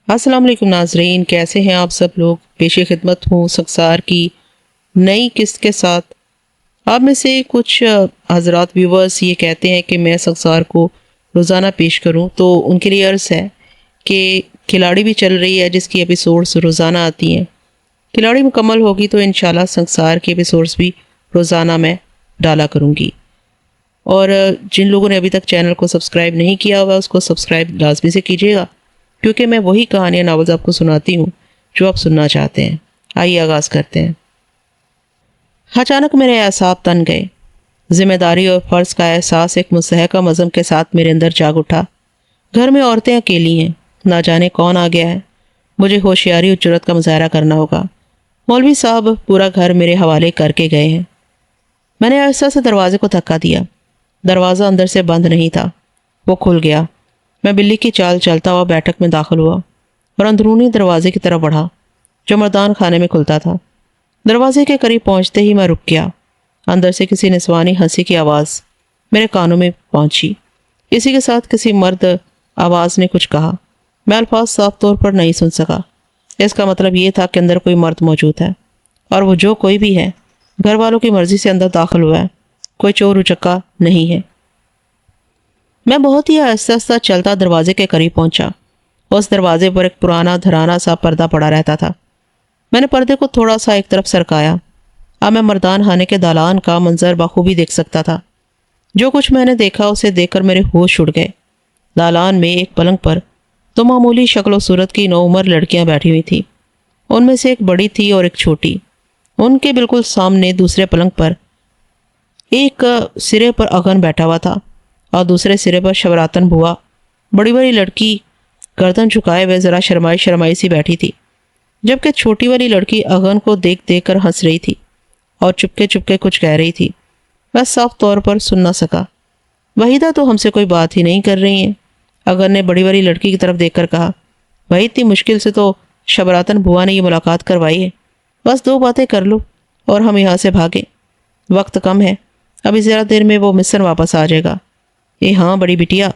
السلام علیکم ناظرین، کیسے ہیں آپ سب لوگ؟ پیش خدمت ہوں سنسار کی نئی قسط کے ساتھ۔ آپ میں سے کچھ حضرات ویورز یہ کہتے ہیں کہ میں سنسار کو روزانہ پیش کروں، تو ان کے لیے عرض ہے کہ کھلاڑی بھی چل رہی ہے جس کی ایپیسوڈز روزانہ آتی ہیں۔ کھلاڑی مکمل ہوگی تو انشاءاللہ سنسار کے ایپیسوڈز بھی روزانہ میں ڈالا کروں گی۔ اور جن لوگوں نے ابھی تک چینل کو سبسکرائب نہیں کیا ہوا اس کو سبسکرائب لازمی سے کیجیے گا، کیونکہ میں وہی کہانیاں ناولز آپ کو سناتی ہوں جو آپ سننا چاہتے ہیں۔ آئیے آغاز کرتے ہیں۔ اچانک میرے اعصاب تن گئے۔ ذمہ داری اور فرض کا احساس ایک مستحکم عزم کے ساتھ میرے اندر جاگ اٹھا۔ گھر میں عورتیں اکیلی ہیں، نہ جانے کون آ گیا ہے۔ مجھے ہوشیاری اور جرأت کا مظاہرہ کرنا ہوگا۔ مولوی صاحب پورا گھر میرے حوالے کر کے گئے ہیں۔ میں نے آہستہ سے دروازے کو دھکا دیا۔ دروازہ اندر سے بند نہیں تھا، وہ کھل گیا۔ میں بلی کی چال چلتا ہوا بیٹھک میں داخل ہوا اور اندرونی دروازے کی طرف بڑھا جو مردان خانے میں کھلتا تھا۔ دروازے کے قریب پہنچتے ہی میں رک گیا۔ اندر سے کسی نسوانی ہنسی کی آواز میرے کانوں میں پہنچی۔ اسی کے ساتھ کسی مرد آواز نے کچھ کہا۔ میں الفاظ صاف طور پر نہیں سن سکا۔ اس کا مطلب یہ تھا کہ اندر کوئی مرد موجود ہے، اور وہ جو کوئی بھی ہے گھر والوں کی مرضی سے اندر داخل ہوا ہے، کوئی چور اچکا نہیں ہے۔ میں بہت ہی آہستہ آہستہ چلتا دروازے کے قریب پہنچا۔ اس دروازے پر ایک پرانا دھرانا سا پردہ پڑا رہتا تھا۔ میں نے پردے کو تھوڑا سا ایک طرف سرکایا۔ اب میں مردان خانے کے دالان کا منظر بخوبی دیکھ سکتا تھا۔ جو کچھ میں نے دیکھا اسے دیکھ کر میرے ہوش اڑ گئے۔ دالان میں ایک پلنگ پر دو معمولی شکل و صورت کی نوعمر لڑکیاں بیٹھی ہوئی تھیں۔ ان میں سے ایک بڑی تھی اور ایک چھوٹی۔ ان کے بالکل سامنے دوسرے پلنگ پر ایک سرے پر اغن بیٹھا ہوا تھا اور دوسرے سرے پر شبراتن بوا۔ بڑی بڑی لڑکی گردن جھکائے ہوئے ذرا شرمائی شرمائی سی بیٹھی تھی، جبکہ چھوٹی والی لڑکی اغن کو دیکھ دیکھ کر ہنس رہی تھی اور چپکے چپکے کچھ کہہ رہی تھی۔ میں صاف طور پر سن نہ سکا۔ وحیدہ تو ہم سے کوئی بات ہی نہیں کر رہی ہیں، اغن نے بڑی والی لڑکی کی طرف دیکھ کر کہا۔ بھائی اتنی مشکل سے تو شبراتن بوا نے یہ ملاقات کروائی ہے، بس دو باتیں کر لو اور ہم یہاں سے بھاگیں۔ وقت کم ہے، ابھی ذرا دیر میں وہ مصر واپس آ جائے گا۔ ہاں بڑی بٹیا،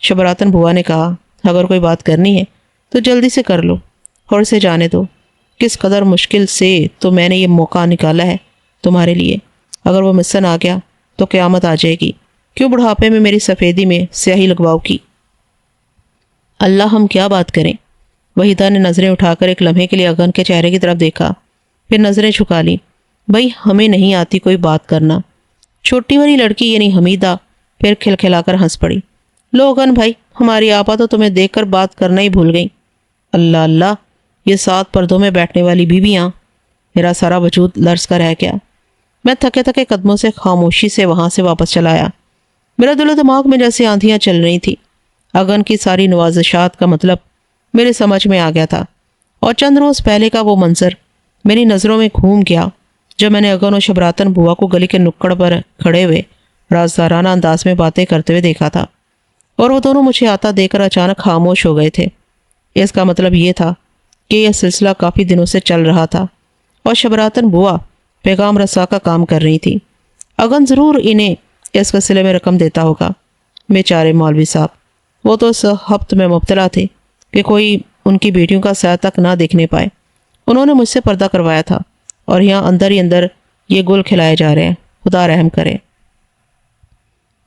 شبراتن بوا نے کہا، اگر کوئی بات کرنی ہے تو جلدی سے کر لو اور اسے جانے دو۔ کس قدر مشکل سے تو میں نے یہ موقع نکالا ہے تمہارے لیے۔ اگر وہ مصر آ گیا تو قیامت آ جائے گی۔ کیوں بڑھاپے میں میری سفیدی میں سیاہی لگواؤ کی؟ اللہ ہم کیا بات کریں؟ وحیدہ نے نظریں اٹھا کر ایک لمحے کے لیے اغن کے چہرے کی طرف دیکھا، پھر نظریں جھکا لیں۔ بھائی ہمیں نہیں آتی کوئی بات کرنا۔ چھوٹی والی لڑکی یعنی حمیدہ پھر کھلکھلا کر ہنس پڑی۔ لو اغن بھائی، ہماری آپا تو تمہیں دیکھ کر بات کرنا ہی بھول گئی۔ اللہ اللہ، یہ 7 پردوں میں بیٹھنے والی بیویاں! میرا سارا وجود لرز کا رہ گیا۔ میں تھکے تھکے قدموں سے خاموشی سے وہاں سے واپس چلا آیا۔ میرا دل و دماغ میں جیسے آندھیاں چل رہی تھی۔ اغن کی ساری نوازشات کا مطلب میرے سمجھ میں آ گیا تھا، اور چند روز پہلے کا وہ منظر میری نظروں میں گھوم گیا جب میں نے اغن اور شبراتن بوا کو گلی کے نکڑ پر کھڑے ہوئے رازدارانہ انداز میں باتیں کرتے ہوئے دیکھا تھا، اور وہ دونوں مجھے آتا دیکھ کر اچانک خاموش ہو گئے تھے۔ اس کا مطلب یہ تھا کہ یہ سلسلہ کافی دنوں سے چل رہا تھا اور شبراتن بوا پیغام رساں کا کام کر رہی تھی۔ اغن ضرور انہیں اس سلسلے میں رقم دیتا ہوگا۔ بیچارے مولوی صاحب، وہ تو اس ہفت میں مبتلا تھے کہ کوئی ان کی بیٹیوں کا سایہ تک نہ دیکھنے پائے۔ انہوں نے مجھ سے پردہ کروایا تھا، اور یہاں اندر ہی اندر یہ گل کھلائے جا رہے ہیں۔ خدا رحم کرے۔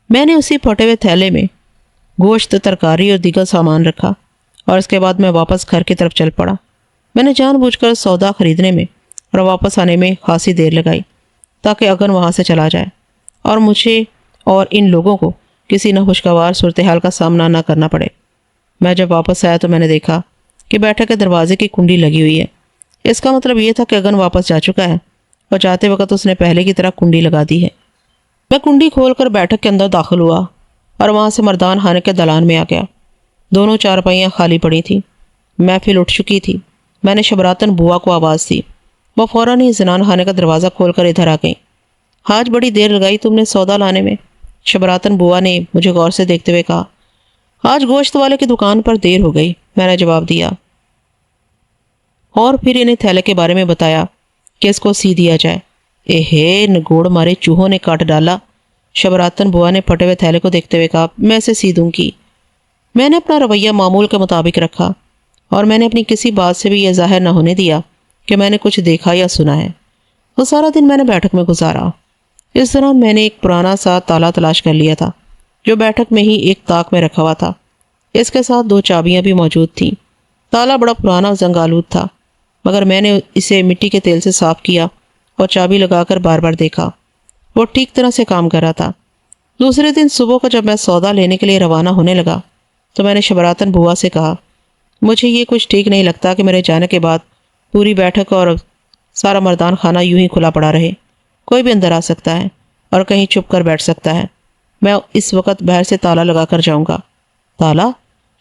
میں نے اسی پھٹے ہوئے تھیلے میں گوشت، ترکاری اور دیگر سامان رکھا، اور اس کے بعد میں واپس گھر کی طرف چل پڑا۔ میں نے جان بوجھ کر سودا خریدنے میں اور واپس آنے میں خاصی دیر لگائی تاکہ اغن وہاں سے چلا جائے اور مجھے اور ان لوگوں کو کسی ناخوشگوار صورتحال کا سامنا نہ کرنا پڑے۔ میں جب واپس آیا تو میں نے دیکھا کہ بیٹھک کے دروازے کی کنڈی لگی ہوئی ہے۔ اس کا مطلب یہ تھا کہ اغن واپس جا چکا ہے، اور جاتے وقت اس نے پہلے کی طرح کنڈی لگا دی ہے۔ میں کنڈی کھول کر بیٹھک کے اندر داخل ہوا اور وہاں سے مردان خانے کے دالان میں آ گیا۔ دونوں چارپائیاں خالی پڑی تھیں۔ محفل اٹھ چکی تھی۔ میں نے شبراتن بوا کو آواز دی۔ وہ فوراً ہی زنان خانے کا دروازہ کھول کر ادھر آ گئیں۔ آج بڑی دیر لگائی تم نے سودا لانے میں، شبراتن بوا نے مجھے غور سے دیکھتے ہوئے کہا۔ آج گوشت والے کی دکان پر دیر ہو گئی، میں نے جواب دیا، اور پھر انہیں تھیلے کے بارے میں بتایا کہ اس کو سی دیا جائے۔ نگوڑ مارے چوہوں نے کاٹ ڈالا، شبراتن بوا نے پھٹے ہوئے تھیلے کو دیکھتے ہوئے کہا۔ میں اسے سی دوں گی۔ میں نے اپنا رویہ معمول کے مطابق رکھا اور میں نے اپنی کسی بات سے بھی یہ ظاہر نہ ہونے دیا کہ میں نے کچھ دیکھا یا سنا ہے۔ وہ سارا دن میں نے بیٹھک میں گزارا۔ اس دوران میں نے ایک پرانا سا تالا تلاش کر لیا تھا جو بیٹھک میں ہی ایک طاق میں رکھا ہوا تھا۔ اس کے ساتھ 2 چابیاں بھی موجود تھیں۔ تالا بڑا پرانا اور زنگ آلود تھا، مگر میں نے اسے مٹی کے تیل سے صاف کیا اور چابی لگا کر بار بار دیکھا۔ وہ ٹھیک طرح سے کام کر رہا تھا۔ دوسرے دن صبح کو جب میں سودا لینے کے لیے روانہ ہونے لگا تو میں نے شبراتن بوا سے کہا، مجھے یہ کچھ ٹھیک نہیں لگتا کہ میرے جانے کے بعد پوری بیٹھک اور سارا مردان خانہ یوں ہی کھلا پڑا رہے۔ کوئی بھی اندر آ سکتا ہے اور کہیں چھپ کر بیٹھ سکتا ہے۔ میں اس وقت باہر سے تالا لگا کر جاؤں گا۔ تالا؟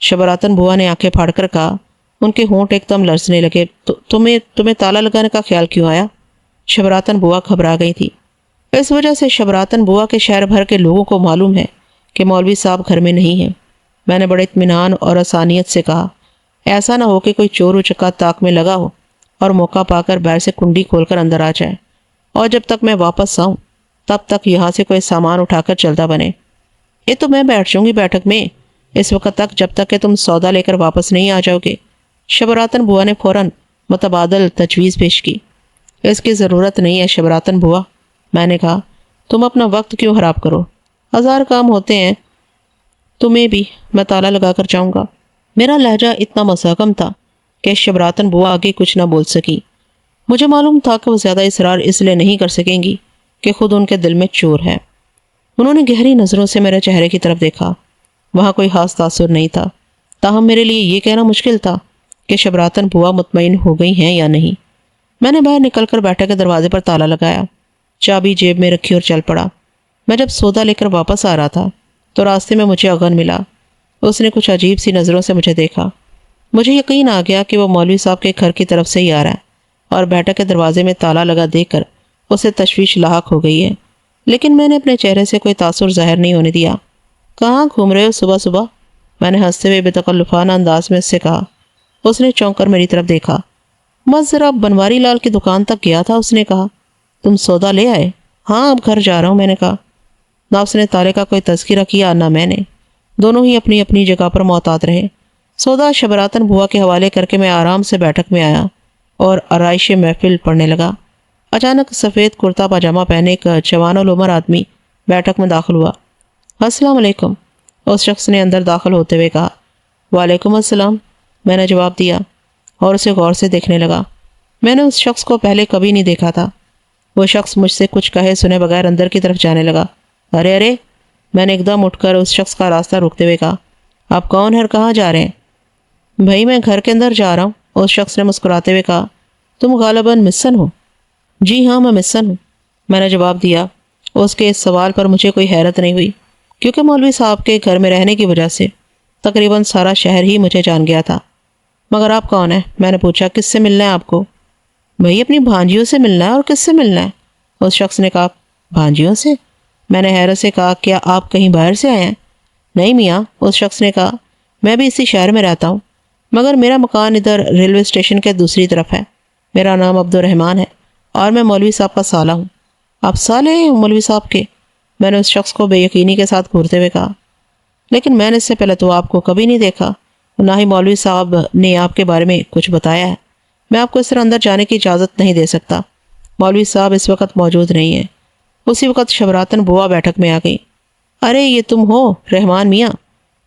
شبراتن بوا نے آنکھیں پھاڑ کر کہا۔ ان کے ہونٹ ایک دم لرزنے لگے۔ تمہیں تالا لگانے کا خیال کیوں آیا؟ شبراتن بوا گھبرا گئی تھی۔ اس وجہ سے شبراتن بوا کے شہر بھر کے لوگوں کو معلوم ہے کہ مولوی صاحب گھر میں نہیں ہیں۔ میں نے بڑے اطمینان اور آسانیت سے کہا، ایسا نہ ہو کہ کوئی چور اچکا طاق میں لگا ہو اور موقع پا کر باہر سے کنڈی کھول کر اندر آ جائے، اور جب تک میں واپس آؤں تب تک یہاں سے کوئی سامان اٹھا کر چلتا بنے۔ یہ تو میں بیٹھ جاؤں گی بیٹھک میں اس وقت تک جب تک کہ تم سودا لے کر واپس نہیں آ جاؤ گے۔ شبراتن بوا نے فوراً متبادل تجویز پیش کی۔ اس کی ضرورت نہیں ہے شبراتن بوا، میں نے کہا، تم اپنا وقت کیوں خراب کرو؟ 1000 کام ہوتے ہیں تمہیں بھی، میں تالا لگا کر جاؤں گا۔ میرا لہجہ اتنا مستحکم تھا کہ شبراتن بوا آگے کچھ نہ بول سکی۔ مجھے معلوم تھا کہ وہ زیادہ اصرار اس لیے نہیں کر سکیں گی کہ خود ان کے دل میں چور ہے۔ انہوں نے گہری نظروں سے میرے چہرے کی طرف دیکھا۔ وہاں کوئی خاص تاثر نہیں تھا، تاہم میرے لیے یہ کہنا مشکل تھا کہ شبراتن بوا مطمئن ہو گئی ہیں یا نہیں۔ میں نے باہر نکل کر بیٹھک کے دروازے پر تالا لگایا، چابی جیب میں رکھی اور چل پڑا۔ میں جب سودا لے کر واپس آ رہا تھا تو راستے میں مجھے اغن ملا۔ اس نے کچھ عجیب سی نظروں سے مجھے دیکھا۔ مجھے یقین آ گیا کہ وہ مولوی صاحب کے گھر کی طرف سے ہی آ رہا ہے، اور بیٹھک کے دروازے میں تالا لگا دیکھ کر اسے تشویش لاحق ہو گئی ہے۔ لیکن میں نے اپنے چہرے سے کوئی تاثر ظاہر نہیں ہونے دیا۔ کہاں گھوم رہے ہو صبح صبح؟ میں نے ہنستے ہوئے بے تکلفانہ انداز میں اس سے کہا۔ اس نے چونک کر میری طرف دیکھا۔ میں ذرا بنواری لال کی دکان تک گیا تھا، اس نے کہا۔ تم سودا لے آئے؟ ہاں، اب گھر جا رہا ہوں، میں نے کہا۔ نہ اس نے تالے کا کوئی تذکرہ کیا نہ میں نے۔ دونوں ہی اپنی اپنی جگہ پر محتاط رہے۔ سودا شبراتن بوا کے حوالے کر کے میں آرام سے بیٹھک میں آیا اور آرائش محفل پڑھنے لگا۔ اچانک سفید کرتا پاجامہ پہنے ایک جوان العمر آدمی بیٹھک میں داخل ہوا۔ السلام علیکم، اس شخص نے اندر داخل ہوتے ہوئے کہا۔ وعلیکم السلام، میں نے جواب دیا اور اسے غور سے دیکھنے لگا۔ میں نے اس شخص کو پہلے کبھی نہیں دیکھا تھا۔ وہ شخص مجھ سے کچھ کہے سنے بغیر اندر کی طرف جانے لگا۔ ارے ارے، میں نے ایک دم اٹھ کر اس شخص کا راستہ روکتے ہوئے کہا، آپ کون ہیں اور کہاں جا رہے ہیں؟ بھائی میں گھر کے اندر جا رہا ہوں، اس شخص نے مسکراتے ہوئے کہا۔ تم غالباً مسن ہو؟ جی ہاں، میں مسن ہوں، میں نے جواب دیا۔ اس کے اس سوال پر مجھے کوئی حیرت نہیں ہوئی، کیونکہ مولوی صاحب کے گھر میں رہنے کی وجہ سے تقریباً سارا شہر ہی مجھے جان گیا تھا۔ مگر آپ کون ہیں؟ میں نے پوچھا۔ کس سے ملنا ہے آپ کو؟ بھائی اپنی بھانجیوں سے ملنا ہے۔ اور کس سے ملنا ہے؟ اس شخص نے کہا۔ بھانجیوں سے؟ میں نے حیرت سے کہا، کیا آپ کہیں باہر سے آئے ہیں؟ نہیں میاں، اس شخص نے کہا، میں بھی اسی شہر میں رہتا ہوں، مگر میرا مکان ادھر ریلوے اسٹیشن کے دوسری طرف ہے۔ میرا نام عبد الرحمن ہے اور میں مولوی صاحب کا سالہ ہوں۔ آپ سالے ہیں مولوی صاحب کے؟ میں نے اس شخص کو بے یقینی کے ساتھ گھورتے ہوئے کہا۔ لیکن میں نے اس سے پہلے تو آپ کو کبھی نہیں دیکھا، نہ ہی مولوی صاحب نے آپ کے بارے میں کچھ بتایا ہے۔ میں آپ کو اس طرح اندر جانے کی اجازت نہیں دے سکتا۔ مولوی صاحب اس وقت موجود نہیں ہیں۔ اسی وقت شبراتن بوا بیٹھک میں آ گئی۔ ارے یہ تم ہو رحمان میاں؟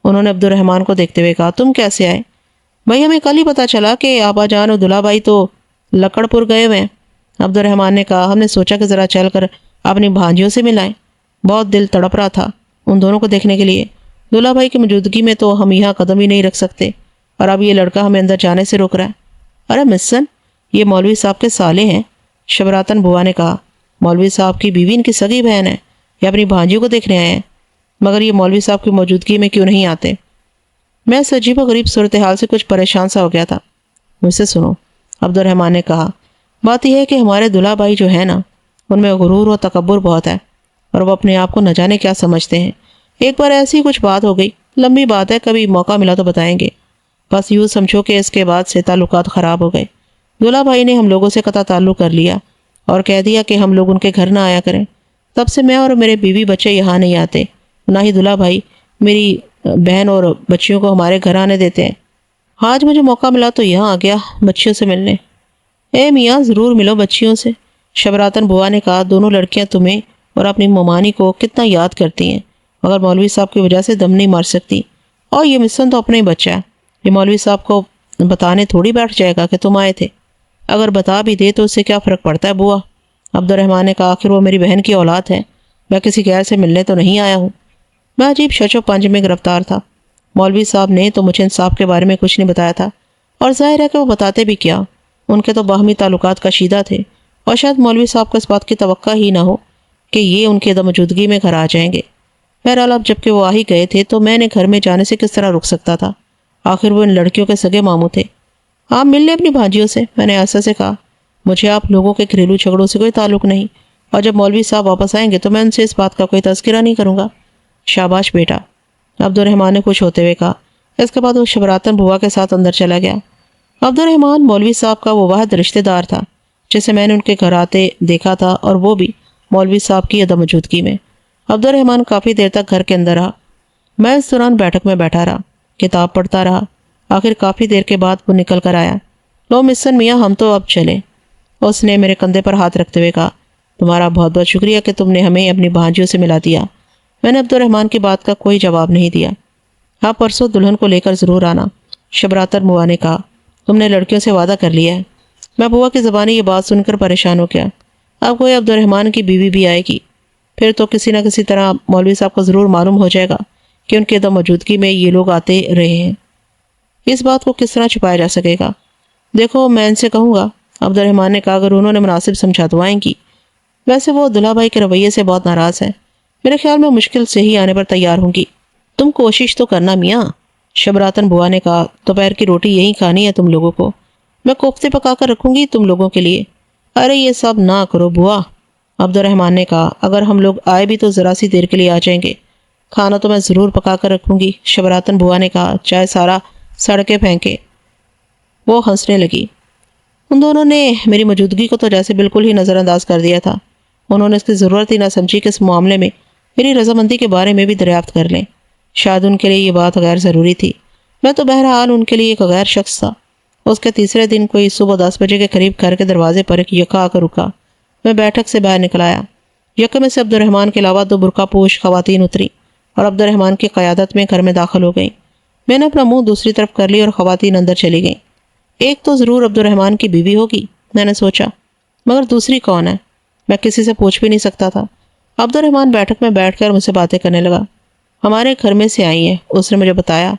انہوں نے عبد الرحمن کو دیکھتے ہوئے کہا۔ تم کیسے آئے؟ بھائی ہمیں کل ہی پتہ چلا کہ آبا جان اور دلہا بھائی تو لکڑ پور گئے ہوئے ہیں۔ عبد الرحمن نے کہا۔ ہم نے سوچا کہ ذرا چل کر اپنی بھانجیوں سے ملائیں، بہت دل تڑپ رہا تھا ان دونوں کو دیکھنے کے لیے۔ دلہا بھائی کی موجودگی میں تو ہم یہاں قدم ہی نہیں رکھ سکتے، اور اب یہ لڑکا ہمیں اندر جانے سے روک رہا ہے۔ ارے مسن، یہ مولوی صاحب کے سالے ہیں، شبراتن بوا نے کہا۔ مولوی صاحب کی بیوی ان کی سگی بہن ہے، یا اپنی بھانجیوں کو دیکھنے آئے ہیں، مگر یہ مولوی صاحب کی موجودگی میں کیوں نہیں آتے؟ میں اس عجیب و غریب صورتحال سے کچھ پریشان سا ہو گیا تھا۔ مجھ سے سنو، عبد الرحمن نے کہا، بات یہ ہے کہ ہمارے دلہا بھائی جو ہے نا، ان میں غرور و تکبر بہت ہے، اور وہ اپنے آپ کو نہ جانے کیا سمجھتے ہیں۔ ایک بار ایسی کچھ بات ہو گئی، لمبی بات ہے، کبھی موقع ملا تو بتائیں گے۔ بس یوں سمجھو کہ اس کے بعد سے تعلقات خراب ہو گئے۔ دلہا بھائی نے ہم لوگوں سے قطع تعلق کر لیا اور کہہ دیا کہ ہم لوگ ان کے گھر نہ آیا کریں۔ تب سے میں اور میرے بیوی بچے یہاں نہیں آتے، نہ ہی دلہا بھائی میری بہن اور بچیوں کو ہمارے گھر آنے دیتے ہیں۔ آج مجھے موقع ملا تو یہاں آ گیا بچیوں سے ملنے۔ اے میاں ضرور ملو بچیوں سے، شبراتن بوا نے کہا۔ دونوں لڑکیاں تمہیں اور اپنی ممانی کو کتنا یاد کرتی ہیں، مگر مولوی صاحب کی وجہ سے دم نہیں مار سکتی۔ اور یہ مسن تو اپنا ہی بچہ ہے، یہ مولوی صاحب کو بتانے تھوڑی بیٹھ جائے گا کہ تم آئے تھے۔ اگر بتا بھی دے تو اس سے کیا فرق پڑتا ہے بوا؟ عبد الرحمن نے کہا، آخر وہ میری بہن کی اولاد ہے، میں کسی غیر سے ملنے تو نہیں آیا ہوں۔ میں عجیب شچ و پنج میں گرفتار تھا۔ مولوی صاحب نے تو مجھے انصاف کے بارے میں کچھ نہیں بتایا تھا، اور ظاہر ہے کہ وہ بتاتے بھی کیا، ان کے تو باہمی تعلقات کشیدہ تھے، اور شاید مولوی صاحب کو اس بات کی توقع ہی نہ ہو کہ یہ ان کی موجودگی میں گھر آ جائیں گے۔ بہرحال اب جب کہ وہ آ ہی گئے تھے تو میں نے گھر میں جانے سے کس طرح رک سکتا تھا؟ آخر وہ ان لڑکیوں کے سگے ماموں تھے۔ آپ مل لیں اپنی بھانجیوں سے، میں نے آسا سے کہا۔ مجھے آپ لوگوں کے گھریلو جھگڑوں سے کوئی تعلق نہیں، اور جب مولوی صاحب واپس آئیں گے تو میں ان سے اس بات کا کوئی تذکرہ نہیں کروں گا۔ شاباش بیٹا، عبد الرحمن نے خوش ہوتے ہوئے کہا۔ اس کے بعد وہ شبراتن بوا کے ساتھ اندر چلا گیا۔ عبد الرحمن مولوی صاحب کا وہ واحد رشتہ دار تھا جسے میں نے ان کے گھر آتے دیکھا تھا، اور وہ بھی مولوی صاحب کی عدم موجودگی میں۔ عبد الرحمن کافی دیر تک گھر کے اندر رہا۔ میں اس دوران بیٹھک میں بیٹھا رہا، کتاب پڑھتا رہا۔ آخر کافی دیر کے بعد وہ نکل کر آیا۔ لو مسن میاں، ہم تو اب چلیں۔ اس نے میرے کندھے پر ہاتھ رکھتے ہوئے کہا، تمہارا بہت بہت شکریہ کہ تم نے ہمیں اپنی بھانجیوں سے ملا دیا۔ میں نے عبد الرحمن کی بات کا کوئی جواب نہیں دیا۔ آپ پرسوں دلہن کو لے کر ضرور آنا، شبراتن بوا نے کہا۔ تم نے لڑکیوں سے وعدہ کر لیا ہے؟ میں بوا کی زبانی یہ بات سن کر پریشان ہو گیا۔ اب کوئی عبد الرحمن کی بیوی بھی آئے گی، پھر تو کسی نہ کسی طرح مولوی صاحب کو ضرور معلوم ہو جائے گا کہ ان کے عدم موجودگی میں یہ لوگ آتے رہے ہیں۔ اس بات کو کس طرح چھپایا جا سکے گا؟ دیکھو، میں ان سے کہوں گا، عبد الرحمن نے کہا، اگر انہوں نے مناسب سمجھا تو آئیں گی۔ ویسے وہ دلہا بھائی کے رویے سے بہت ناراض ہے، میرے خیال میں مشکل سے ہی آنے پر تیار ہوں گی۔ تم کوشش تو کرنا میاں، شبراتن بوا نے کہا۔ دوپہر کی روٹی یہی کھانی ہے تم لوگوں کو، میں کوفتے پکا کر رکھوں گی تم لوگوں کے لیے۔ ارے یہ سب نہ کرو بوا، عبد الرحمن نے کہا، اگر ہم لوگ آئے بھی تو ذرا سی دیر کے لیے آ جائیں گے، کھانا تو میں ضرور پکا کر رکھوں گی، شبراتن بوا نے کہا، چائے سارا سڑکے پھینکے۔ وہ ہنسنے لگی۔ ان دونوں نے میری موجودگی کو تو جیسے بالکل ہی نظر انداز کر دیا تھا۔ انہوں نے اس کی ضرورت ہی نہ سمجھی کہ اس معاملے میں میری رضامندی کے بارے میں بھی دریافت کر لیں۔ شاید ان کے لیے یہ بات غیر ضروری تھی، میں تو بہرحال ان کے لیے ایک غیر شخص تھا۔ اس کے تیسرے دن کوئی صبح 10 بجے کے قریب گھر کے دروازے پر ایک یکا آ کر رکا۔ میں بیٹھک سے باہر نکل آیا۔ یکے میں سے عبد الرحمن کے علاوہ 2 برقع پوش خواتین اتری اور عبد الرحمن کی قیادت میں گھر میں داخل ہو گئیں۔ میں نے اپنا منہ دوسری طرف کر لی اور خواتین اندر چلی گئیں۔ ایک تو ضرور عبد الرحمن کی بیوی ہوگی، میں نے سوچا، مگر دوسری کون ہے؟ میں کسی سے پوچھ بھی نہیں سکتا تھا۔ عبد الرحمن بیٹھک میں بیٹھ کر مجھ سے باتیں کرنے لگا۔ ہمارے گھر میں سے آئی ہیں، اس نے مجھے بتایا،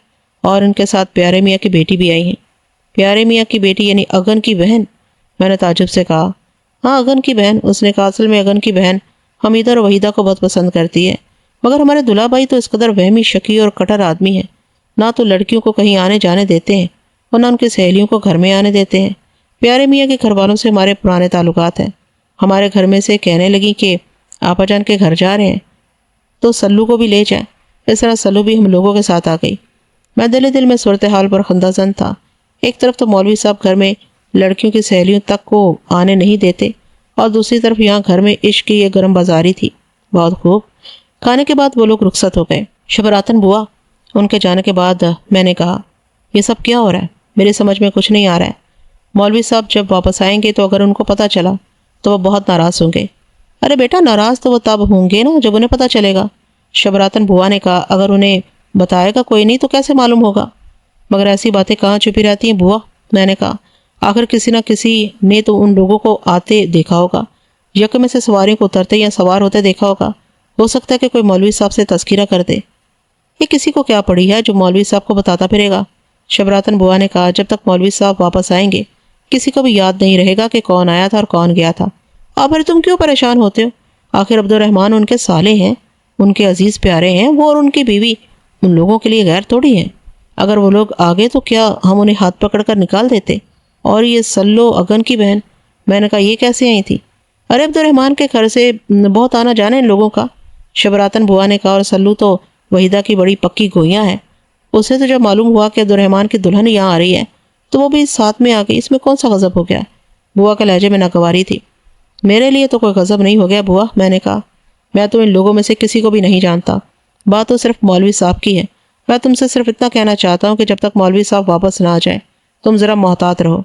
اور ان کے ساتھ پیارے میاں کی بیٹی بھی آئی ہیں۔ پیارے میاں کی بیٹی یعنی اگن کی بہن؟ میں نے تعجب سے کہا۔ ہاں، اگن کی بہن، اس نے کہا۔ اصل میں اگن کی بہن حمیدہ اور وحیدہ کو بہت پسند کرتی ہے، مگر ہمارے دلہا بھائی تو اس قدر وہمی، شکی اور کٹر آدمی ہیں، نہ تو لڑکیوں کو کہیں آنے جانے دیتے ہیں اور نہ ان کی سہیلیوں کو گھر میں آنے دیتے ہیں۔ پیارے میاں کے گھر والوں سے ہمارے پرانے تعلقات ہیں۔ ہمارے گھر میں سے کہنے لگی کہ آپا جان کے گھر جا رہے ہیں تو سلو کو بھی لے جائیں۔ اس طرح سلو بھی ہم لوگوں کے ساتھ آ گئی۔ میں دل میں صورتحال پر خندہ زن تھا۔ ایک طرف تو مولوی صاحب گھر میں لڑکیوں کی سہیلیوں تک کو آنے نہیں دیتے، اور دوسری طرف یہاں گھر میں عشق کی یہ گرم بازاری تھی۔ بہت خوب۔ کھانے کے بعد وہ لوگ رخصت ہو گئے۔ شبراتن بوا، ان کے جانے کے بعد میں نے کہا، یہ سب کیا ہو رہا ہے؟ میری سمجھ میں کچھ نہیں آ رہا ہے۔ مولوی صاحب جب واپس آئیں گے تو اگر ان کو پتہ چلا تو وہ بہت ناراض ہوں گے۔ ارے بیٹا، ناراض تو وہ تب ہوں گے نا جب انہیں پتہ چلے گا، شبراتن بوا نے کہا۔ اگر انہیں بتائے گا کوئی نہیں تو کیسے معلوم ہوگا؟ مگر ایسی باتیں کہاں چھپی رہتی ہیں بوا، میں نے کہا۔ آخر کسی نہ کسی نے تو ان لوگوں کو آتے دیکھا ہوگا، یکے میں سے سواریوں کو اترتے یا سوار ہوتے دیکھا ہوگا۔ ہو سکتا ہے کہ کوئی مولوی صاحب سے تذکرہ کر دے۔ یہ کسی کو کیا پڑی ہے جو مولوی صاحب کو بتاتا پھرے گا؟ شبراتن بوا نے کہا، جب تک مولوی صاحب واپس آئیں گے کسی کو بھی یاد نہیں رہے گا کہ کون آیا تھا اور کون گیا تھا۔ اور پھر تم کیوں پریشان ہوتے ہو؟ آخر عبد الرحمن ان کے سالے ہیں، ان کے عزیز پیارے ہیں، وہ اور ان کی بیوی ان لوگوں کے لیے غیر تھوڑی ہیں۔ اگر وہ لوگ آگے تو کیا ہم انہیں ہاتھ پکڑ کر نکال دیتے؟ اور یہ سلو اگن کی بہن، میں نے کہا، یہ کیسے آئی تھی؟ ارے عبد الرحمن کے گھر سے بہت آنا جانا ان لوگوں کا، شبراتن بوا نے کہا۔ اور سلو تو وحیدہ کی بڑی پکی گوئیاں ہے، اسے تو جب معلوم ہوا کہ عبد الرحمن کی دلہن یہاں آ رہی ہے تو وہ بھی ساتھ میں آ گئی۔ اس میں کون سا غضب ہو گیا؟ بوا کے لہجے میں ناگواری تھی۔ میرے لیے تو کوئی غضب نہیں ہو گیا بوا، میں نے کہا۔ میں تو ان لوگوں میں سے کسی کو بھی نہیں جانتا، بات تو صرف مولوی صاحب کی ہے، میں تم سے صرف اتنا کہنا چاہتا ہوں کہ جب تک مولوی صاحب واپس نہ آ جائیں تم ذرا محتاط رہو۔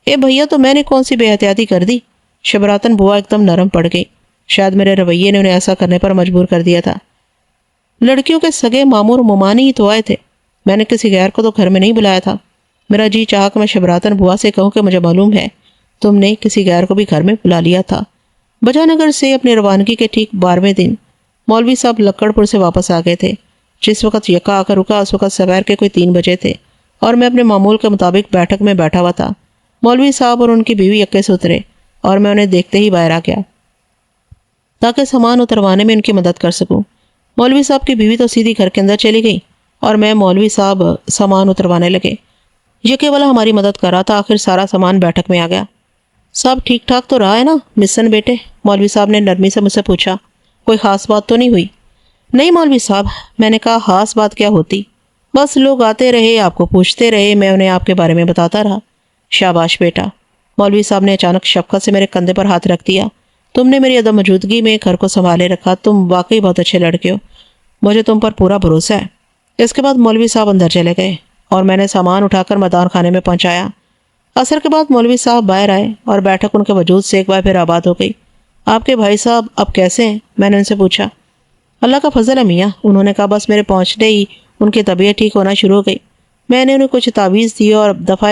اے بھیا، تو میں نے کون سی بے احتیاطی کر دی؟ شبراتن بوا ایک دم نرم پڑ گئی۔ شاید میرے رویے نے انہیں ایسا کرنے پر مجبور کر دیا تھا۔ لڑکیوں کے سگے مامور ممانی ہی تو آئے تھے، میں نے کسی غیر کو تو گھر میں نہیں بلایا تھا۔ میرا جی چاہا کہ میں شبراتن بوا سے کہوں کہ مجھے معلوم ہے تم نے کسی غیر کو بھی گھر میں بلا لیا تھا۔ بجا نگر سے اپنی روانگی کے ٹھیک 12ویں دن مولوی صاحب لکڑ پور سے واپس آ گئے تھے۔ جس وقت یکا آ کر رکا اس وقت سویر کے کوئی 3 بجے تھے اور میں اپنے معمول کے مطابق بیٹھک میں بیٹھا ہوا تھا۔ مولوی صاحب اور ان کی بیوی یکے سے اترے اور میں انہیں دیکھتے ہی باہر آ گیا تاکہ سامان اتروانے میں ان کی مدد کر سکوں۔ مولوی صاحب کی بیوی تو سیدھی گھر کے اندر چلی گئی اور میں مولوی صاحب سامان اتروانے لگے۔ یکے والا ہماری مدد کر رہا تھا۔ آخر سارا سامان بیٹھک میں آ گیا۔ سب ٹھیک ٹھاک تو رہا ہے نا مسن بیٹے؟ مولوی صاحب نے نرمی سے مجھ سے پوچھا۔ کوئی خاص بات تو نہیں ہوئی؟ نہیں مولوی صاحب، میں نے کہا خاص بات کیا ہوتی، بس لوگ آتے رہے، آپ کو پوچھتے رہے، میں انہیں آپ کے بارے میں بتاتا رہا۔ شاباش بیٹا۔ مولوی صاحب نے اچانک شفقت سے میرے کندھے پر ہاتھ رکھ دیا۔ تم نے میری عدم موجودگی میں گھر کو سنبھالے رکھا، تم واقعی بہت اچھے لڑکے ہو، مجھے تم پر پورا بھروسہ ہے۔ اس کے بعد مولوی صاحب اندر چلے گئے اور میں نے سامان اٹھا کر میدان خانے میں پہنچایا۔ عصر کے بعد مولوی صاحب باہر آئے اور بیٹھک ان کے وجود سے ایک بار پھر آباد ہو گئی۔ آپ کے بھائی صاحب اب کیسے ہیں؟ میں نے ان سے پوچھا۔ اللہ کا فضل ہے میاں، انہوں نے کہا، بس میرے پہنچنے ہی ان کی طبیعت ٹھیک ہونا شروع ہو گئی۔ میں نے انہیں کچھ تعویذ دی اور دفعہ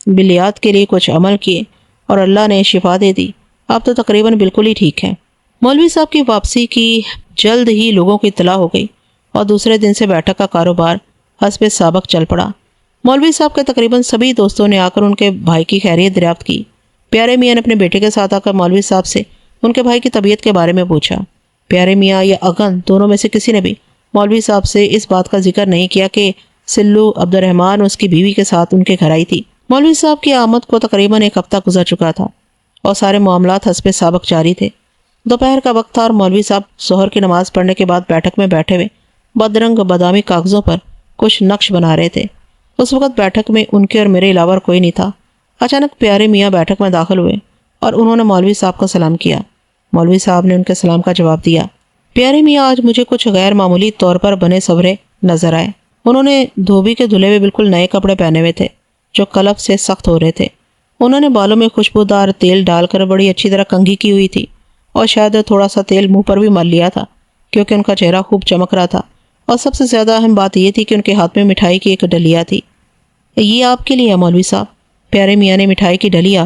بلیات کے لیے کچھ عمل کیے اور اللہ نے شفا دے دی۔ اب تو تقریباً بالکل ہی ٹھیک ہے۔ مولوی صاحب کی واپسی کی جلد ہی لوگوں کی اطلاع ہو گئی اور دوسرے دن سے بیٹھک کا کاروبار حسب سابق چل پڑا۔ مولوی صاحب کے تقریباً سبھی دوستوں نے آ کر ان کے بھائی کی خیریت دریافت کی۔ پیارے میاں نے اپنے بیٹے کے ساتھ آ کر مولوی صاحب سے ان کے بھائی کی طبیعت کے بارے میں پوچھا۔ پیارے میاں یا اغن دونوں میں سے کسی نے بھی مولوی صاحب سے اس بات کا ذکر نہیں کیا کہ سلو عبد الرحمن اس کی بیوی کے ساتھ ان کے گھر آئی تھی۔ مولوی صاحب کی آمد کو تقریباً 1 ہفتہ گزر چکا تھا اور سارے معاملات حسب سابق جاری تھے۔ دوپہر کا وقت تھا اور مولوی صاحب ظہر کی نماز پڑھنے کے بعد بیٹھک میں بیٹھے ہوئے بدرنگ بادامی کاغذوں پر کچھ نقش بنا رہے تھے۔ اس وقت بیٹھک میں ان کے اور میرے علاوہ کوئی نہیں تھا۔ اچانک پیارے میاں بیٹھک میں داخل ہوئے اور انہوں نے مولوی صاحب کو سلام کیا۔ مولوی صاحب نے ان کے سلام کا جواب دیا۔ پیارے میاں آج مجھے کچھ غیر معمولی طور پر بنے سورے نظر آئے۔ انہوں نے دھوبی کے دھلے ہوئے بالکل نئے کپڑے پہنے ہوئے تھے جو کلف سے سخت ہو رہے تھے۔ انہوں نے بالوں میں خوشبودار تیل ڈال کر بڑی اچھی طرح کنگھی کی ہوئی تھی اور شاید تھوڑا سا تیل منہ پر بھی مل لیا تھا کیونکہ ان کا چہرہ خوب چمک رہا تھا۔ اور سب سے زیادہ اہم بات یہ تھی کہ ان کے ہاتھ میں مٹھائی کی ایک ڈلیا تھی۔ یہ آپ کے لیے ہے مولوی صاحب۔ پیارے میاں نے مٹھائی کی ڈلیا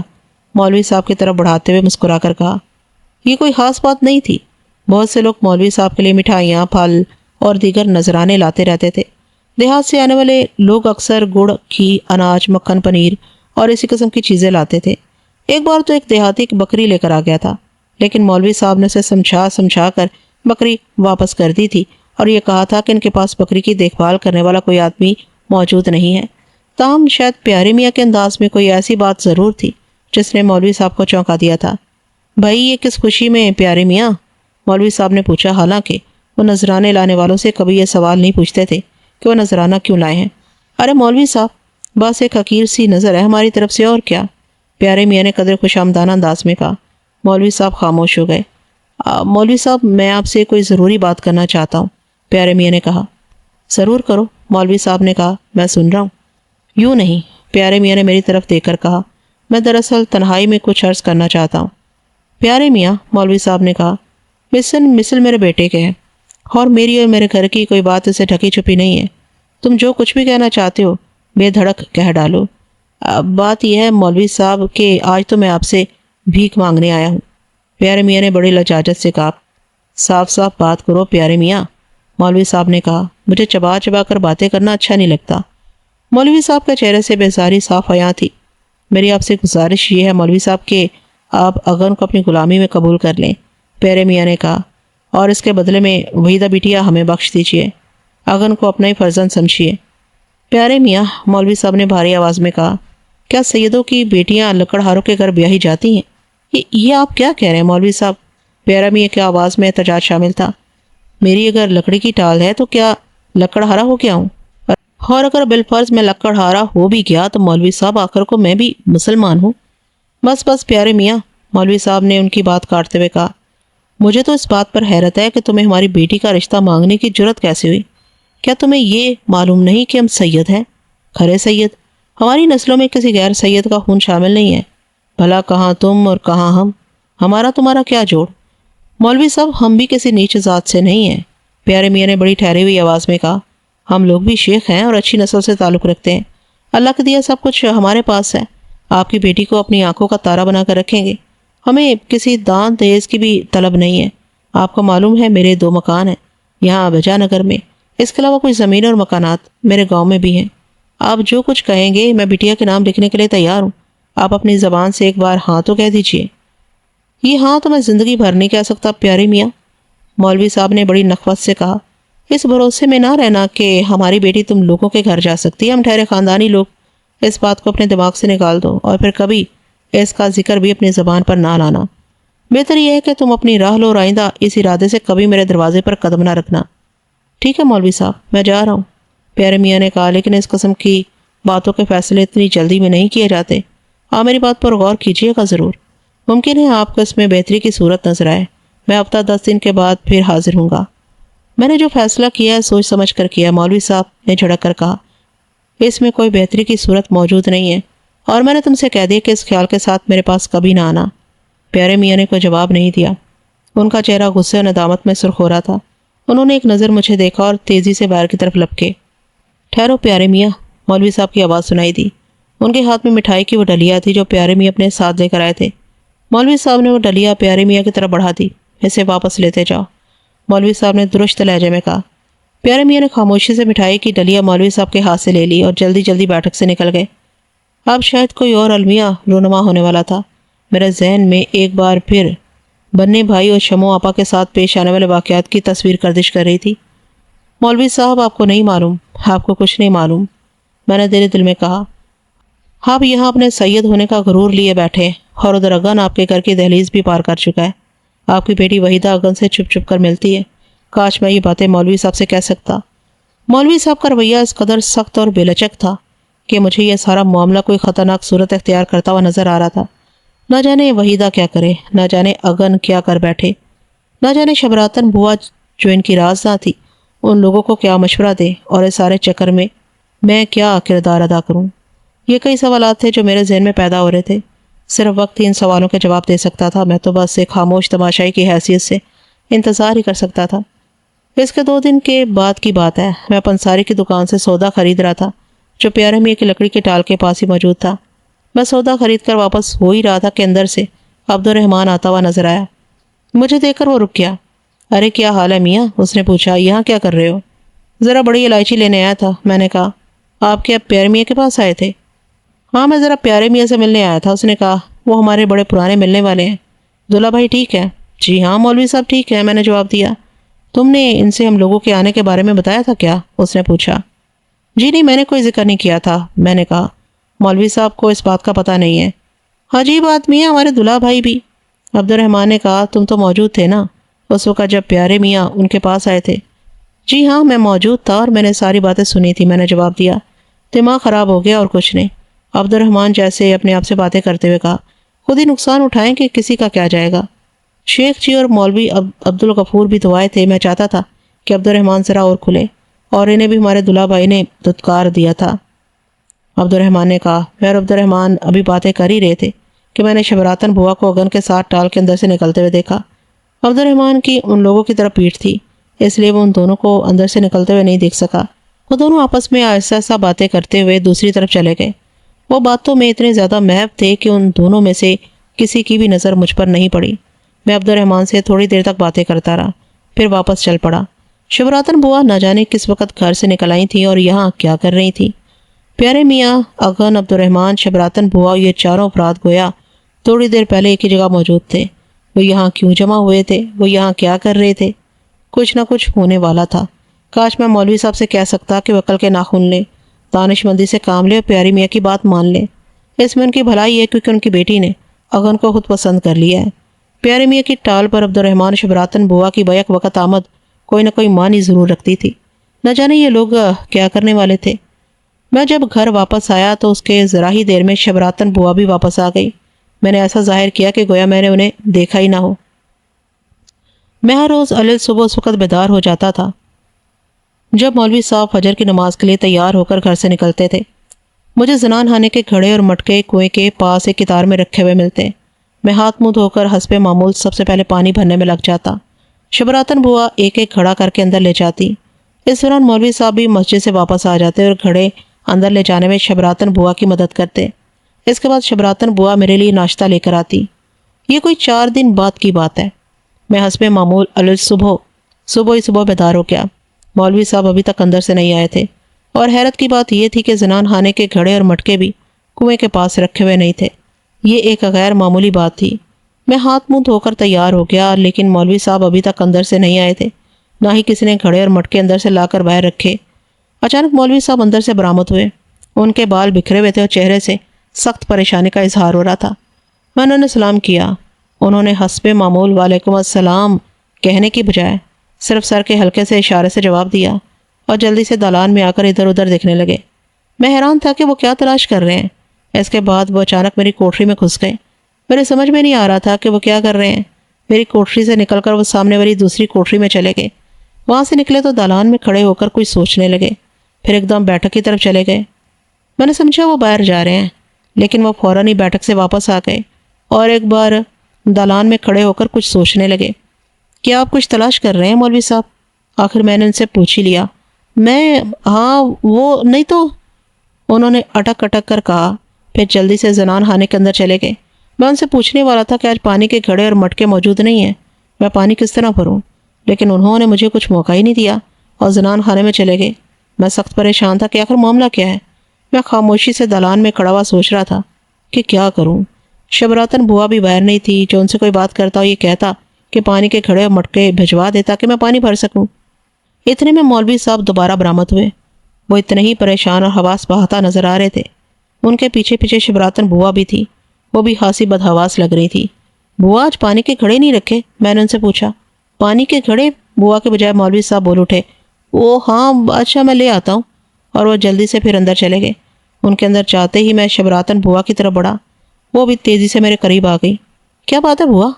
مولوی صاحب کی طرف بڑھاتے ہوئے مسکرا کر کہا۔ یہ کوئی خاص بات نہیں تھی، بہت سے لوگ مولوی صاحب کے لیے مٹھائیاں، پھل اور دیگر نذرانے لاتے رہتے تھے۔ دیہات سے آنے والے لوگ اکثر گڑ، گھی، اناج، مکھن، پنیر اور اسی قسم کی چیزیں لاتے تھے۔ ایک بار تو ایک دیہاتی ایک بکری لے کر آ گیا تھا، لیکن مولوی صاحب نے اسے سمجھا کر بکری واپس کر دی تھی اور یہ کہا تھا کہ ان کے پاس بکری کی دیکھ بھال کرنے والا کوئی آدمی موجود نہیں ہے۔ تاہم شاید پیارے میاں کے انداز میں کوئی ایسی بات ضرور تھی جس نے مولوی صاحب کو چونکا دیا تھا۔ بھائی یہ کس خوشی میں پیارے میاں؟ مولوی صاحب نے پوچھا، حالانکہ وہ نذرانے لانے والوں سے کبھی یہ سوال نہیں پوچھتے تھے کہ وہ نذرانہ کیوں لائے ہیں۔ ارے مولوی صاحب، بس ایک حقیر سی نظر ہے ہماری طرف سے، اور کیا؟ پیارے میاں نے قدر خوش آمدانہ انداز میں کہا۔ مولوی صاحب خاموش ہو گئے۔ مولوی صاحب، میں آپ سے کوئی ضروری بات کرنا چاہتا ہوں، پیارے میاں نے کہا۔ ضرور کرو، مولوی صاحب نے کہا، میں سن رہا ہوں۔ یوں نہیں، پیارے میاں نے میری طرف دیکھ کر کہا، میں دراصل تنہائی میں کچھ عرض کرنا چاہتا ہوں۔ پیارے میاں، مولوی صاحب نے کہا، مثل میرے بیٹے کے ہیں اور میری اور میرے گھر کی کوئی بات اسے ڈھکی چھپی نہیں ہے۔ تم جو کچھ بھی کہنا چاہتے ہو بے دھڑک کہہ ڈالو۔ بات یہ ہے مولوی صاحب کہ آج تو میں آپ سے بھیک مانگنے آیا ہوں۔ پیارے میاں نے بڑی لجاجت سے کہا۔ صاف صاف بات کرو پیارے میاں، مولوی صاحب نے کہا، مجھے چبا چبا کر باتیں کرنا اچھا نہیں لگتا۔ مولوی صاحب کے چہرے سے بیزاری صاف عیاں تھی۔ میری آپ سے گزارش یہ ہے مولوی صاحب کہ آپ اغن کو اپنی غلامی میں قبول کر لیں، پیارے میاں نے کہا، اور اس کے بدلے میں وحیدہ بیٹیا ہمیں بخش دیجیے، اغن کو اپنا ہی فرزند سمجھیے۔ پیارے میاں، مولوی صاحب نے بھاری آواز میں کہا، کیا سیدوں کی بیٹیاں لکڑہاروں کے گھر بیاہی جاتی ہیں؟ یہ آپ کیا کہہ رہے ہیں مولوی صاحب؟ پیارے میاں کی آواز میں احتجاج شامل تھا۔ میری اگر لکڑی کی ٹال ہے تو کیا لکڑہارا ہو گیا ہوں؟ اور اگر بالفرض میں لکڑہارا ہو بھی گیا تو مولوی صاحب آخر کو میں بھی مسلمان ہوں۔ بس پیارے میاں، مولوی صاحب نے ان کی بات کاٹتے ہوئے کہا، مجھے تو اس بات پر حیرت ہے کہ تمہیں ہماری بیٹی کا رشتہ مانگنے کی جرت کیسے ہوئی؟ کیا تمہیں یہ معلوم نہیں کہ ہم سید ہیں، کھرے سید؟ ہماری نسلوں میں کسی غیر سید کا خون شامل نہیں ہے۔ بھلا کہاں تم اور کہاں ہم، ہمارا تمہارا کیا جوڑ؟ مولوی صاحب، ہم بھی کسی نیچ ذات سے نہیں ہیں، پیارے میاں نے بڑی ٹھہری ہوئی آواز میں کہا۔ ہم لوگ بھی شیخ ہیں اور اچھی نسل سے تعلق رکھتے ہیں۔ اللہ کا دیا سب کچھ ہمارے پاس ہے۔ آپ کی بیٹی کو اپنی آنکھوں کا تارا بنا کر رکھیں گے۔ ہمیں کسی دان دہیز کی بھی طلب نہیں ہے۔ آپ کو معلوم ہے میرے 2 مکان ہیں یہاں بجا نگر میں، اس کے علاوہ کچھ زمین اور مکانات میرے گاؤں میں بھی ہیں۔ آپ جو کچھ کہیں گے میں بٹیا کے نام لکھنے کے لیے تیار ہوں۔ آپ اپنی زبان سے ایک بار ہاں تو کہہ دیجئے۔ یہ ہاں تو میں زندگی بھر نہیں کہہ سکتا پیارے میاں، مولوی صاحب نے بڑی نخوت سے کہا۔ اس بھروسے میں نہ رہنا کہ ہماری بیٹی تم لوگوں کے گھر جا سکتی ہے۔ ہم ٹھہرے خاندانی لوگ، اس بات کو اپنے دماغ سے نکال دو اور پھر کبھی اس کا ذکر بھی اپنی زبان پر نہ لانا۔ بہتر یہ ہے کہ تم اپنی راہ لو اور آئندہ اس ارادے سے کبھی میرے دروازے پر قدم نہ رکھنا۔ ٹھیک ہے مولوی صاحب، میں جا رہا ہوں، پیارے میاں نے کہا، لیکن اس قسم کی باتوں کے فیصلے اتنی جلدی میں نہیں کیے جاتے۔ آپ میری بات پر غور کیجئے گا ضرور۔ ممکن ہے آپ کو اس میں بہتری کی صورت نظر آئے۔ میں ہفتہ 10 دن کے بعد پھر حاضر ہوں گا۔ میں نے جو فیصلہ کیا ہے سوچ سمجھ کر کیا، مولوی صاحب نے جھڑک کر کہا۔ اس میں کوئی بہتری کی صورت موجود نہیں ہے، اور میں نے تم سے کہہ دیا کہ اس خیال کے ساتھ میرے پاس کبھی نہ آنا۔ پیارے میاں نے کوئی جواب نہیں دیا۔ ان کا چہرہ غصے اور ندامت میں سرخ ہو رہا تھا۔ انہوں نے ایک نظر مجھے دیکھا اور تیزی سے باہر کی طرف لپکے۔ ٹھہرو پیارے میاں، مولوی صاحب کی آواز سنائی دی۔ ان کے ہاتھ میں مٹھائی کی وہ ڈلیا تھی جو پیارے میاں اپنے ساتھ لے کر آئے تھے۔ مولوی صاحب نے وہ ڈلیا پیارے میاں کی طرف بڑھا دی۔ اسے واپس لیتے جاؤ، مولوی صاحب نے درست لہجے میں کہا۔ پیارے میاں نے خاموشی سے مٹھائی کی ڈلیا مولوی صاحب کے ہاتھ سے لے لی اور جلدی جلدی بیٹھک سے نکل گئے۔ اب شاید کوئی اور المیہ رونما ہونے والا تھا۔ میرے ذہن میں ایک بار پھر بننے بھائی اور شمو آپا کے ساتھ پیش آنے والے واقعات کی تصویر گردش کر رہی تھی۔ مولوی صاحب، آپ کو نہیں معلوم، آپ کو کچھ نہیں معلوم، میں نے دل دل میں کہا۔ آپ یہاں اپنے سید ہونے کا غرور لیے بیٹھے اور ادھر اگن آپ کے گھر کی دہلیز بھی پار کر چکا ہے۔ آپ کی بیٹی وحیدہ اگن سے چھپ چھپ کر ملتی ہے۔ کاش میں یہ باتیں مولوی صاحب سے کہہ سکتا۔ مولوی صاحب کا رویہ اس قدر سخت اور بے لچک تھا کہ مجھے یہ سارا معاملہ کوئی خطرناک صورت اختیار کرتا ہوا نظر آ رہا تھا۔ نہ جانے وحیدہ کیا کرے، نہ جانے اگن کیا کر بیٹھے، نہ جانے شبراتن بوا جو ان کی رازداں تھی ان لوگوں کو کیا مشورہ دے، اور اس سارے چکر میں کیا کردار ادا کروں۔ یہ کئی سوالات تھے جو میرے ذہن میں پیدا ہو رہے تھے۔ صرف وقت ہی ان سوالوں کے جواب دے سکتا تھا۔ میں تو بس ایک خاموش تماشائی کی حیثیت سے انتظار ہی کر سکتا تھا۔ اس کے 2 دن کے بعد کی بات ہے۔ میں پنساری کی دکان سے سودا خرید رہا تھا جو پیارے میاں کی لکڑی کے ٹال کے پاس ہی موجود تھا۔ میں سودا خرید کر واپس ہو ہی رہا تھا کہ اندر سے عبدالرحمن آتا ہوا نظر آیا۔ مجھے دیکھ کر وہ رک گیا۔ ارے کیا حال ہے میاں، اس نے پوچھا، یہاں کیا کر رہے ہو؟ ذرا بڑی الائچی لینے آیا تھا، میں نے کہا۔ آپ کیا پیارے میاں کے پاس آئے تھے؟ ہاں، میں ذرا پیارے میاں سے ملنے آیا تھا، اس نے کہا۔ وہ ہمارے بڑے پرانے ملنے والے ہیں۔ دلہا بھائی ٹھیک ہے؟ جی ہاں مولوی صاحب ٹھیک ہے، میں نے جواب دیا۔ تم نے ان سے ہم لوگوں کے آنے کے بارے میں بتایا تھا کیا؟ اس نے پوچھا۔ جی نہیں، میں نے کوئی ذکر نہیں کیا تھا، میں نے کہا۔ مولوی صاحب کو اس بات کا پتہ نہیں ہے۔ عجیب آدمی ہے ہمارے دلہا بھائی بھی، عبدالرحمن نے کہا۔ تم تو موجود تھے نا اس وقت جب پیارے میاں ان کے پاس آئے تھے؟ جی ہاں، میں موجود تھا اور میں نے ساری باتیں سنی تھی، میں نے جواب دیا۔ دماغ خراب ہو گیا اور کچھ نہیں، عبدالرحمن جیسے اپنے آپ سے باتیں کرتے ہوئے کہا۔ خود ہی نقصان اٹھائیں کہ کسی کا کیا جائے گا۔ شیخ جی اور مولوی عبدالغفور بھی تو آئے تھے، میں چاہتا تھا کہ عبدالرحمن ذرا اور کھلے، اور انہیں بھی ہمارے دلہا بھائی نے دھتکار دیا تھا، عبدالرحمن نے کہا۔ میں اور عبدالرحمن ابھی باتیں کر ہی رہے تھے کہ میں نے شبراتن بوا کو اگن کے ساتھ ٹال کے اندر سے نکلتے ہوئے دیکھا۔ عبدالرحمن کی ان لوگوں کی طرف پیٹھ تھی، اس لیے وہ ان دونوں کو اندر سے نکلتے ہوئے نہیں دیکھ سکا۔ وہ دونوں آپس میں آہستہ آہستہ باتیں کرتے ہوئے دوسری طرف چلے گئے۔ وہ باتوں میں اتنے زیادہ محو تھے کہ ان دونوں میں سے کسی کی بھی نظر مجھ پر نہیں پڑی۔ میں عبدالرحمن سے تھوڑی دیر تک باتیں کرتا رہا، پھر واپس چل پڑا۔ شبراتن بوا نہ جانے کس وقت گھر سے نکل آئی تھیں اور یہاں کیا کر رہی تھیں۔ پیارے میاں، اگن، عبدالرحمن، شبراتن بوا، یہ چاروں افراد گویا تھوڑی دیر پہلے ایک ہی جگہ موجود تھے۔ وہ یہاں کیوں جمع ہوئے تھے؟ وہ یہاں کیا کر رہے تھے؟ کچھ نہ کچھ ہونے والا تھا۔ کاش میں مولوی صاحب سے کہہ سکتا کہ وہ عقل کے ناخن لیں، دانش مندی سے کام لیں اور پیاری میاں کی بات مان لیں۔ اس میں ان کی بھلائی ہے کیونکہ ان کی بیٹی نے اگن کو خود پسند کر لیا ہے۔ پیارے میاں کی ٹال پر عبدالرحمن شبراتن بوا کی بیک وقت آمد کوئی نہ کوئی معنی ضرور رکھتی تھی۔ نہ جانے یہ لوگ کیا کرنے والے تھے۔ میں جب گھر واپس آیا تو اس کے ذرا ہی دیر میں شبراتن بوا بھی واپس آ گئی۔ میں نے ایسا ظاہر کیا کہ گویا میں نے انہیں دیکھا ہی نہ ہو۔ میں ہر روز علیل صبح اس وقت بیدار ہو جاتا تھا جب مولوی صاحب فجر کی نماز کے لیے تیار ہو کر گھر سے نکلتے تھے، مجھے زنان خانے کے گھڑے اور مٹکے کنویں کے پاس ایک قطار میں رکھے ہوئے ملتے۔ میں ہاتھ منہ دھو کر حسب معمول سب سے پہلے پانی بھرنے میں لگ جاتا۔ شبراتن بوا ایک ایک گھڑا کر کے اندر لے جاتی۔ اس دوران مولوی صاحب بھی مسجد سے واپس آ جاتے اور گھڑے اندر لے جانے میں شبراتن بوا کی مدد کرتے۔ اس کے بعد شبراتن بوا میرے لیے ناشتہ لے کر آتی۔ یہ کوئی 4 دن بعد کی بات ہے۔ میں حسب معمول صبح بیدار ہو گیا۔ مولوی صاحب ابھی تک اندر سے نہیں آئے تھے، اور حیرت کی بات یہ تھی کہ زنان خانے کے گھڑے اور مٹکے بھی کنویں کے پاس رکھے ہوئے نہیں تھے۔ یہ ایک غیر معمولی بات تھی۔ میں ہاتھ منہ دھو کر تیار ہو گیا، لیکن مولوی صاحب ابھی تک اندر سے نہیں آئے تھے، نہ ہی کسی نے گھڑے اور مٹکے اندر سے لا کر باہر رکھے۔ اچانک مولوی صاحب اندر سے برآمد ہوئے۔ ان کے بال بکھرے ہوئے تھے اور چہرے سے سخت پریشانی کا اظہار ہو رہا تھا۔ میں نے انہیں سلام کیا۔ انہوں نے حسب معمول وعلیکم السلام کہنے کی بجائے صرف سر کے ہلکے سے اشارے سے جواب دیا اور جلدی سے دالان میں آ کر ادھر ادھر دیکھنے لگے۔ میں حیران تھا کہ وہ کیا تلاش کر رہے ہیں۔ اس کے بعد وہ اچانک میری کوٹری میں گھس گئے۔ میرے سمجھ میں نہیں آ رہا تھا کہ وہ کیا کر رہے ہیں۔ میری کوٹری سے نکل کر وہ سامنے والی دوسری کوٹری میں چلے گئے۔ وہاں سے نکلے تو دالان میں کھڑے ہو کر کچھ سوچنے لگے، پھر ایک دم بیٹھک کی طرف چلے گئے۔ میں نے سمجھا وہ باہر جا رہے ہیں، لیکن وہ فوراً ہی بیٹھک سے واپس آ گئے اور ایک بار دالان میں کھڑے ہو کر کچھ سوچنے لگے۔ کیا آپ کچھ تلاش کر رہے ہیں مولوی صاحب؟ آخر میں نے ان سے پوچھ ہی لیا۔ ہاں وہ نہیں تو، انہوں نے اٹک اٹک کر کہا، پھر جلدی سے زنان خانے کے اندر چلے گئے۔ میں ان سے پوچھنے والا تھا کہ آج پانی کے گھڑے اور مٹکے موجود نہیں ہیں، میں پانی کس طرح بھروں، لیکن انہوں نے مجھے کچھ موقع ہی نہیں دیا اور زنان خانے میں چلے گئے۔ میں سخت پریشان تھا کہ آخر معاملہ کیا ہے۔ میں خاموشی سے دالان میں کھڑا ہوا سوچ رہا تھا کہ کیا کروں۔ شبراتن بوا بھی باہر نہیں تھی، جو ان سے کوئی بات کرتا اور یہ کہتا کہ پانی کے گھڑے اور مٹکے بھجوا دے تاکہ میں پانی بھر سکوں۔ اتنے میں مولوی صاحب دوبارہ برآمد ہوئے۔ وہ اتنے ہی پریشان اور حواس بہتا نظر آ رہے تھے۔ ان کے پیچھے پیچھے شبراتن بوا بھی تھی، وہ بھی خاصی بدحواس لگ رہی تھی۔ بوا آج پانی کے گھڑے نہیں رکھے؟ میں نے ان سے پوچھا۔ پانی کے گھڑے؟ بوا کے بجائے مولوی صاحب بول اٹھے۔ وہ ہاں اچھا میں لے آتا ہوں، اور وہ جلدی سے پھر اندر چلے گئے۔ ان کے اندر جاتے ہی میں شبراتن بوا کی طرف بڑھا، وہ بھی تیزی سے میرے قریب آ گئی۔ کیا بات ہے بوا؟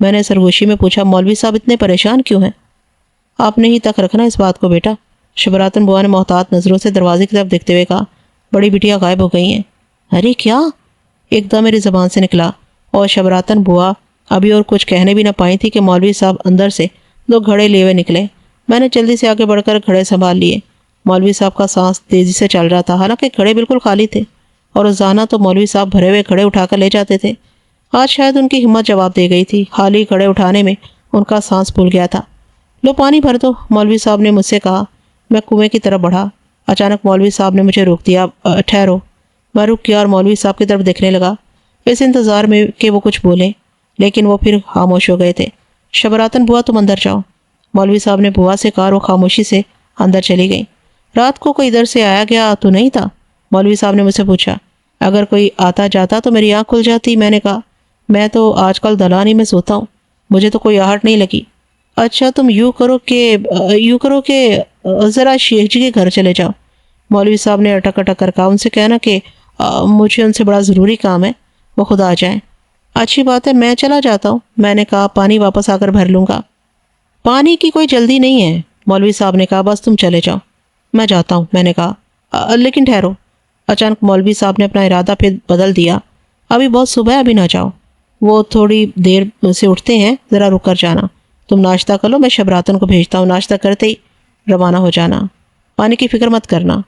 میں نے سرگوشی میں پوچھا۔ مولوی صاحب اتنے پریشان کیوں ہیں؟ آپ نے ہی تک رکھنا اس بات کو بیٹا، شبراتن بوا نے محتاط نظروں سے دروازے کی طرف دیکھتے ہوئے کہا۔ بڑی بیٹیاں غائب ہو گئی ہیں۔ ارے کیا؟ ایک دم میری زبان سے نکلا، اور شبراتن بوا ابھی اور کچھ کہنے بھی نہ پائی تھی کہ مولوی صاحب اندر سے 2 گھڑے لیے ہوئے نکلے۔ میں نے جلدی سے آگے بڑھ کر گھڑے سنبھال لیے۔ مولوی صاحب کا سانس تیزی سے چل رہا تھا، حالانکہ گھڑے بالکل خالی تھے، اور روزانہ تو مولوی صاحب بھرے ہوئے گھڑے اٹھا کر لے جاتے تھے۔ آج شاید ان کی ہمت جواب دے گئی تھی، خالی گھڑے اٹھانے میں ان کا سانس پھول گیا تھا۔ لو پانی بھر دو، مولوی صاحب نے مجھ سے کہا۔ میں کنویں کی طرف بڑھا۔ اچانک مولوی صاحب نے مجھے روک دیا۔ ٹھہرو۔ میں رک گیا اور مولوی صاحب کی طرف دیکھنے لگا، اس انتظار میں کہ وہ کچھ بولیں، لیکن وہ پھر خاموش ہو گئے تھے۔ شبراتن بوا تم اندر جاؤ، مولوی صاحب نے بوا سے کہا، اور وہ خاموشی سے اندر چلی گئی۔ رات کو کوئی ادھر سے آیا گیا تو نہیں تھا؟ مولوی صاحب نے مجھ سے پوچھا۔ اگر کوئی آتا جاتا تو میری آنکھ کھل جاتی، میں نے کہا۔ میں تو آج کل دلانی میں سوتا ہوں، مجھے تو کوئی آہٹ نہیں لگی۔ اچھا تم یوں کرو کہ ذرا شیخ جی کے گھر چلے جاؤ، مولوی صاحب نے اٹک اٹک کر کہا۔ ان سے کہنا کہ مجھے ان سے بڑا ضروری کام ہے، وہ خود آ جائیں۔ اچھی بات ہے، میں چلا جاتا ہوں، میں نے کہا۔ پانی واپس آ کر بھر لوں گا۔ پانی کی کوئی جلدی نہیں ہے، مولوی صاحب نے کہا، بس تم چلے جاؤ۔ میں جاتا ہوں، میں نے کہا۔ لیکن ٹھہرو۔ اچانک مولوی صاحب نے اپنا ارادہ پھر بدل دیا۔ ابھی بہت صبح ہے، ابھی نہ جاؤ، وہ تھوڑی دیر سے اٹھتے ہیں، ذرا رک کر جانا۔ تم ناشتہ کر لو، میں شبراتن کو بھیجتا ہوں، ناشتہ کرتے ہی روانہ ہو جانا، پانی کی فکر مت کرنا۔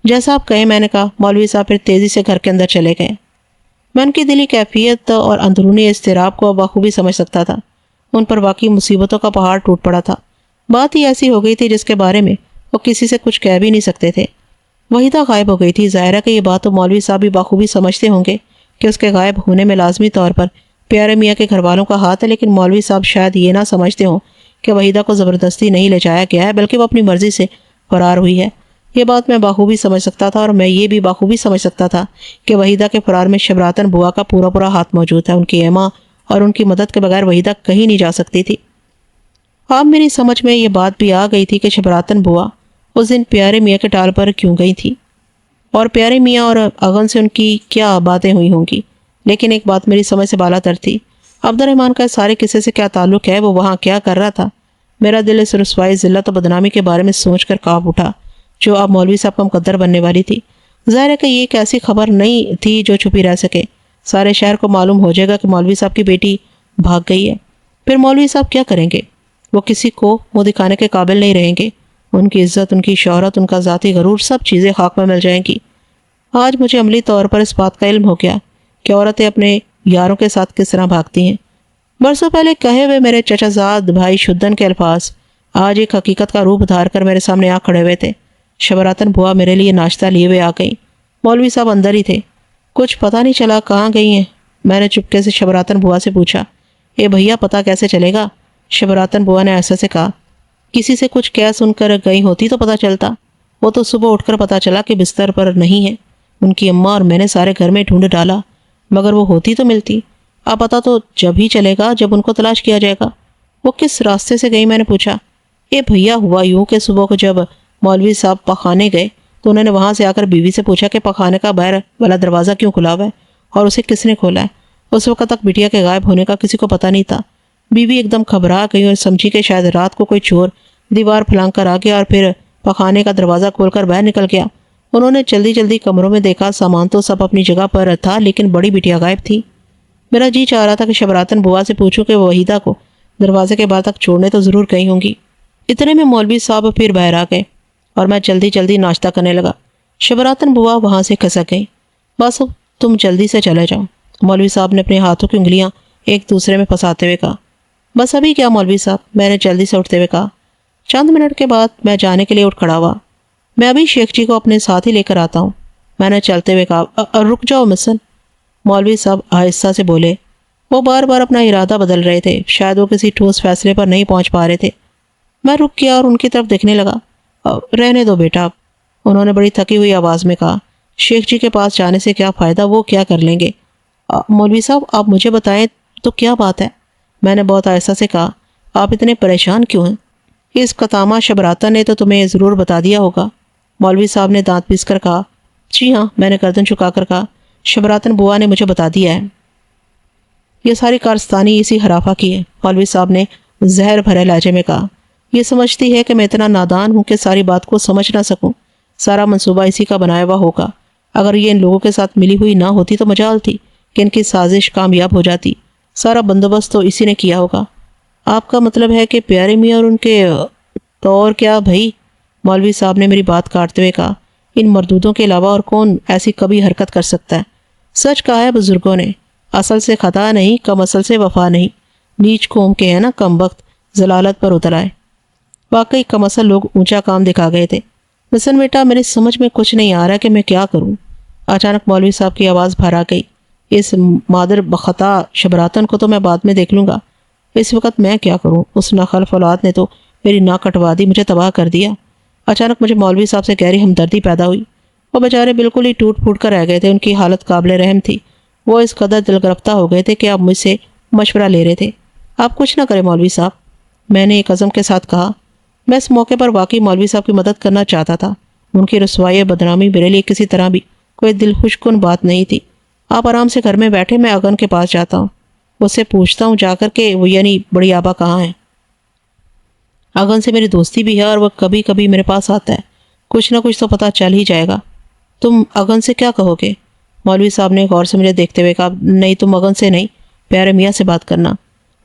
جیسا آپ کہیں، میں نے کہا۔ مولوی صاحب پھر تیزی سے گھر کے اندر چلے گئے۔ میں ان کی دلی کیفیت اور اندرونی اضطراب کو بخوبی سمجھ سکتا تھا۔ ان پر واقعی مصیبتوں کا پہاڑ ٹوٹ پڑا تھا۔ بات ہی ایسی ہو گئی تھی جس کے بارے میں وہ کسی سے کچھ کہہ بھی نہیں سکتے تھے۔ وحیدہ غائب ہو گئی تھی۔ ظاہر ہے کہ یہ بات تو مولوی صاحب بھی بخوبی سمجھتے ہوں گے کہ اس کے غائب ہونے میں لازمی طور پر پیارے میاں کے گھر والوں کا ہاتھ ہے، لیکن مولوی صاحب شاید یہ نہ سمجھتے ہوں کہ وحیدہ کو زبردستی نہیں لے جایا گیا ہے، بلکہ وہ اپنی مرضی سے فرار ہوئی ہے۔ یہ بات میں بخوبی سمجھ سکتا تھا، اور میں یہ بھی بخوبی سمجھ سکتا تھا کہ وحیدہ کے فرار میں شبراتن بوا کا پورا ہاتھ موجود ہے۔ ان کی ایما اور ان کی مدد کے بغیر وحیدہ کہیں نہیں جا سکتی تھی۔ اب میری سمجھ میں یہ بات بھی آ گئی تھی کہ شبراتن بوا اس دن پیارے میاں کے ٹال پر کیوں گئی تھی، اور پیارے میاں اور اغن سے ان کی کیا باتیں ہوئی ہوں گی۔ لیکن ایک بات میری سمجھ سے بالا تر تھی، عبد الرحمن کا سارے قصے سے کیا تعلق ہے، وہ وہاں کیا کر رہا تھا۔ میرا دل اس رسوائی، ذلت و بدنامی کے بارے میں سوچ کر کانپ اٹھا جو اب مولوی صاحب کا مقدر بننے والی تھی۔ ظاہر ہے کہ یہ ایک ایسی خبر نہیں تھی جو چھپی رہ سکے۔ سارے شہر کو معلوم ہو جائے گا کہ مولوی صاحب کی بیٹی بھاگ گئی ہے۔ پھر مولوی صاحب کیا کریں گے؟ وہ کسی کو منہ دکھانے کے قابل نہیں رہیں گے۔ ان کی عزت، ان کی شہرت، ان کا ذاتی غرور، سب چیزیں خاک میں مل جائیں گی۔ آج مجھے عملی طور پر اس بات کا علم ہو گیا کہ عورتیں اپنے یاروں کے ساتھ کس طرح بھاگتی ہیں۔ برسوں پہلے کہے ہوئے میرے چچا زاد بھائی شدن کے الفاظ آج ایک حقیقت کا روپ دھار کر میرے سامنے آ کھڑے ہوئے تھے۔ شبراتن بوا میرے لیے ناشتہ لیے ہوئے آ گئی۔ مولوی صاحب اندر ہی تھے۔ کچھ پتہ نہیں چلا کہاں گئی ہیں؟ میں نے چپکے سے شبراتن بوا سے پوچھا۔ اے بھیا، پتہ کیسے چلے گا؟ شبراتن بوا نے ایسا سے کہا۔ کسی سے کچھ کہہ سن کر گئی ہوتی تو پتہ چلتا۔ وہ تو صبح اٹھ کر پتہ چلا کہ بستر پر نہیں ہے۔ ان کی اماں اور میں نے سارے گھر میں ڈھونڈ ڈالا مگر وہ ہوتی تو ملتی۔ اب پتہ تو جب ہی چلے گا جب ان کو تلاش کیا جائے گا۔ وہ کس راستے سے گئی؟ میں نے پوچھا۔ اے بھیا، ہوا یوں کہ صبح کو جب مولوی صاحب پخانے گئے تو انہوں نے وہاں سے آ کر بیوی سے پوچھا کہ پخانے کا باہر والا دروازہ کیوں کھلا ہوا ہے اور اسے کس نے کھولا ہے۔ اس وقت تک بٹیا کے غائب ہونے کا کسی کو پتہ نہیں تھا۔ بیوی ایک دم گھبرا گئی اور سمجھی کہ شاید رات کو کوئی چور دیوار پھلانگ کر آ گیا اور پھر پخانے کا دروازہ کھول کر باہر نکل گیا۔ انہوں نے جلدی جلدی کمروں میں دیکھا، سامان تو سب اپنی جگہ پر تھا لیکن بڑی بٹیا غائب تھی۔ میرا جی چاہ رہا تھا کہ شبراتن بوا سے پوچھوں کہ وہ وحیدہ کو دروازے کے باہر تک چھوڑنے تو ضرور گئی ہوں گی۔ اتنے میں مولوی صاحب پھر باہر آ گئے اور میں جلدی جلدی ناشتہ کرنے لگا۔ شبراتن بوا وہاں سے کھسک گئی۔ بس تم جلدی سے چلے جاؤ، مولوی صاحب نے اپنے ہاتھوں کی انگلیاں ایک دوسرے میں پھنساتے ہوئے کہا۔ بس ابھی کیا مولوی صاحب؟ میں نے جلدی سے اٹھتے ہوئے کہا۔ چند منٹ کے بعد میں جانے کے لیے اٹھ کھڑا ہوا۔ میں ابھی شیخ جی کو اپنے ساتھ ہی لے کر آتا ہوں، میں نے چلتے ہوئے کہا۔ رک جاؤ مسن، مولوی صاحب آہستہ سے بولے۔ وہ بار بار اپنا ارادہ بدل رہے تھے، شاید وہ کسی ٹھوس فیصلے پر نہیں پہنچ پا رہے تھے۔ میں رک گیا اور ان کی طرف دیکھنے لگا۔ رہنے دو بیٹا، انہوں نے بڑی تھکی ہوئی آواز میں کہا۔ شیخ جی کے پاس جانے سے کیا فائدہ، وہ کیا کر لیں گے؟ مولوی صاحب آپ مجھے بتائیں تو کیا بات ہے؟ میں نے بہت آہستہ سے کہا۔ آپ اتنے پریشان کیوں ہیں؟ اس قطامہ شبراتن نے تو تمہیں ضرور بتا دیا ہوگا، مولوی صاحب نے دانت پیس کر کہا۔ جی ہاں، میں نے گردن چکا کر کہا، شبراتن بوا نے مجھے بتا دیا ہے۔ یہ ساری کارستانی اسی حرافہ کی ہے، مولوی صاحب نے زہر بھرے لہجے میں کہا۔ یہ سمجھتی ہے کہ میں اتنا نادان ہوں کہ ساری بات کو سمجھ نہ سکوں۔ سارا منصوبہ اسی کا بنایا ہوا ہوگا۔ اگر یہ ان لوگوں کے ساتھ ملی ہوئی نہ ہوتی تو مجال تھی کہ ان کی سازش کامیاب ہو جاتی۔ سارا بندوبست تو اسی نے کیا ہوگا۔ آپ کا مطلب ہے کہ پیارے میاں اور ان کے تو اور کیا بھائی؟ مولوی صاحب نے میری بات کاٹتے ہوئے کہا۔ ان مردودوں کے علاوہ اور کون ایسی کبھی حرکت کر سکتا ہے؟ سچ کہا ہے بزرگوں نے، اصل سے خطا نہیں، کم اصل سے وفا نہیں۔ نیچ قوم کے ہیں نا کم وقت، ضلالت پر اتر آئے۔ واقعی کم اصل لوگ اونچا کام دکھا گئے تھے۔ حسن بیٹا، میرے سمجھ میں کچھ نہیں آ رہا کہ میں کیا کروں۔ اچانک مولوی صاحب کی آواز بھر آ گئی۔ اس مادر بخطا شبراتن کو تو میں بعد میں دیکھ لوں گا، اس وقت میں کیا کروں؟ اس ناخلف اولاد نے تو میری ناک کٹوا دی، مجھے تباہ کر دیا۔ اچانک مجھے مولوی صاحب سے گہری ہمدردی پیدا ہوئی۔ وہ بیچارے بالکل ہی ٹوٹ پھوٹ کر رہ گئے تھے، ان کی حالت قابل رحم تھی۔ وہ اس قدر دل گرفتہ ہو گئے تھے کہ اب مجھ سے مشورہ لے رہے تھے۔ آپ کچھ نہ کریں مولوی صاحب، میں نے ایک عزم کے ساتھ کہا۔ میں اس موقع پر واقعی مولوی صاحب کی مدد کرنا چاہتا تھا۔ ان کی رسوائی بدنامی میرے لیے کسی طرح بھی کوئی دل خوش کن بات نہیں تھی۔ آپ آرام سے گھر میں بیٹھے، میں اگن کے پاس جاتا ہوں، اس سے پوچھتا ہوں جا کر کہ وہ یعنی بڑی آبا کہاں ہیں۔ اگن سے میری دوستی بھی ہے اور وہ کبھی کبھی میرے پاس آتا ہے، کچھ نہ کچھ تو پتہ چل ہی جائے گا۔ تم اگن سے کیا کہو گے؟ مولوی صاحب نے غور سے مجھے دیکھتے ہوئے کہا۔ نہیں، تم اگن سے نہیں، پیارے میاں سے بات کرنا،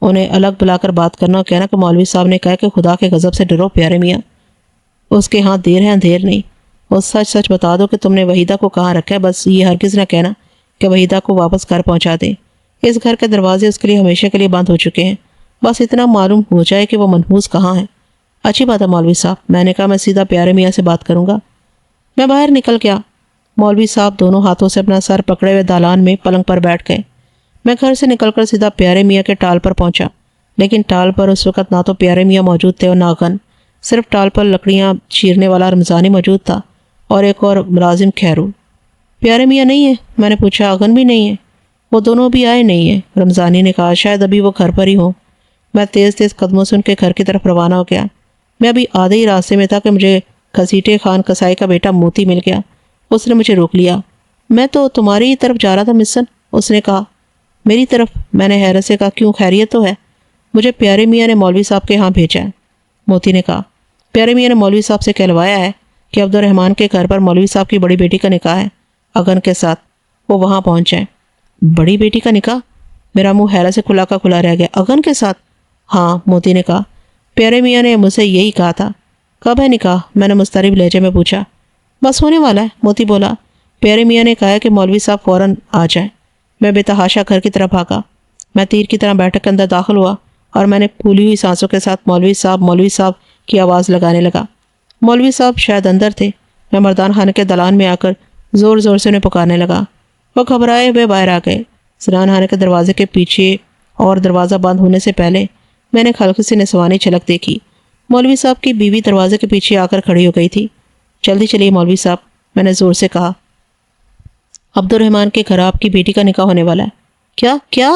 انہیں الگ بلا کر بات کرنا اور کہنا کہ مولوی صاحب نے کہا کہ خدا کے غضب سے ڈرو پیارے میاں، اس کے ہاں دیر ہے اندھیر نہیں۔ اور سچ سچ بتا دو کہ تم نے وحیدہ کو کہاں رکھا ہے، بس یہ ہرگز نہ کہنا کہ وحیدہ کو واپس گھر پہنچا دیں۔ اس گھر کے دروازے اس کے لیے ہمیشہ کے لیے بند ہو چکے ہیں، بس اتنا معلوم ہو جائے کہ وہ منحوس کہاں ہے۔ اچھی بات ہے مولوی صاحب، میں نے کہا، میں سیدھا پیارے میاں سے بات کروں گا۔ میں باہر نکل گیا۔ مولوی صاحب دونوں ہاتھوں سے اپنا سر پکڑے ہوئے دالان میں پلنگ پر بیٹھ گئے۔ میں گھر سے نکل کر سیدھا پیارے میاں کے ٹال پر پہنچا، لیکن ٹال پر اس وقت نہ تو پیارے میاں موجود تھے اور نہ اگن، صرف ٹال پر لکڑیاں چیرنے والا رمضانی موجود تھا اور ایک اور ملازم خیرو۔ پیارے میاں نہیں ہے؟ میں نے پوچھا۔ اگن بھی نہیں ہے؟ وہ دونوں بھی آئے نہیں ہیں، رمضانی نے کہا، شاید ابھی وہ گھر پر ہی ہوں۔ میں تیز تیز قدموں سے ان کے گھر کی طرف روانہ ہو گیا۔ میں ابھی آدھے ہی راستے میں تھا کہ مجھے کھسیٹے خان کسائی کا بیٹا موتی مل گیا۔ اس نے مجھے روک لیا۔ میں تو تمہاری ہی طرف جا رہا تھا مسن، اس نے کہا۔ میری طرف؟ میں نے حیرت سے کہا، کیوں، خیریت تو ہے؟ مجھے پیارے میاں نے مولوی صاحب کے ہاں بھیجا ہے۔ موتی نے کہا۔ پیارے میاں نے مولوی صاحب سے کہلوایا ہے کہ عبد الرحمن کے گھر پر مولوی صاحب کی بڑی بیٹی کا نکاح ہے اگن کے ساتھ، وہ وہاں پہنچ جائیں۔ بڑی بیٹی کا نکاح؟ میرا منہ حیرت سے کھلا کا کھلا رہ گیا۔ اگن کے ساتھ؟ ہاں، موتی نے کہا۔ پیارے میاں نے مجھ سے یہی کہا تھا۔ کب ہے نکاح؟ میں نے مضطرب لہجے میں پوچھا۔ بس ہونے والا ہے، موتی بولا۔ پیارے میاں نے کہا کہ مولوی صاحب فوراً آ جائیں۔ میں بے تحاشا گھر کی طرف بھاگا۔ میں تیر کی طرح بیٹھک کے اندر داخل ہوا اور میں نے پھولی ہوئی سانسوں کے ساتھ مولوی صاحب کی آواز لگانے لگا۔ مولوی صاحب شاید اندر تھے۔ میں مردان خانے کے دلان میں آ کر زور زور سے انہیں پکارنے لگا۔ وہ گھبرائے ہوئے باہر آ گئے۔ زنان خانے کے دروازے کے پیچھے اور دروازہ بند ہونے سے پہلے میں نے ایک ہلکی سی نسوانی چھلک دیکھی۔ مولوی صاحب کی بیوی دروازے کے پیچھے آ کر کھڑی ہو گئی تھی۔ جلدی چلیے مولوی صاحب، میں نے زور سے کہا۔ عبد الرحمن کے گھر آپ کی بیٹی کا نکاح ہونے والا ہے۔ کیا؟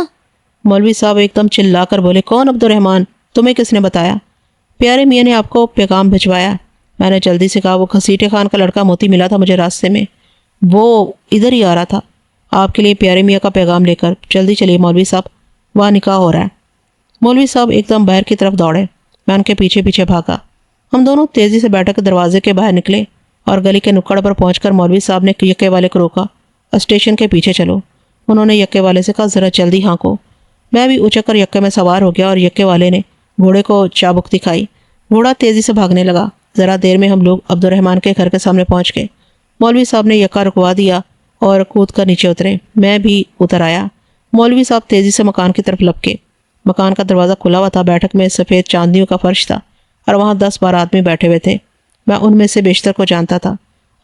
مولوی صاحب ایک دم چلا کر بولے۔ کون عبد الرحمن؟ تمہیں کس نے بتایا؟ پیارے میاں نے آپ کو پیغام بھجوایا۔ میں نے جلدی سے کہا۔ وہ گھسیٹے خان کا لڑکا موتی ملا تھا مجھے راستے میں، وہ ادھر ہی آ رہا تھا آپ کے لیے پیارے میاں کا پیغام لے کر۔ جلدی چلیے مولوی صاحب، وہاں نکاح ہو رہا ہے۔ مولوی صاحب ایک دم باہر کی طرف دوڑے۔ میں ان کے پیچھے پیچھے بھاگا۔ ہم دونوں تیزی سے بیٹھک کے دروازے کے باہر نکلے اور گلی کے نکڑ پر پہنچ کر مولوی صاحب نے یکے والے کو روکا۔ اسٹیشن کے پیچھے چلو۔ انہوں نے یکے والے سے کہا، ذرا جلدی ہانکو۔ میں بھی اچک کر یکے میں سوار ہو گیا اور یکے والے نے گھوڑے کو چابک دکھائی۔ گھوڑا تیزی سے بھاگنے لگا۔ ذرا دیر میں ہم لوگ عبد الرحمن کے گھر کے سامنے پہنچ گئے۔ مولوی صاحب نے یکا رکوا دیا اور کود کر نیچے اترے۔ میں بھی اتر آیا۔ مولوی صاحب تیزی سے مکان کی طرف لپکے۔ مکان کا دروازہ کھلا ہوا تھا۔ بیٹھک میں سفید چاندنیوں کا فرش تھا اور وہاں 10-12 آدمی بیٹھے ہوئے تھے۔ میں ان میں سے بیشتر کو جانتا تھا۔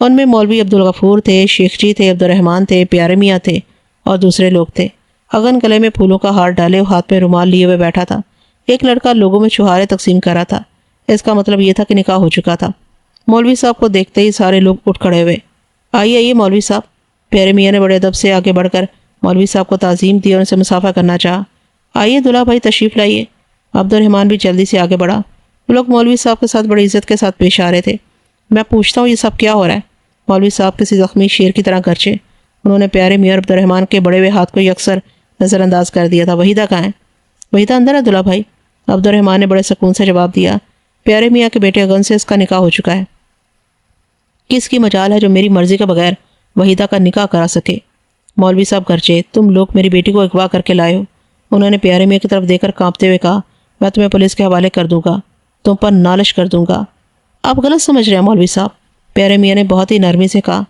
ان میں مولوی عبدالغفور تھے، شیخ جی تھے، عبد الرحمن تھے، پیارے میاں تھے اور دوسرے لوگ تھے۔ اگن گلے میں پھولوں کا ہار ڈالے ہاتھ میں رومال لیے ہوئے بیٹھا تھا۔ ایک لڑکا لوگوں میں چھہارے تقسیم کر رہا تھا۔ اس کا مطلب یہ تھا کہ نکاح ہو چکا تھا۔ مولوی صاحب کو دیکھتے ہی سارے لوگ اٹھ کھڑے ہوئے۔ آئیے مولوی صاحب۔ پیارے میاں نے بڑے ادب سے آگے بڑھ کر مولوی صاحب کو تعظیم دی اور ان سے مصافحہ کرنا چاہا۔ آئیے دلہا بھائی، تشریف لائیے۔ عبد الرحمن بھی جلدی سے آگے بڑھا۔ وہ لوگ مولوی صاحب کے ساتھ بڑی عزت کے ساتھ پیش آ رہے تھے۔ میں پوچھتا ہوں یہ سب کیا ہو رہا ہے؟ مولوی صاحب کسی زخمی شیر کی طرح گرجے۔ انہوں نے پیارے میاں اور عبد الرحمن کے بڑے ہوئے ہاتھ کو یکسر نظر انداز کر دیا تھا۔ وحیدہ کہاں ہے؟ وحیدہ اندر ہے دلہا بھائی، عبد الرحمن نے بڑے سکون سے جواب دیا۔ پیارے میاں کے بیٹے اگن سے اس کا نکاح ہو چکا ہے۔ کس کی مجال ہے جو میری مرضی کے بغیر وحیدہ کا نکاح کرا سکے؟ مولوی صاحب گرجے۔ تم لوگ میری بیٹی کو اغوا کر کے لائے ہو۔ انہوں نے پیارے میاں کی طرف دے کر کانپتے ہوئے کہا، میں تمہیں پولیس کے حوالے کر دوں گا، تم پر نالش کر دوں گا۔ آپ غلط سمجھ رہے ہیں مولوی صاحب، پیارے میاں نے بہت ہی نرمی سے کہا۔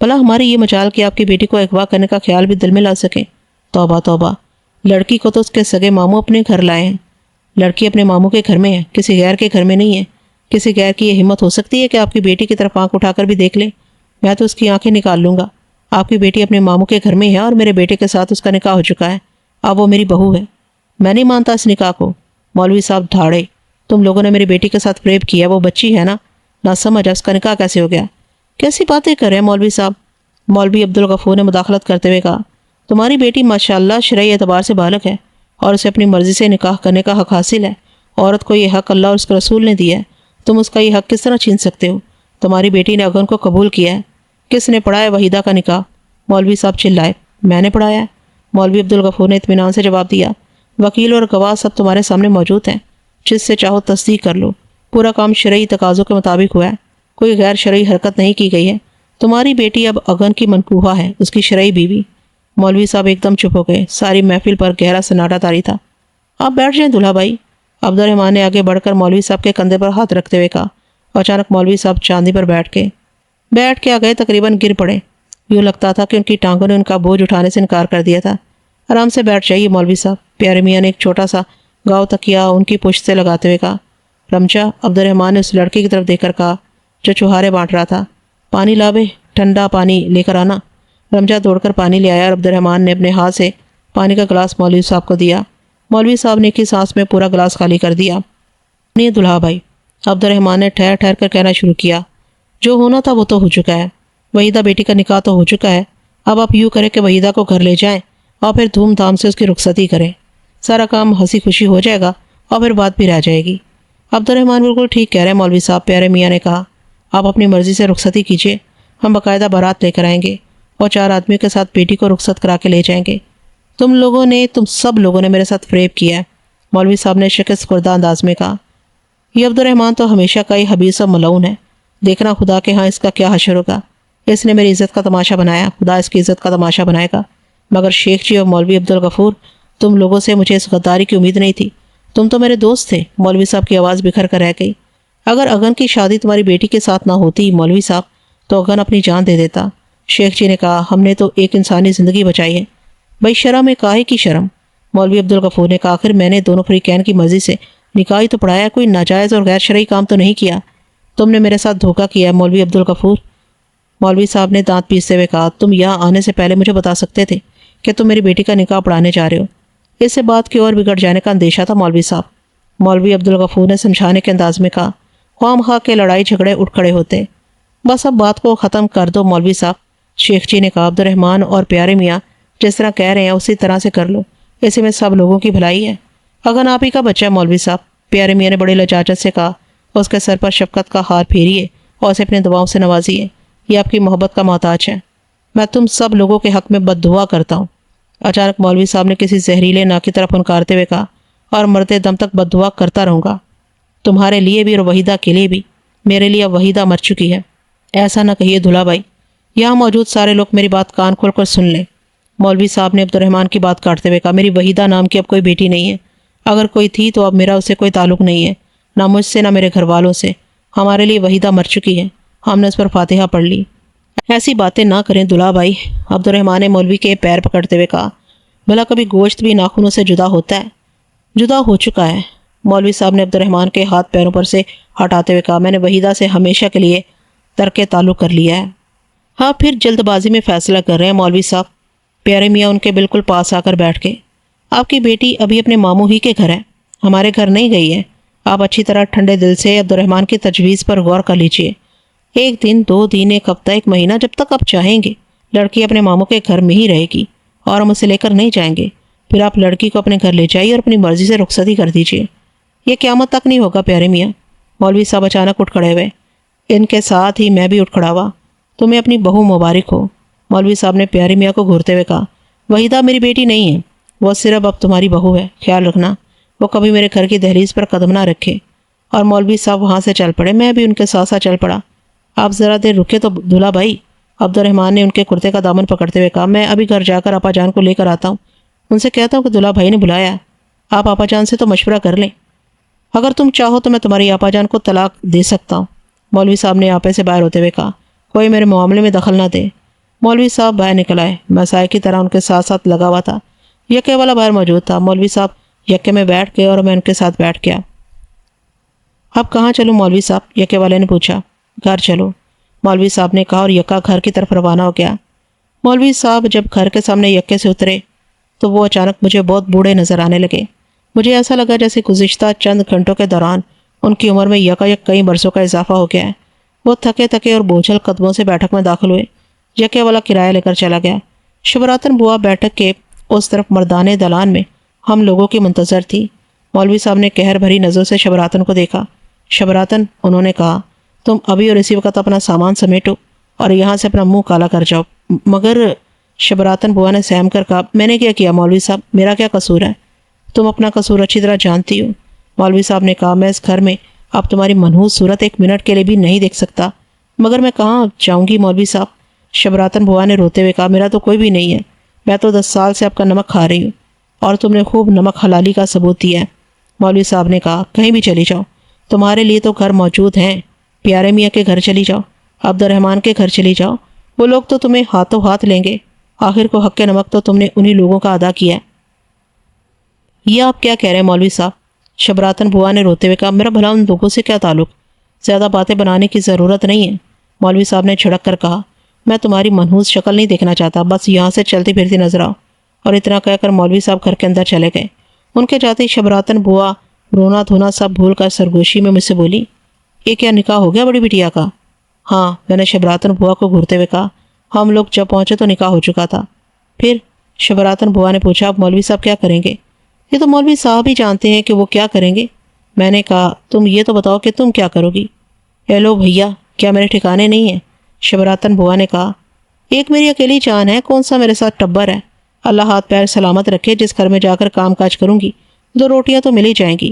بھلا ہماری یہ مجال کہ آپ کی بیٹی کو اغوا کرنے کا خیال بھی دل میں لا سکیں؟ توبہ توبہ، لڑکی کو تو اس کے سگے ماموں اپنے گھر لائے ہیں۔ لڑکی اپنے ماموں کے گھر میں ہے، کسی غیر کے گھر میں نہیں ہے۔ کسی غیر کی یہ ہمت ہو سکتی ہے کہ آپ کی بیٹی کی طرف آنکھ اٹھا کر بھی دیکھ لے؟ میں تو اس کی آنکھیں نکال لوں گا۔ آپ کی بیٹی اپنے ماموں کے گھر میں ہے اور میرے بیٹے کے ساتھ اس کا نکاح ہو چکا ہے۔ اب وہ میری بہو ہے۔ میں نہیں مانتا اس نکاح کو۔ مولوی صاحب دھاڑے۔ تم لوگوں نے میری بیٹی کے ساتھ فریب کیا، وہ بچی ہے نہ سمجھ، اس کا نکاح کیسے ہو گیا؟ کیسی باتیں کر رہے ہیں مولوی صاحب؟ مولوی عبدالغفور نے مداخلت کرتے ہوئے کہا، تمہاری بیٹی ماشاءاللہ شرعی اعتبار سے بالغ ہے اور اسے اپنی مرضی سے نکاح کرنے کا حق حاصل ہے۔ عورت کو یہ حق اللہ اور اس کے رسول نے دیا ہے، تم اس کا یہ حق کس طرح چھین سکتے ہو؟ تمہاری بیٹی نے اگن کو قبول کیا ہے۔ کس نے پڑھایا وحیدہ کا نکاح؟ مولوی صاحب چلائے، میں نے پڑھایا ہے۔ مولوی عبدالغفور نے اطمینان سے جواب دیا، وکیل اور گواہ سب تمہارے سامنے موجود ہیں، جس سے چاہو تصدیق کر لو۔ پورا کام شرعی تقاضوں کے مطابق ہوا ہے، کوئی غیر شرعی حرکت نہیں کی گئی ہے۔ تمہاری بیٹی اب اگن کی منکوحہ ہے، اس کی شرعی بیوی۔ مولوی صاحب ایک دم چپ ہو گئے۔ ساری محفل پر گہرا سناٹا طاری تھا۔ آپ بیٹھ جائیں دلہا بھائی، عبد الرحمن نے آگے بڑھ کر مولوی صاحب کے کندھے پر ہاتھ رکھتے ہوئے کہا۔ اچانک مولوی صاحب چاندی پر بیٹھ کے آ گئے، تقریباً گر پڑے۔ یوں لگتا تھا کہ ان کی ٹانگوں نے ان کا بوجھ اٹھانے سے انکار کر دیا تھا۔ آرام سے بیٹھ جائیے مولوی صاحب، پیارے میاں نے ایک چھوٹا سا گاؤ تکیا ان کی پشت سے لگاتے ہوئے کہا۔ رمچا، عبد الرحمن نے اس لڑکے کی طرف دیکھ کر کہا جو چوہارے بانٹ رہا تھا، پانی لاوے، ٹھنڈا پانی لے کر آنا۔ رمچا دوڑ کر پانی لے آیا اور عبد الرحمن نے اپنے ہاتھ سے پانی کا گلاس مولوی صاحب کو دیا۔ مولوی صاحب نے ایک ہی سانس میں پورا گلاس خالی کر دیا۔ نہیں دلہا بھائی، عبد الرحمن نے ٹھہر ٹھہر کر کہنا شروع کیا، جو ہونا تھا وہ تو ہو چکا ہے۔ وحیدہ بیٹی کا نکاح تو ہو چکا ہے۔ اب آپ یوں کریں کہ وحیدہ کو گھر لے جائیں اور پھر دھوم دھام سے اس کی رخصتی کریں۔ سارا کام ہنسی خوشی ہو جائے گا اور پھر بات بھی رہ جائے گی۔ عبد الرحمن بالکل ٹھیک کہہ رہے ہیں مولوی صاحب، پیارے میاں نے کہا۔ آپ اپنی مرضی سے رخصتی کیجیے، ہم باقاعدہ بارات لے کر آئیں گے اور 4 آدمیوں کے ساتھ بیٹی کو رخصت کرا کے لے جائیں گے۔ تم سب لوگوں نے میرے ساتھ فریب کیا ہے، مولوی صاحب نے شکست خوردہ انداز میں کہا۔ یہ عبد الرحمن تو ہمیشہ کا ہی حبیث و ملعون ہے، دیکھنا خدا کے ہاں اس کا کیا حشر ہوگا۔ اس نے میری عزت کا تماشا بنایا، خدا اس کی عزت کا تماشا بنائے گا۔ مگر شیخ جی اور مولوی عبدالغفور، تم لوگوں سے مجھے اس غداری کی امید نہیں تھی، تم تو میرے دوست تھے۔ مولوی صاحب کی آواز بکھر کر رہ گئی۔ اگر اگن کی شادی تمہاری بیٹی کے ساتھ نہ ہوتی مولوی صاحب، تو اگن اپنی جان دے دیتا۔ شیخ جی نے کہا، ہم نے تو ایک انسانی زندگی بچائی ہے، بھائی شرم ہے، کاہے کی شرم۔ مولوی عبدالغفور نے کہا، آخر میں نے دونوں فریقین کی مرضی سے نکاح ہی تو پڑھایا، کوئی ناجائز اور غیر شرعی کام تو نہیں کیا۔ تم نے میرے ساتھ دھوکہ کیا ہے مولوی عبدالغفور۔ مولوی صاحب نے دانت پیستے ہوئے کہا، تم یہاں آنے سے پہلے مجھے بتا سکتے تھے کہ تم میری بیٹی کا نکاح پڑھانے جا رہے ہو۔ اس سے بات کی اور بگڑ جانے کا اندیشہ تھا مولوی صاحب۔ مولوی عبدالغفور نے سمجھانے کے انداز میں کہا، خواہ خواہ کے لڑائی جھگڑے اٹھ کھڑے ہوتے، بس اب بات کو ختم کر دو مولوی صاحب۔ شیخ جی نے کہا، عبد الرحمن اور پیارے میاں جس طرح کہہ رہے ہیں اسی طرح سے کر لو، اسی میں سب لوگوں کی بھلائی ہے۔ اگن آپ ہی کا بچہ ہے مولوی صاحب، پیارے میاں نے بڑی لجاجت سے کہا، اس کے سر پر شفقت کا ہار پھیریے اور اسے اپنے دعاؤں سے نوازیے، یہ آپ کی محبت کا محتاج ہے۔ میں تم سب لوگوں کے حق میں بد دعا کرتا ہوں۔ اچانک مولوی صاحب نے کسی زہریلے نا کی طرف پھنکارتے ہوئے کہا، اور مرتے دم تک بد دعا کرتا رہوں گا، تمہارے لیے بھی اور وحیدہ کے لیے بھی۔ میرے لیے اب وحیدہ مر چکی ہے۔ ایسا نہ کہیے دھلا بھائی، یہاں موجود سارے لوگ میری بات کان کھول کر سن لیں۔ مولوی صاحب نے عبد الرحمن کی بات کاٹتے ہوئے کہا، میری وحیدہ نام کی اب کوئی بیٹی نہیں ہے، اگر کوئی تھی تو اب میرا اسے کوئی تعلق نہیں ہے، نہ مجھ سے نہ میرے گھر والوں سے۔ ہمارے لیے وحیدہ مر چکی ہے، ہم نے اس پر فاتحہ پڑھ لی۔ ایسی باتیں نہ کریں دلہا بھائی، عبد الرحمن نے مولوی کے پیر پکڑتے ہوئے کہا، بھلا کبھی گوشت بھی ناخنوں سے جدا ہوتا ہے؟ جدا ہو چکا ہے۔ مولوی صاحب نے عبد الرحمن کے ہاتھ پیروں پر سے ہٹاتے ہوئے کہا، میں نے وحیدہ سے ہمیشہ کے لیے ترک تعلق کر لیا ہے۔ ہاں پھر جلد بازی میں فیصلہ کر رہے ہیں مولوی صاحب؟ پیارے میاں ان کے بالکل پاس آ کر بیٹھ گئے۔ آپ کی بیٹی ابھی اپنے ماموں ہی کے گھر ہے، ہمارے گھر نہیں گئی ہے۔ آپ اچھی طرح ٹھنڈے دل سے عبد الرحمن کی تجویز پر غور کر لیجئے۔ ایک دن، 2 دن، ایک ہفتہ، ایک مہینہ، جب تک آپ چاہیں گے، لڑکی اپنے ماموں کے گھر میں ہی رہے گی اور ہم اسے لے کر نہیں جائیں گے۔ پھر آپ لڑکی کو اپنے گھر لے جائیے اور اپنی مرضی سے رخصتی کر دیجیے۔ یہ قیامت تک نہیں ہوگا پیارے میاں۔ مولوی صاحب اچانک اٹھ کھڑے ہوئے۔ ان کے ساتھ ہی میں بھی اٹھ کھڑا ہوا۔ تمہیں اپنی بہو مبارک ہو۔ مولوی صاحب نے پیارے میاں کو گھورتے ہوئے کہا، وحیدہ میری بیٹی نہیں ہے، وہ صرف اب تمہاری بہو ہے، خیال رکھنا وہ کبھی میرے گھر کی دہلیز پر قدم نہ رکھے۔ اور مولوی صاحب وہاں سے چل پڑے، میں بھی ان کے ساتھ ساتھ چل پڑا۔ آپ ذرا دیر رکے تو دلہا بھائی، عبد الرحمن نے ان کے کرتے کا دامن پکڑتے ہوئے کہا، میں ابھی گھر جا کر آپا جان کو لے کر آتا ہوں، ان سے کہتا ہوں کہ دلہا بھائی نے بلایا، آپ آپا جان سے تو مشورہ کر لیں، اگر تم چاہو تو میں تمہاری آپا جان کو طلاق دے سکتا ہوں۔ مولوی صاحب نے آپے سے باہر ہوتے ہوئے کہا، کوئی میرے معاملے میں دخل نہ دے۔ مولوی صاحب باہر نکل آئے، میں سائے کی طرح ان کے ساتھ ساتھ لگا ہوا تھا۔ یکے والا باہر موجود تھا۔ مولوی صاحب یکے میں بیٹھ گئے اور میں ان کے ساتھ بیٹھ گیا۔ اب کہاں چلوں مولوی صاحب؟ یکے والے نے پوچھا۔ گھر چلو، مولوی صاحب نے کہا اور یکا گھر کی طرف روانہ ہو گیا۔ مولوی صاحب جب گھر کے سامنے یکے سے اترے تو وہ اچانک مجھے بہت بوڑھے نظر آنے لگے۔ مجھے ایسا لگا جیسے گزشتہ چند گھنٹوں کے دوران ان کی عمر میں یکایک کئی برسوں کا اضافہ ہو گیا ہے۔ وہ تھکے تھکے اور بوجھل قدموں سے بیٹھک میں داخل ہوئے۔ یکے والا کرایہ لے کر چلا گیا۔ شبراتن بوا بیٹھک کے اس طرف مردانے دلان میں ہم لوگوں کی منتظر تھی۔ مولوی صاحب نے قہر بھری نظروں سے شبراتن کو دیکھا۔ شبراتن، انہوں نے کہا، تم ابھی اور اسی وقت اپنا سامان سمیٹو اور یہاں سے اپنا منہ کالا کر جاؤ۔ مگر شبراتن بوا نے سہم کر کہا، میں نے کیا کیا مولوی صاحب؟ میرا کیا قصور ہے؟ تم اپنا قصور اچھی طرح جانتی ہو۔ مولوی صاحب نے کہا، میں اس گھر میں اب تمہاری منحوس صورت ایک منٹ کے لیے بھی نہیں دیکھ سکتا، مگر میں کہاں جاؤں گی مولوی صاحب؟ شبراتن بوا نے روتے ہوئے کہا، میرا تو کوئی بھی نہیں ہے، میں تو 10 سال سے آپ کا نمک کھا رہی ہوں اور تم نے خوب نمک حلالی کا ثبوت دیا ہے۔ مولوی صاحب نے کہا، کہیں بھی چلی جاؤ، تمہارے لیے تو گھر موجود ہیں، پیارے میاں کے گھر چلی جاؤ، عبد الرحمن کے گھر چلی جاؤ، وہ لوگ تو تمہیں ہاتھوں ہاتھ لیں گے، آخر کو حق نمک تو تم نے انہی لوگوں کا ادا کیا ہے۔ یہ آپ کیا کہہ رہے ہیں مولوی صاحب؟ شبراتن بوا نے روتے ہوئے کہا، میرا بھلا ان لوگوں سے کیا تعلق؟ زیادہ باتیں بنانے کی ضرورت نہیں ہے۔ مولوی صاحب نے چھڑک کر کہا، میں تمہاری منحوس شکل نہیں دیکھنا چاہتا، بس یہاں سے چلتی پھرتی نظر آؤ۔ اور اتنا کہہ کر مولوی صاحب گھر کے اندر چلے گئے۔ ان کے جاتے ہی شبراتن بوا رونا دھونا سب بھول کر سرگوشی میں مجھ سے بولی، یہ کیا نکاح ہو گیا بڑی بٹیا کا؟ ہاں، میں نے شبراتن بوا کو گھورتے ہوئے کہا، ہم لوگ جب پہنچے تو نکاح ہو چکا تھا۔ پھر شبراتن بوا نے پوچھا، اب مولوی صاحب کیا کریں گے؟ یہ تو مولوی صاحب ہی جانتے ہیں کہ وہ کیا کریں گے۔ میں نے کہا، تم یہ تو بتاؤ کہ تم کیا کرو گی؟ اے لو بھیا، کیا میرے ٹھکانے نہیں ہیں؟ شبراتن بوا نے کہا، ایک میری اکیلی جان ہے، کون سا میرے ساتھ ٹبر ہے؟ اللہ ہاتھ پیر سلامت رکھے، جس گھر میں جا کر کام کاج کروں گی 2 روٹیاں تو مل ہی جائیں گی۔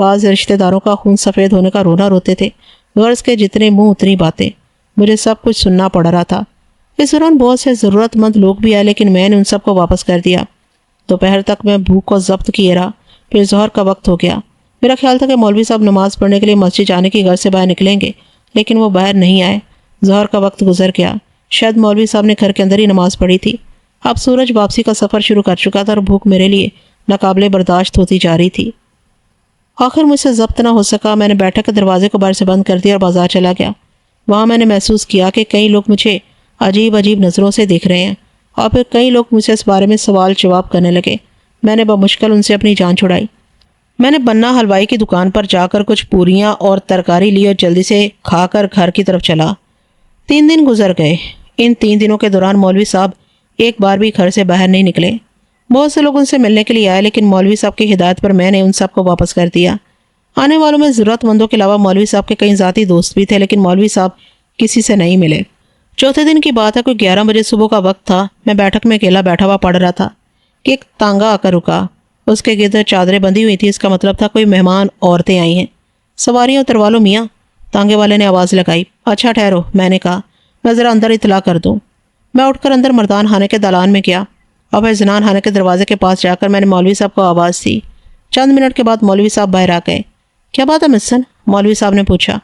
بعض رشتہ داروں کا خون سفید ہونے کا رونا روتے تھے، غرض کے جتنے منہ اتنی باتیں۔ مجھے سب کچھ سننا پڑ رہا تھا۔ اس دوران بہت سے ضرورت مند لوگ بھی آئے، لیکن میں نے ان سب کو واپس کر دیا۔ دوپہر تک میں بھوک کو ضبط کیے رہا، پھر ظہر کا وقت ہو گیا۔ میرا خیال تھا کہ مولوی صاحب نماز پڑھنے کے لیے مسجد جانے کی گھر سے باہر نکلیں گے، لیکن وہ باہر نہیں آئے۔ ظہر کا وقت گزر گیا، شاید مولوی صاحب نے گھر کے اندر ہی نماز پڑھی تھی۔ اب سورج واپسی کا سفر شروع کر چکا تھا اور بھوک میرے لیے ناقابل برداشت ہوتی جا رہی تھی۔ آخر مجھ سے ضبط نہ ہو سکا، میں نے بیٹھک کے دروازے کو باہر سے بند کر دیا اور بازار چلا گیا۔ وہاں میں نے محسوس کیا کہ کئی لوگ مجھے عجیب عجیب نظروں سے دیکھ رہے ہیں، اور پھر کئی لوگ مجھ سے اس بارے میں سوال جواب کرنے لگے۔ میں نے بمشکل ان سے اپنی جان چھڑائی۔ میں نے بنا حلوائی کی دکان پر جا کر کچھ پوریاں اور ترکاری لی اور جلدی سے کھا کر گھر کی طرف چلا۔ 3 دن گزر گئے۔ ان 3 دنوں کے دوران مولوی صاحب ایک بار بھی گھر سے باہر نہیں نکلے۔ بہت سے لوگ ان سے ملنے کے لیے آئے، لیکن مولوی صاحب کی ہدایت پر میں نے ان سب کو واپس کر دیا۔ آنے والوں میں ضرورت مندوں کے علاوہ مولوی صاحب کے کئی ذاتی دوست بھی تھے، لیکن مولوی صاحب کسی سے نہیں ملے۔ چوتھے دن کی بات ہے، کوئی 11 بجے صبح کا وقت تھا۔ میں بیٹھک میں اکیلا بیٹھا ہوا پڑھ رہا تھا کہ ایک تانگا آ کر رکا۔ اس کے گرد چادریں بندھی ہوئی تھی، اس کا مطلب تھا کوئی مہمان عورتیں آئی ہیں۔ سواریاں اتروا لو میاں، تانگے والے نے آواز لگائی۔ اچھا ٹھہرو، میں نے کہا، میں ذرا اندر اطلاع کر دوں۔ میں اٹھ کر اندر مردان خانے کے دالان میں گیا اور پھر زنان خانے کے دروازے کے پاس جا کر میں نے مولوی صاحب کو آواز دی۔ چند منٹ کے بعد مولوی صاحب باہر آ گئے۔ کیا بات ہے مسن؟ مولوی صاحب نے پوچھا۔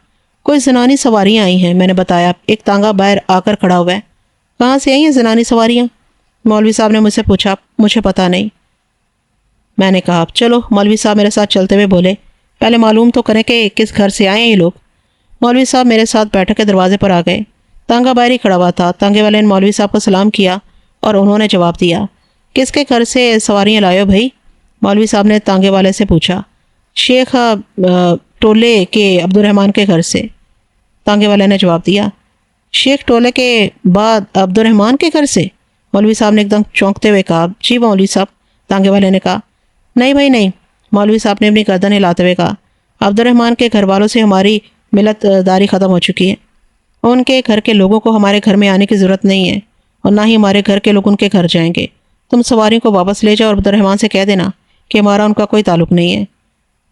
کوئی زنانی سواریاں آئی ہیں، میں نے بتایا۔ ایک تانگا باہر آ کر کھڑا ہوا ہے۔ کہاں سے آئی ہیں زنانی سواریاں؟ مولوی صاحب نے مجھ سے پوچھا۔ مجھے پتہ نہیں، میں نے کہا۔ چلو، مولوی صاحب میرے ساتھ چلتے ہوئے بولے، پہلے معلوم تو کریں کہ کس گھر سے آئے ہیں یہ لوگ۔ مولوی صاحب میرے ساتھ بیٹھک کے دروازے پر آ گئے۔ تانگا باہر ہی کھڑا ہوا تھا۔ تانگے والے نے مولوی صاحب کو سلام کیا اور انہوں نے جواب دیا۔ کس کے گھر سے سواریاں لائے ہو بھائی؟ مولوی صاحب نے تانگے والے سے پوچھا۔ شیخ ٹولے کے عبد الرحمن کے گھر سے، تانگے والے نے جواب دیا۔ شیخ ٹولے کے بعد عبد الرحمن کے گھر سے؟ مولوی صاحب نے ایک دم چونکتے ہوئے کہا۔ جی مولوی صاحب، تانگے والے نے کہا۔ نہیں بھائی نہیں، مولوی صاحب نے اپنی گردن ہلاتے ہوئے کہا۔ عبد الرحمن کے گھر والوں سے ہماری ملت داری ختم ہو چکی ہے۔ ان کے گھر کے لوگوں کو ہمارے گھر میں آنے کی ضرورت نہیں ہے، اور نہ ہی ہمارے گھر کے لوگ ان کے گھر جائیں گے۔ تم سواریوں کو واپس لے جاؤ اور عبد الرحمن سے کہہ دینا کہ ہمارا ان کا کوئی تعلق نہیں ہے۔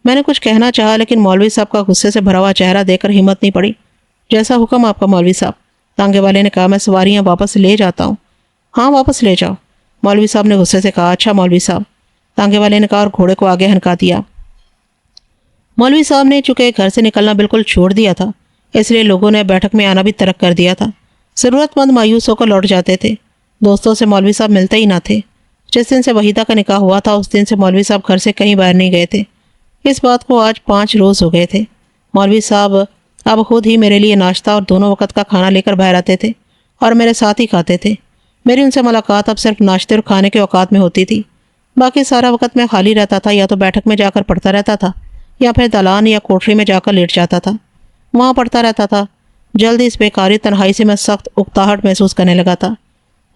میں نے کچھ کہنا چاہا، لیکن مولوی صاحب کا غصے سے بھرا ہوا چہرہ دیکھ کر ہمت نہیں پڑی۔ جیسا حکم آپ کا مولوی صاحب، تانگے والے نے کہا۔ میں سواریاں واپس لے جاتا ہوں۔ ہاں واپس لے جاؤ، مولوی صاحب نے غصے سے کہا۔ اچھا مولوی صاحب، تانگے والے نے کہا اور گھوڑے کو آگے ہنکا دیا۔ مولوی صاحب نے چونکہ گھر سے نکلنا بالکل چھوڑ دیا تھا، اس لیے لوگوں نے بیٹھک میں آنا بھی ترک کر دیا تھا۔ ضرورت مند مایوس ہو کر لوٹ جاتے تھے۔ دوستوں سے مولوی صاحب ملتے ہی نہ تھے۔ جس دن سے وحیدہ کا نکاح ہوا تھا، اس دن سے مولوی صاحب گھر سے کہیں باہر نہیں گئے تھے۔ اس بات کو آج 5 روز ہو گئے تھے۔ مولوی صاحب اب خود ہی میرے لیے ناشتہ اور دونوں وقت کا کھانا لے کر باہر آتے تھے اور میرے ساتھ ہی کھاتے تھے۔ میری ان سے ملاقات اب صرف ناشتے اور کھانے کے اوقات میں ہوتی تھی۔ باقی سارا وقت میں خالی رہتا تھا، یا تو بیٹھک میں جا کر پڑھتا رہتا تھا، یا پھر دالان یا کوٹری میں جا کر لیٹ جاتا تھا، وہاں پڑھتا رہتا تھا۔ جلد اس بیکاری تنہائی سے میں سخت اکتاہٹ محسوس کرنے لگا تھا۔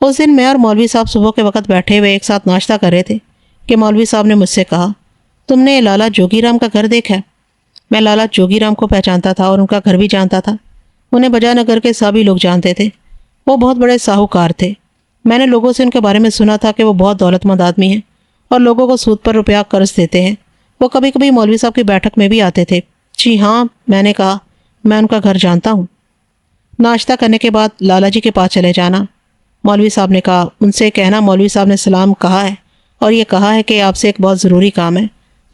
اس دن میں اور مولوی صاحب صبح کے وقت بیٹھے ہوئے ایک ساتھ ناشتہ کر رہے تھے کہ مولوی صاحب نے مجھ سے کہا، تم نے لالا جوگی رام کا گھر دیکھا ہے؟ میں لالا جوگی رام کو پہچانتا تھا اور ان کا گھر بھی جانتا تھا۔ انہیں بجا نگر کے سبھی لوگ جانتے تھے۔ وہ بہت بڑے ساہوکار تھے۔ میں نے لوگوں سے ان کے بارے میں سنا تھا کہ وہ بہت دولت مند آدمی ہیں اور لوگوں کو سود پر روپیہ قرض دیتے ہیں۔ وہ کبھی کبھی مولوی صاحب کی بیٹھک میں بھی آتے تھے۔ جی ہاں، میں نے کہا، میں ان کا گھر جانتا ہوں۔ ناشتہ کرنے کے بعد لالا جی کے پاس چلے جانا، مولوی صاحب نے کہا۔ ان سے کہنا مولوی صاحب نے سلام کہا ہے اور یہ کہا ہے کہ آپ سے ایک بہت ضروری کام ہے،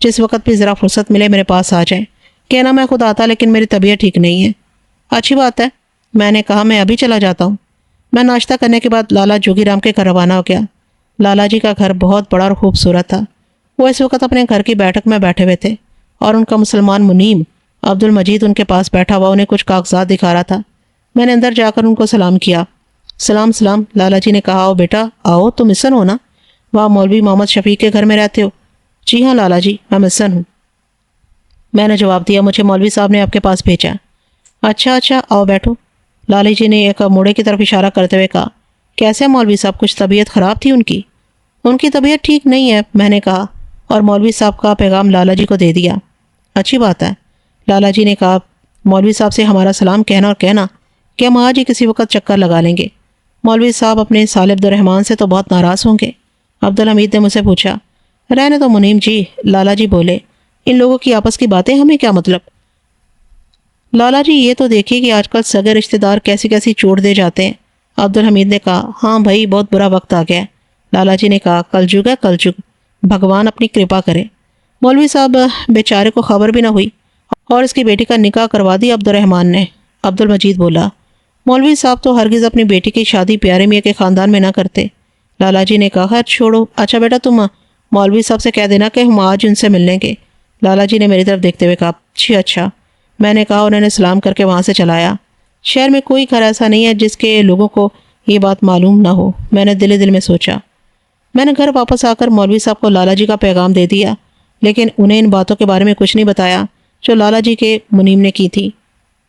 جس وقت بھی ذرا فرصت ملے میرے پاس آ جائیں۔ کہنا میں خود آتا، لیکن میری طبیعت ٹھیک نہیں ہے۔ اچھی بات ہے، میں نے کہا، میں ابھی چلا جاتا ہوں۔ میں ناشتہ کرنے کے بعد لالا جوگی رام کے گھر روانہ ہو گیا۔ لالا جی کا گھر بہت بڑا اور خوبصورت تھا۔ وہ اس وقت اپنے گھر کی بیٹھک میں بیٹھے ہوئے تھے اور ان کا مسلمان منیم عبد المجید ان کے پاس بیٹھا ہوا انہیں کچھ کاغذات دکھا رہا تھا۔ میں نے اندر جا کر ان کو سلام کیا۔ سلام سلام، لالا جی نے کہا۔ آؤ بیٹا آؤ، تم مسن ہو نا؟ وہاں مولوی محمد شفیق کے گھر میں رہتے ہو؟ جی ہاں لالا جی، میں مسن ہوں، میں نے جواب دیا۔ مجھے مولوی صاحب نے آپ کے پاس بھیجا۔ اچھا آؤ بیٹھو، لالا جی نے ایک موڑے کی طرف اشارہ کرتے ہوئے کہا۔ کیسے مولوی صاحب؟ کچھ طبیعت خراب تھی ان کی؟ ان کی طبیعت ٹھیک نہیں ہے، میں نے کہا، اور مولوی صاحب کا پیغام لالا جی کو دے دیا۔ اچھی بات ہے، لالا جی نے کہا۔ مولوی صاحب سے ہمارا سلام کہنا اور کہنا کہ ہم آج ہی کسی وقت چکر لگا لیں گے۔ مولوی صاحب اپنے سال عبد الرحمن سے تو بہت ناراض ہوں گے؟ عبد الحمید نے مجھ سے پوچھا۔ رہنے تو منیم جی، لالا جی بولے، ان لوگوں کی آپس کی باتیں ہمیں کیا مطلب؟ لالا جی یہ تو دیکھیے کہ آج کل سگے رشتہ دار کیسی کیسی چوٹ دے جاتے ہیں۔ عبدالحمید نے کہا ہاں بھائی بہت برا وقت آ گیا ہے۔ لالا جی نے کہا کل جگ ہے کل جگ، بھگوان اپنی کرپا کرے۔ مولوی صاحب بیچارے کو خبر بھی نہ ہوئی اور اس کی بیٹی کا نکاح کروا دی عبدالرحمان نے۔ عبدالمجید بولا مولوی صاحب تو ہرگز اپنی بیٹی کی شادی پیارے میاں کے خاندان میں نہ کرتے۔ لالا جی نے کہا خیر چھوڑو، اچھا بیٹا تم مولوی صاحب سے کہہ دینا کہ ہم آج ان سے ملیں گے۔ لالا جی نے میری طرف دیکھتے ہوئے کہا جی اچھا۔ میں نے کہا انہوں نے سلام کر کے وہاں سے چلایا۔ شہر میں کوئی گھر ایسا نہیں ہے جس کے لوگوں کو یہ بات معلوم نہ ہو، میں نے دل میں سوچا۔ میں نے گھر واپس آ کر مولوی صاحب کو لالا جی کا پیغام دے دیا، لیکن انہیں ان باتوں کے بارے میں کچھ نہیں بتایا جو لالا جی کے منیم نے کی تھی۔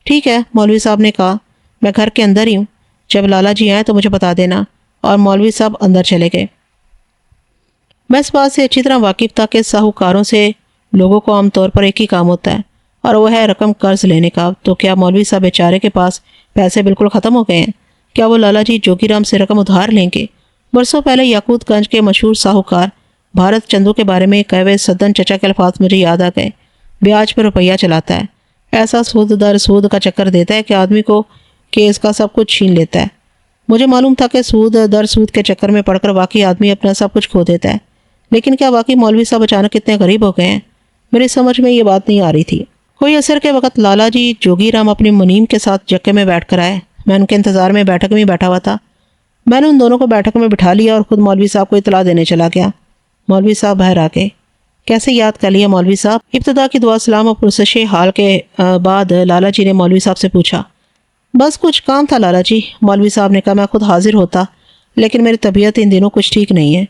ٹھیک ہے، مولوی صاحب نے کہا میں گھر کے اندر ہی ہوں، جب لالا جی آئیں تو مجھے بتا دینا، اور مولوی صاحب اندر چلے گئے۔ میں اس بات سے اچھی طرح واقف تھا کہ ساہوکاروں سے لوگوں کو عام طور پر ایک ہی کام ہوتا ہے، اور وہ ہے رقم قرض لینے کا۔ تو کیا مولوی صاحب بیچارے کے پاس پیسے بالکل ختم ہو گئے ہیں؟ کیا وہ لالا جی جوگی رام سے رقم ادھار لیں گے؟ برسوں پہلے یاقوت گنج کے مشہور ساہوکار بھارت چندو کے بارے میں کہے ہوئے سدن چچا کے الفاظ مجھے یاد آ گئے۔ بیاج پر روپیہ چلاتا ہے، ایسا سود در سود کا چکر دیتا ہے کہ آدمی کو کہ اس کا سب کچھ چھین لیتا ہے۔ مجھے معلوم تھا کہ سود در سود کے چکر میں پڑ کر واقعی آدمی اپنا سب کچھ کھو دیتا ہے، لیکن کیا واقعی مولوی صاحب اچانک اتنے غریب ہو گئے ہیں؟ میری سمجھ میں یہ بات نہیں آ رہی تھی۔ کوئی عصر کے وقت لالا جی جوگی رام اپنی منیم کے ساتھ جکے میں بیٹھ کر آئے۔ میں ان کے انتظار میں بیٹھک میں بیٹھا ہوا تھا۔ میں نے ان دونوں کو بیٹھک میں بٹھا لیا اور خود مولوی صاحب کو اطلاع دینے چلا گیا۔ مولوی صاحب باہر آ گئے۔ کیسے یاد کر لیا مولوی صاحب؟ ابتدا کی دعا سلام اور پرسش حال کے بعد لالا جی نے مولوی صاحب سے پوچھا۔ بس کچھ کام تھا لالا جی، مولوی صاحب نے کہا۔ میں خود حاضر ہوتا لیکن میری طبیعت ان دنوں کچھ ٹھیک نہیں ہے۔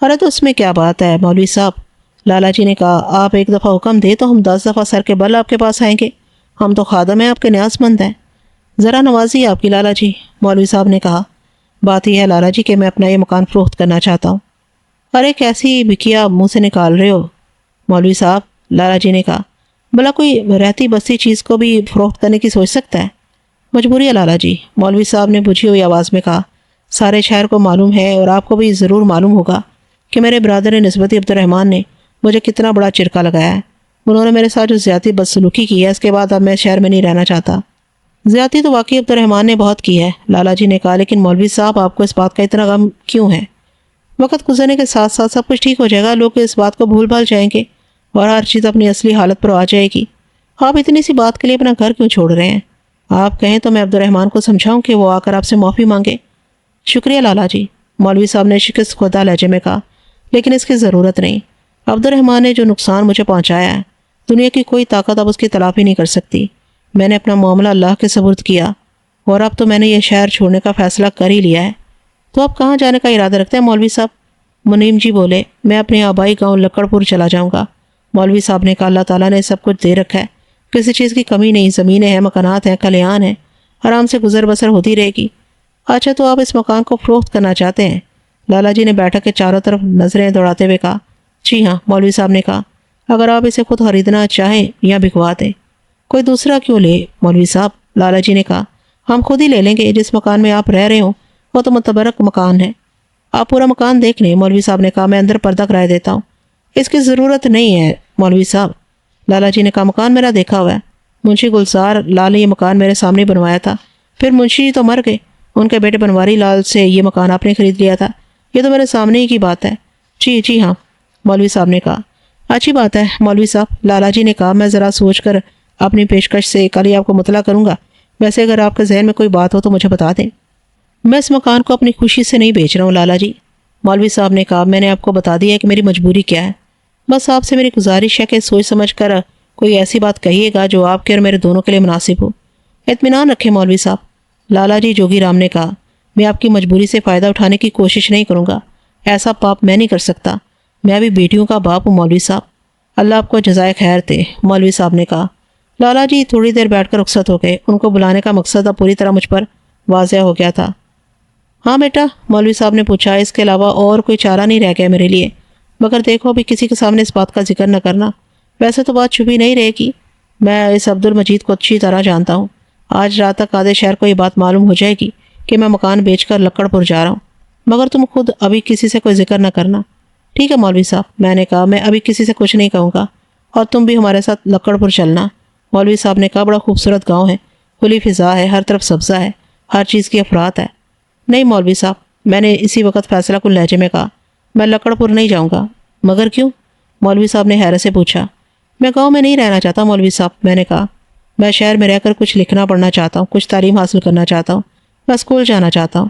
ارے تو اس میں کیا بات ہے مولوی صاحب، لالا جی نے کہا آپ ایک دفعہ حکم دے تو ہم 10 دفعہ سر کے بل آپ کے پاس آئیں گے، ہم تو خادم ہیں آپ کے نیاز مند ہیں۔ ذرا نوازی آپ کی لالا جی، مولوی صاحب نے کہا۔ بات یہ ہے لالا جی کہ میں اپنا یہ مکان فروخت کرنا چاہتا ہوں۔ ارے کیسی بکیا منہ سے نکال رہے ہو مولوی صاحب، لالا جی نے کہا۔ بھلا کوئی رہتی بستی چیز کو بھی فروخت کرنے کی سوچ سکتا ہے؟ مجبوری ہے لالا جی، مولوی صاحب نے بجھی ہوئی آواز میں کہا۔ سارے شہر کو معلوم ہے اور آپ کو بھی ضرور معلوم ہوگا کہ میرے برادر نسبتی عبدالرحمان نے مجھے کتنا بڑا چرکا لگایا ہے۔ انہوں نے میرے ساتھ جو زیادتی بدسلوکی کی ہے اس کے بعد اب میں شہر میں نہیں رہنا چاہتا۔ زیادتی تو واقعی عبدالرحمان نے بہت کی ہے، لالا جی نے کہا، لیکن مولوی صاحب آپ کو اس بات کا اتنا غم کیوں ہے؟ وقت گزرنے کے ساتھ ساتھ سب کچھ ٹھیک ہو جائے گا، لوگ اس بات کو بھول بھال جائیں گے اور ہر چیز اپنی اصلی حالت پر آ جائے گی۔ آپ اتنی سی بات کے لیے اپنا گھر کیوں چھوڑ رہے ہیں؟ آپ کہیں تو میں عبدالرحمان کو سمجھاؤں کہ وہ آ کر آپ سے معافی مانگے۔ شکریہ لالا جی، مولوی صاحب نے شکست خوردہ لہجے میں کہا، لیکن اس کی ضرورت نہیں۔ عبدالرحمان نے جو نقصان مجھے پہنچایا ہے دنیا کی کوئی طاقت اب اس کی تلافی نہیں کر سکتی۔ میں نے اپنا معاملہ اللہ کے سپرد کیا اور اب تو میں نے یہ شہر چھوڑنے کا فیصلہ کر ہی لیا ہے۔ تو اب کہاں جانے کا ارادہ رکھتے ہیں مولوی صاحب؟ منیم جی بولے میں اپنے آبائی گاؤں لکڑ پور چلا جاؤں گا۔ مولوی صاحب نے کہا اللہ تعالیٰ نے سب کچھ دے رکھا ہے، کسی چیز کی کمی نہیں، زمینیں ہیں، مکانات ہیں، کھلیان ہیں، آرام سے گزر بسر ہوتی رہے گی۔ اچھا تو آپ اس مکان کو فروخت کرنا چاہتے ہیں؟ لالا جی نے بیٹھک کے چاروں طرف نظریں دوڑاتے ہوئے کہا۔ جی ہاں، مولوی صاحب نے کہا، اگر آپ اسے خود خریدنا چاہیں یا بکوا دیں۔ کوئی دوسرا کیوں لے مولوی صاحب؟ لالا جی نے کہا، ہم خود ہی لے لیں گے، جس مکان میں آپ رہ رہے ہوں وہ تو متبرک مکان ہے۔ آپ پورا مکان دیکھ لیں، مولوی صاحب نے کہا، میں اندر پردہ کرائے دیتا ہوں۔ اس کی ضرورت نہیں ہے مولوی صاحب، لالا جی نے کہا، مکان میرا دیکھا ہوا ہے، منشی گلزار لال نے یہ مکان میرے سامنے بنوایا تھا، پھر منشی جی تو مر گئے، ان کے بیٹے بنواری لال سے یہ مکان آپ نے خرید لیا تھا، یہ تو میرے سامنے ہی کی بات ہے۔ جی ہاں، مولوی صاحب نے کہا۔ اچھی بات ہے مولوی صاحب، لالا جی نے کہا، میں ذرا سوچ کر اپنی پیشکش سے کل ہی آپ کو مطلع کروں گا۔ ویسے اگر آپ کے ذہن میں کوئی بات ہو تو مجھے بتا دیں۔ میں اس مکان کو اپنی خوشی سے نہیں بیچ رہا ہوں لالا جی، مولوی صاحب نے کہا، میں نے آپ کو بتا دیا ہے کہ میری مجبوری کیا ہے۔ بس آپ سے میری گزارش ہے کہ سوچ سمجھ کر کوئی ایسی بات کہیے گا جو آپ کے اور میرے دونوں کے لیے مناسب ہو۔ اطمینان رکھیں مولوی صاحب، لالا جی جوگی رام نے کہا، میں آپ کی مجبوری سے فائدہ اٹھانے کی کوشش نہیں کروں گا، ایسا پاپ میں نہیں کر سکتا، میں بھی بیٹیوں کا باپ ہوں مولوی صاحب، اللہ آپ کو جزائے خیر دے، مولوی صاحب نے کہا۔ لالا جی تھوڑی دیر بیٹھ کر رخصت ہو گئے، ان کو بلانے کا مقصد اب پوری طرح مجھ پر واضح ہو گیا تھا۔ ہاں بیٹا، مولوی صاحب نے پوچھا، اس کے علاوہ اور کوئی چارہ نہیں رہ گیا میرے لیے، مگر دیکھو ابھی کسی کے سامنے اس بات کا ذکر نہ کرنا، ویسے تو بات چھپی نہیں رہے گی، میں اس عبدالمجید کو اچھی طرح جانتا ہوں، آج رات تک آدھے شہر کو یہ بات معلوم ہو جائے گی کہ میں مکان بیچ کر لکڑ پور جا رہا ہوں، مگر تم خود ابھی کسی سے کوئی ذکر نہ کرنا۔ ٹھیک ہے مولوی صاحب، میں نے کہا، میں ابھی کسی سے کچھ نہیں کہوں گا، اور تم بھی ہمارے ساتھ لکڑ پور چلنا۔ مولوی صاحب نے کہا بڑا خوبصورت گاؤں ہے، کھلی فضا ہے، ہر طرف سبزہ ہے، ہر چیز کی افراد ہے۔ نہیں مولوی صاحب، میں نے اسی وقت فیصلہ کن لہجے میں کہا، میں لکڑ پور نہیں جاؤں گا۔ مگر کیوں؟ مولوی صاحب نے حیرت سے پوچھا۔ میں گاؤں میں نہیں رہنا چاہتا مولوی صاحب، میں نے کہا۔ میں شہر میں رہ کر کچھ لکھنا پڑھنا چاہتا ہوں، کچھ تعلیم حاصل کرنا چاہتا ہوں، میں اسکول جانا چاہتا ہوں۔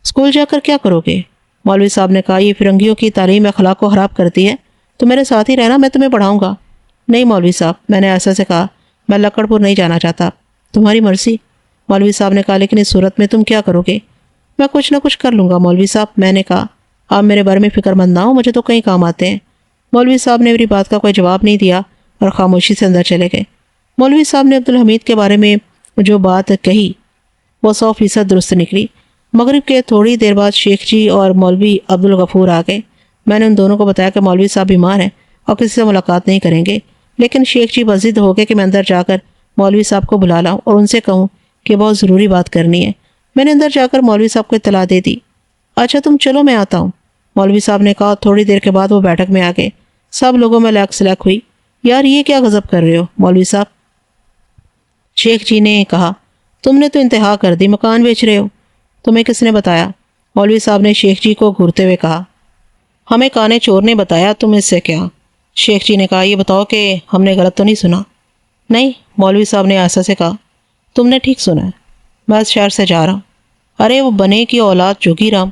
اسکول جا کر کیا کرو گے؟ مولوی صاحب نے کہا، یہ فرنگیوں کی تعلیم اخلاق کو خراب کرتی ہے، تو میرے ساتھ ہی رہنا، میں تمہیں پڑھاؤں گا۔ نہیں مولوی صاحب، میں نے ایسا سے کہا، میں لکڑ پور نہیں جانا چاہتا۔ تمہاری مرضی۔ مولوی صاحب نے کہا، لیکن اس صورت میں تم کیا کرو گے؟ میں کچھ نہ کچھ کر لوں گا مولوی صاحب، میں نے کہا۔ آپ میرے بارے میں فکر مند نہ ہو، مجھے تو کئی کام آتے ہیں۔ مولوی صاحب نے میری بات کا کوئی جواب نہیں دیا اور خاموشی سے اندر چلے گئے۔ مولوی صاحب نے عبدالحمید کے بارے میں جو بات کہی وہ 100% درست نکلی۔ مغرب کے تھوڑی دیر بعد شیخ جی اور مولوی عبدالغفور آ گئے۔ میں نے ان دونوں کو بتایا کہ مولوی صاحب بیمار ہیں اور کسی سے ملاقات نہیں کریں گے، لیکن شیخ جی بضد ہو گئے کہ میں اندر جا کر مولوی صاحب کو بلا لاؤں اور ان سے کہوں کہ بہت ضروری بات کرنی ہے۔ میں نے اندر جا کر مولوی صاحب کو اطلاع دے دی۔ اچھا تم چلو، میں آتا ہوں، مولوی صاحب نے کہا۔ تھوڑی دیر کے بعد وہ بیٹھک میں آ گئے۔ سب لوگوں میں لیک سلیک ہوئی۔ یار یہ کیا غضب کر رہے ہو مولوی صاحب؟ شیخ جی نے کہا، تم نے تو انتہا کر دی، مکان بیچ رہے ہو۔ تمہیں کس نے بتایا؟ مولوی صاحب نے شیخ جی کو گھورتے ہوئے کہا۔ ہمیں کانے چور نے بتایا، تم اس سے کیا؟ شیخ جی نے کہا، یہ بتاؤ کہ ہم نے غلط تو نہیں سنا؟ نہیں، مولوی صاحب نے آسا سے کہا، تم نے ٹھیک سنا ہے، میں اس شہر سے جا رہا ہوں۔ ارے وہ بنے کی اولاد جوگی رام،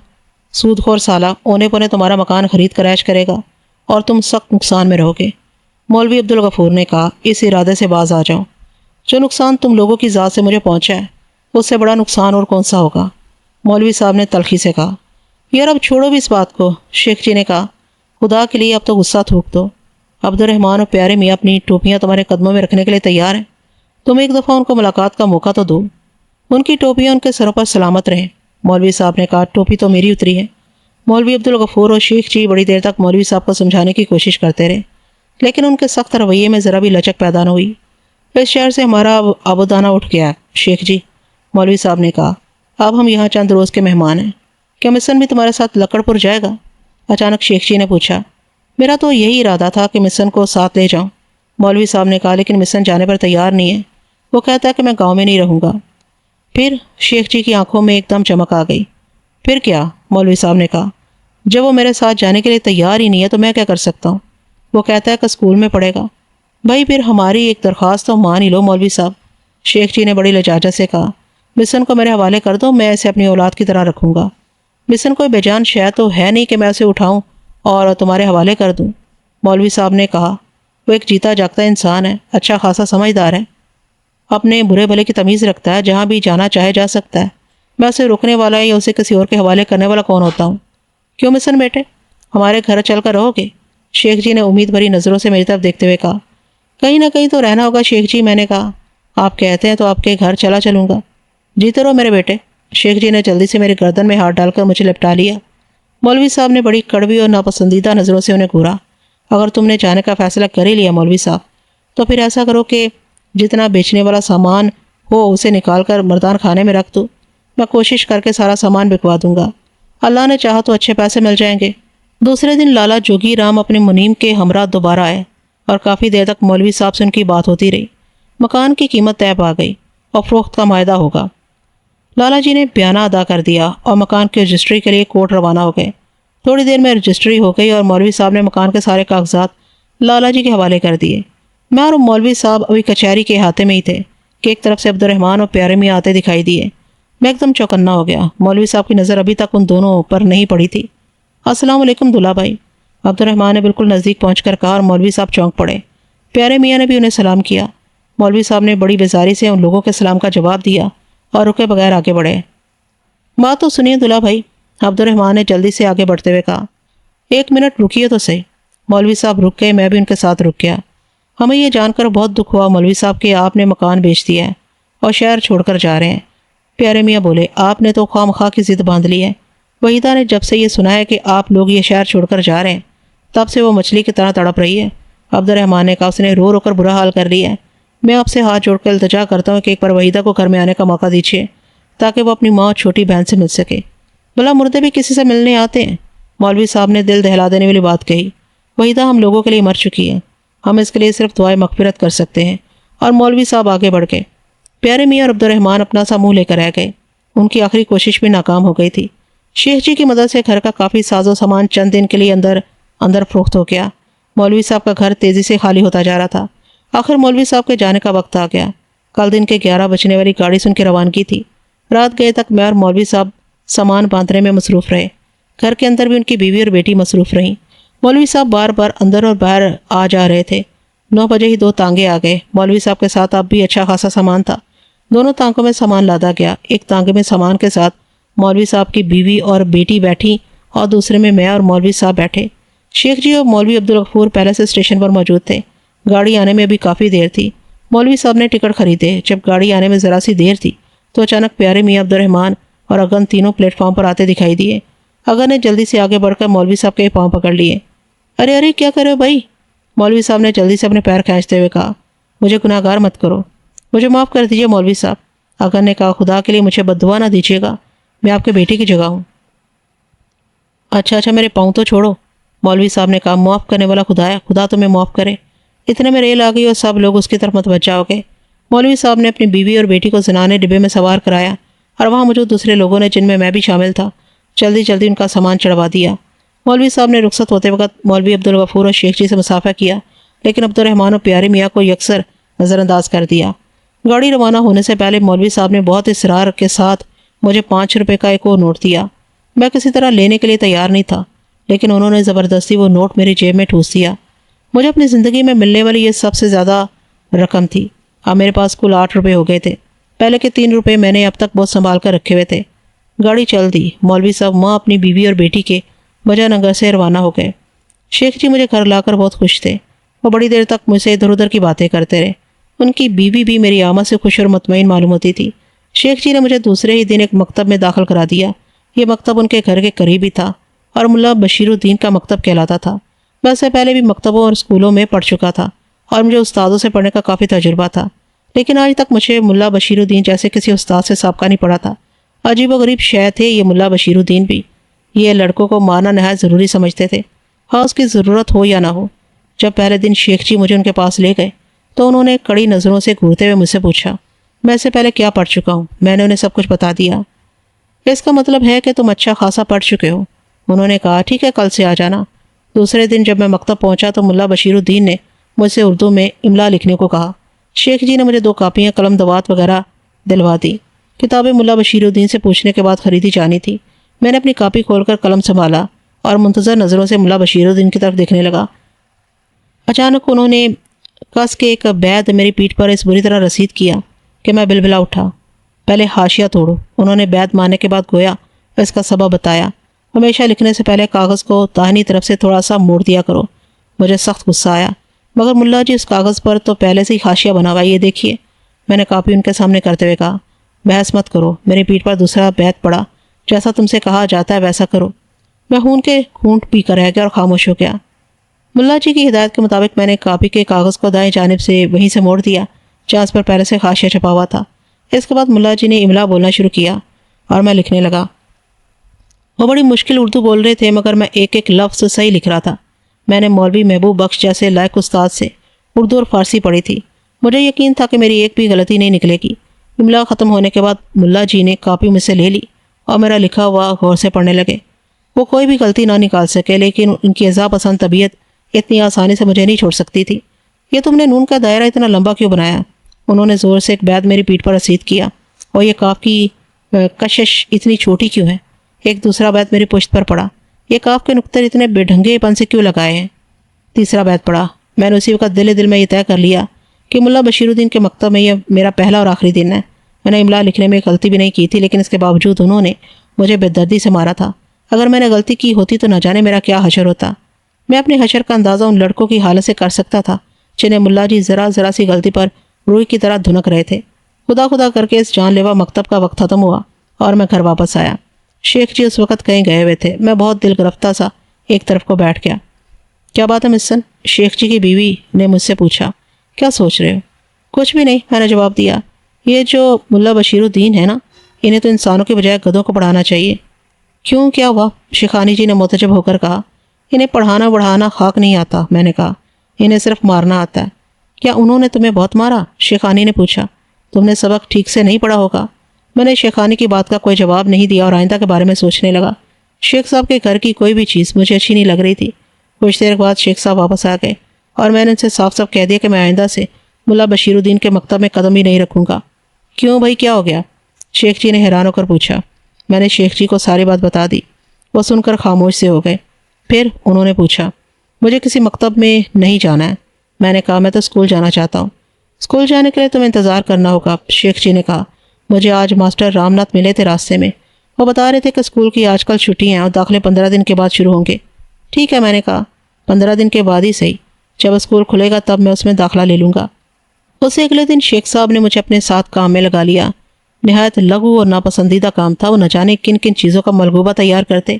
سود خور سالہ، اونے پونے تمہارا مکان خرید کر عیش کرے گا اور تم سخت نقصان میں رہو گے۔ مولوی عبدالغفور نے کہا، اس ارادے سے باز آ جاؤ، جو نقصان تم لوگوں کی ذات سے مجھے پہنچا ہے اس سے بڑا نقصان اور کون سا ہوگا؟ مولوی صاحب نے تلخی سے کہا۔ یار اب چھوڑو بھی اس بات کو، شیخ جی نے کہا، خدا کے لیے اب تو غصہ تھوک دو۔ عبدالرحمن اور پیارے میاں اپنی ٹوپیاں تمہارے قدموں میں رکھنے کے لیے تیار ہیں، تم ایک دفعہ ان کو ملاقات کا موقع تو دو، ان کی ٹوپیاں ان کے سروں پر سلامت رہیں۔ مولوی صاحب نے کہا، ٹوپی تو میری اتری ہے۔ مولوی عبدالغفور اور شیخ جی بڑی دیر تک مولوی صاحب کو سمجھانے کی کوشش کرتے رہے، لیکن ان کے سخت رویے میں ذرا بھی لچک پیدا نہ ہوئی۔ اس شہر سے ہمارا آبودانہ اٹھ گیا ہے شیخ جی، مولوی صاحب نے کہا۔ اب ہم یہاں چند روز کے مہمان ہیں، کیا مسن بھی تمہارے ساتھ لکڑ پور جائے گا؟ اچانک شیخ جی نے پوچھا۔ میرا تو یہی ارادہ تھا کہ مسن کو ساتھ لے جاؤں، مولوی صاحب نے کہا، لیکن مسن جانے پر تیار نہیں ہے، وہ کہتا ہے کہ میں گاؤں میں نہیں رہوں گا۔ پھر؟ شیخ جی کی آنکھوں میں ایک دم چمک آ گئی۔ پھر کیا؟ مولوی صاحب نے کہا، جب وہ میرے ساتھ جانے کے لیے تیار ہی نہیں ہے تو میں کیا کر سکتا ہوں؟ وہ کہتا ہے کہ اسکول میں پڑھے گا۔ بھائی پھر ہماری ایک درخواست تو مان ہی لو مولوی صاحب، شیخ جی نے بڑی لجاجت سے کہا۔ مسن کو میرے حوالے کر دو، میں اسے اپنی اولاد کی طرح رکھوں گا۔ مسن کوئی بے جان شے تو ہے نہیں کہ میں اسے اٹھاؤں اور تمہارے حوالے کر دوں، مولوی صاحب نے کہا۔ وہ ایک جیتا جاگتا انسان ہے، اچھا خاصا سمجھدار ہے، اپنے برے بھلے کی تمیز رکھتا ہے، جہاں بھی جانا چاہے جا سکتا ہے۔ میں اسے روکنے والا یا اسے کسی اور کے حوالے کرنے والا کون ہوتا ہوں؟ کیوں مسن بیٹے، ہمارے گھر چل کر رہو گے؟ شیخ جی نے امید بھری نظروں سے میری طرف دیکھتے ہوئے کہا۔ کہیں نہ کہیں تو رہنا ہوگا شیخ جی، میں نے کہا۔ آپ کہتے ہیں تو آپ کے گھر چلا چلوں گا، جیتے رہو میرے بیٹے۔ شیخ جی نے جلدی سے میری گردن میں ہاتھ ڈال کر مجھے لپٹا لیا۔ مولوی صاحب نے بڑی کڑوی اور ناپسندیدہ نظروں سے انہیں گھورا۔ اگر تم نے جانے کا فیصلہ کر ہی لیا مولوی صاحب، تو پھر ایسا کرو کہ جتنا بیچنے والا سامان ہو اسے نکال کر مردان خانے میں رکھ دو، میں کوشش کر کے سارا سامان بکوا دوں گا، اللہ نے چاہا تو اچھے پیسے مل جائیں گے۔ دوسرے دن لالا جوگی رام اپنے منیم کے ہمراہ دوبارہ آئے اور کافی دیر تک مولوی صاحب سے ان کی بات ہوتی رہی۔ مکان کی قیمت طے پا گئی اور فروخت کا معاہدہ ہوگا۔ لالا جی نے بیانہ ادا کر دیا اور مکان کی رجسٹری کے لیے کورٹ روانہ ہو گئے۔ تھوڑی دیر میں رجسٹری ہو گئی اور مولوی صاحب نے مکان کے سارے کاغذات لالا جی کے حوالے کر دیے۔ میں اور مولوی صاحب ابھی کچہری کے احاطے میں ہی تھے کہ ایک طرف سے عبدالرحمن اور پیارے میاں آتے دکھائی دیے۔ میں ایک دم چوکنا ہو گیا، مولوی صاحب کی نظر ابھی تک ان دونوں پر نہیں پڑی تھی۔ السلام علیکم دلہا بھائی، عبدالرحمن نے بالکل نزدیک پہنچ کر کہا اور مولوی صاحب چونک پڑے۔ پیارے میاں نے بھی انہیں سلام کیا۔ مولوی صاحب نے بڑی بیزاری سے ان لوگوں کے سلام کا جواب دیا اور رکے بغیر آگے بڑھے۔ بات تو سنیے دلہا بھائی، عبدالرحمن نے جلدی سے آگے بڑھتے ہوئے کہا۔ ایک منٹ رکیے تو صحیح۔ مولوی صاحب رک گئے، میں بھی ان کے ساتھ رک گیا۔ ہمیں یہ جان کر بہت دکھ ہوا مولوی صاحب کہ آپ نے مکان بیچ دیا ہے اور شہر چھوڑ کر جا رہے ہیں۔ پیارے میاں بولے، آپ نے تو خواہ مخواہ کی ضد باندھ لی ہے۔ وحیدہ نے جب سے یہ سنا ہے کہ آپ لوگ یہ شہر چھوڑ کر جا رہے ہیں تب سے وہ مچھلی کی طرح تڑپ رہی ہے۔ عبدالرحمن نے کہا، اس نے رو رو کر برا حال کر لیا ہے۔ میں آپ سے ہاتھ جوڑ کر التجا کرتا ہوں کہ ایک بار وحیدہ کو گھر میں آنے کا موقع دیجیے تاکہ وہ اپنی ماں اور چھوٹی بہن سے مل سکے۔ بھلا مردے بھی کسی سے ملنے آتے ہیں؟ مولوی صاحب نے دل دہلا دینے والی بات کہی۔ وحیدہ ہم لوگوں کے لیے مر چکی ہے، ہم اس کے لیے صرف دعائے مغفرت کر سکتے ہیں۔ اور مولوی صاحب آگے بڑھ گئے۔ پیارے میاں اور عبدالرحمن اپنا سا منہ لے کر رہ گئے۔ ان کی آخری کوشش بھی ناکام ہو گئی تھی۔ شیخ جی کی مدد سے گھر کا کافی ساز و سامان چند دن کے لیے اندر فروخت ہو گیا۔ مولوی صاحب کا گھر تیزی سے خالی ہوتا جا رہا تھا۔ آخر مولوی صاحب کے جانے کا وقت آ گیا۔ کل دن کے 11 بجنے والی گاڑی سے ان کی روانگی تھی۔ رات گئے تک میں اور مولوی صاحب سامان باندھنے میں مصروف رہے۔ گھر کے اندر بھی ان کی بیوی اور بیٹی مصروف رہیں۔ مولوی صاحب بار بار اندر اور باہر آ جا رہے تھے۔ 9 بجے ہی 2 تانگے آ گئے۔ مولوی صاحب کے ساتھ اب بھی اچھا خاصا سامان تھا۔ دونوں تانگوں میں سامان لادا گیا۔ ایک تانگے میں سامان کے ساتھ مولوی صاحب کی بیوی اور بیٹی بیٹھی اور دوسرے میں اور مولوی صاحب بیٹھے۔ شیخ جی اور مولوی عبدالغفور پہلے سے اسٹیشن پر موجود تھے۔ گاڑی آنے میں بھی کافی دیر تھی۔ مولوی صاحب نے ٹکٹ خریدے۔ جب گاڑی آنے میں ذرا سی دیر تھی تو اچانک پیارے میاں عبدالرحمن اور اگن تینوں پلیٹ فارم پر آتے دکھائی دیے۔ اگن نے جلدی سے آگے بڑھ کر مولوی صاحب کے پاؤں پکڑ لیے۔ ارے ارے کیا کرے ہو بھائی؟ مولوی صاحب نے جلدی سے اپنے پیر کھینچتے ہوئے کہا۔ مجھے گناہ گار مت کرو، مجھے معاف کر دیجیے مولوی صاحب۔ اگن نے کہا خدا کے لیے مجھے بد دعا نہ دیجیے گا، میں آپ کے بیٹے کی جگہ ہوں۔ اچھا میرے پاؤں تو چھوڑو، مولوی صاحب نے کہا۔ معاف کرنے والا خدایا، خدا تمہیں معاف کرے۔ اتنے میں ریل آ گئی اور سب لوگ اس کی طرف متوجہ ہو گئے۔ مولوی صاحب نے اپنی بیوی اور بیٹی کو زنانے ڈبے میں سوار کرایا اور وہاں موجود دوسرے لوگوں نے، جن میں بھی شامل تھا، جلدی ان کا سامان چڑھوا دیا۔ مولوی صاحب نے رخصت ہوتے وقت مولوی عبدالغفور اور شیخ جی سے مصافحہ کیا، لیکن عبدالرحمن اور پیارے میاں کو یکسر نظر انداز کر دیا۔ گاڑی روانہ ہونے سے پہلے مولوی صاحب نے بہت اصرار کے ساتھ مجھے 5 روپے کا ایک اور نوٹ دیا۔ میں کسی طرح لینے کے لیے تیار نہیں تھا، لیکن انہوں نے زبردستی وہ نوٹ میری جیب میں ٹھوس دیا۔ مجھے اپنی زندگی میں ملنے والی یہ سب سے زیادہ رقم تھی۔ اب میرے پاس کل 8 روپے ہو گئے تھے۔ پہلے کے 3 روپے میں نے اب تک بہت سنبھال کر رکھے ہوئے تھے۔ گاڑی چل دی۔ مولوی صاحب ماں اپنی بیوی اور بیٹی کے وجہ نگر سے روانہ ہو گئے۔ شیخ جی مجھے گھر لا کر بہت خوش تھے۔ وہ بڑی دیر تک مجھ سے ادھر ادھر کی باتیں کرتے رہے۔ ان کی بیوی بھی میری آمد سے خوش اور مطمئن معلوم ہوتی تھی۔ شیخ جی نے مجھے دوسرے ہی دن ایک مکتب میں داخل کرا دیا۔ یہ مکتب ان کے گھر کے قریب ہی تھا اور ملا بشیر الدین کا مکتب کہلاتا تھا۔ میں اس سے پہلے بھی مکتبوں اور اسکولوں میں پڑھ چکا تھا اور مجھے استادوں سے پڑھنے کا کافی تجربہ تھا، لیکن آج تک مجھے ملا بشیر الدین جیسے کسی استاد سے سابقہ نہیں پڑا تھا۔ عجیب و غریب شے تھے یہ ملا بشیر الدین بھی۔ یہ لڑکوں کو مارنا نہایت ضروری سمجھتے تھے، ہاں اس کی ضرورت ہو یا نہ ہو۔ جب پہلے دن شیخ جی مجھے ان کے پاس لے گئے تو انہوں نے کڑی نظروں سے گھورتے ہوئے مجھ سے پوچھا میں اس سے پہلے کیا پڑھ چکا ہوں۔ میں نے انہیں سب کچھ بتا دیا۔ اس کا مطلب ہے کہ تم اچھا خاصا پڑھ چکے ہو۔ انہوں نے کہا ٹھیک ہے، کل سے آ جانا۔ دوسرے دن جب میں مکتب پہنچا تو ملا بشیر الدین نے مجھ سے اردو میں املا لکھنے کو کہا۔ شیخ جی نے مجھے 2 کاپیاں، قلم دوات وغیرہ دلوا دی۔ کتابیں ملا بشیر الدین سے پوچھنے کے بعد خریدی جانی تھی۔ میں نے اپنی کاپی کھول کر قلم سنبھالا اور منتظر نظروں سے ملا بشیر الدین کی طرف دیکھنے لگا۔ اچانک انہوں نے کس کے ایک بیت میری پیٹھ پر اس بری طرح رسید کیا کہ میں بلبلا اٹھا۔ پہلے حاشیہ توڑو۔ انہوں نے بیت ماننے کے بعد گویا اس کا سبب بتایا۔ ہمیشہ لکھنے سے پہلے کاغذ کو داہنی طرف سے تھوڑا سا موڑ دیا کرو۔ مجھے سخت غصہ آیا، مگر ملا جی اس کاغذ پر تو پہلے سے ہی حاشیہ بنا ہوا ہے، یہ دیکھیے۔ میں نے کاپی ان کے سامنے کرتے ہوئے کہا بحث مت کرو، میری پیٹھ پر دوسرا بیت پڑا، جیسا تم سے کہا جاتا ہے ویسا کرو۔ میں خون کے گھونٹ پی کر رہ گیا اور خاموش ہو گیا۔ ملا جی کی ہدایت کے مطابق میں نے کاپی کے کاغذ کو دائیں جانب سے وہیں سے موڑ دیا جہاں اس پر پہلے سے حاشیہ چھپا ہوا تھا۔ اس کے بعد ملا جی نے املا بولنا شروع کیا اور میں لکھنے لگا۔ وہ بڑی مشکل اردو بول رہے تھے، مگر میں ایک ایک لفظ صحیح لکھ رہا تھا۔ میں نے مولوی محبوب بخش جیسے لائق استاد سے اردو اور فارسی پڑھی تھی۔ مجھے یقین تھا کہ میری ایک بھی غلطی نہیں نکلے گی۔ املا ختم ہونے کے بعد ملا جی نے کاپی مجھ سے لے لی اور میرا لکھا ہوا غور سے پڑھنے لگے۔ وہ کوئی بھی غلطی نہ نکال سکے، لیکن ان کی عذاب پسند طبیعت اتنی آسانی سے مجھے نہیں چھوڑ سکتی تھی۔ یہ تم نے نون کا دائرہ اتنا لمبا کیوں بنایا؟ انہوں نے زور سے ایک بیت میری پیٹھ پر رسید کیا۔ اور یہ کاف کی کشش اتنی چھوٹی کیوں ہے؟ ایک دوسرا بیت میری پشت پر پڑا۔ یہ کاف کے نقطے اتنے بے ڈھنگے پن سے کیوں لگائے ہیں؟ تیسرا بیت پڑا۔ میں نے اسی وقت دل میں یہ طے کر لیا کہ ملا بشیر الدین کے مکتب میں یہ میرا پہلا اور آخری دن ہے۔ میں نے املا لکھنے میں غلطی بھی نہیں کی تھی، لیکن اس کے باوجود انہوں نے مجھے بے دردی سے مارا تھا۔ اگر میں نے غلطی کی ہوتی تو نہ جانے میرا کیا حشر ہوتا۔ میں اپنے حشر کا اندازہ ان لڑکوں کی حالت سے کر سکتا تھا جنہیں ملا جی ذرا سی غلطی پر روئی کی طرح دھنک رہے تھے۔ خدا کر کے اس جان لیوا مکتب کا وقت ختم ہوا اور میں گھر واپس آیا۔ شیخ جی اس وقت کہیں گئے ہوئے تھے۔ میں بہت دل گرفتہ سا ایک طرف کو بیٹھ گیا۔ کیا بات ہے مسن؟ شیخ جی کی بیوی نے مجھ سے پوچھا۔ کیا سوچ رہے ہو؟ کچھ بھی نہیں، میں نے جواب دیا۔ یہ جو ملا بشیر الدین ہے نا، انہیں تو انسانوں کے بجائے گدھوں کو پڑھانا چاہیے۔ کیوں، کیا ہوا؟ شیخانی جی نے متعجب ہو کر کہا۔ انہیں پڑھانا بڑھانا خاک نہیں آتا، میں نے کہا۔ انہیں صرف مارنا آتا ہے۔ کیا انہوں نے تمہیں بہت مارا؟ شیخانی نے پوچھا۔ تم نے سبق ٹھیک سے نہیں پڑھا ہوگا۔ میں نے شیخانی کی بات کا کوئی جواب نہیں دیا اور آئندہ کے بارے میں سوچنے لگا۔ شیخ صاحب کے گھر کی کوئی بھی چیز مجھے اچھی نہیں لگ رہی تھی۔ کچھ دیر بعد شیخ صاحب واپس آ گئے اور میں نے ان سے صاف صاف کہہ دیا کہ میں آئندہ سے ملا بشیر الدین کے مکتب میں قدم ہی نہیں رکھوں گا۔ کیوں بھائی، کیا ہو گیا؟ شیخ جی نے حیران ہو کر پوچھا۔ میں نے شیخ جی کو ساری بات بتا دی۔ وہ سن کر خاموش سے ہو گئے۔ پھر انہوں نے پوچھا، مجھے کسی مکتب میں نہیں جانا ہے۔ میں نے کہا، میں تو اسکول جانا چاہتا ہوں۔ اسکول جانے کے لیے تمہیں انتظار کرنا ہوگا، شیخ جی نے کہا۔ مجھے آج ماسٹر رام ناتھ ملے تھے راستے میں۔ وہ بتا رہے تھے کہ اسکول کی آج کل چھٹیاں ہیں اور داخلے 15 دن کے بعد شروع ہوں گے۔ ٹھیک ہے، میں نے کہا، 15 دن کے بعد ہی صحیح۔ جب اسکول کھلے گا تب میں اس میں داخلہ لے لوں گا۔ اسے اگلے دن شیخ صاحب نے مجھے اپنے ساتھ کام میں لگا لیا۔ نہایت لغو اور ناپسندیدہ کام تھا۔ وہ نہ جانے کن کن چیزوں کا ملغوبہ تیار کرتے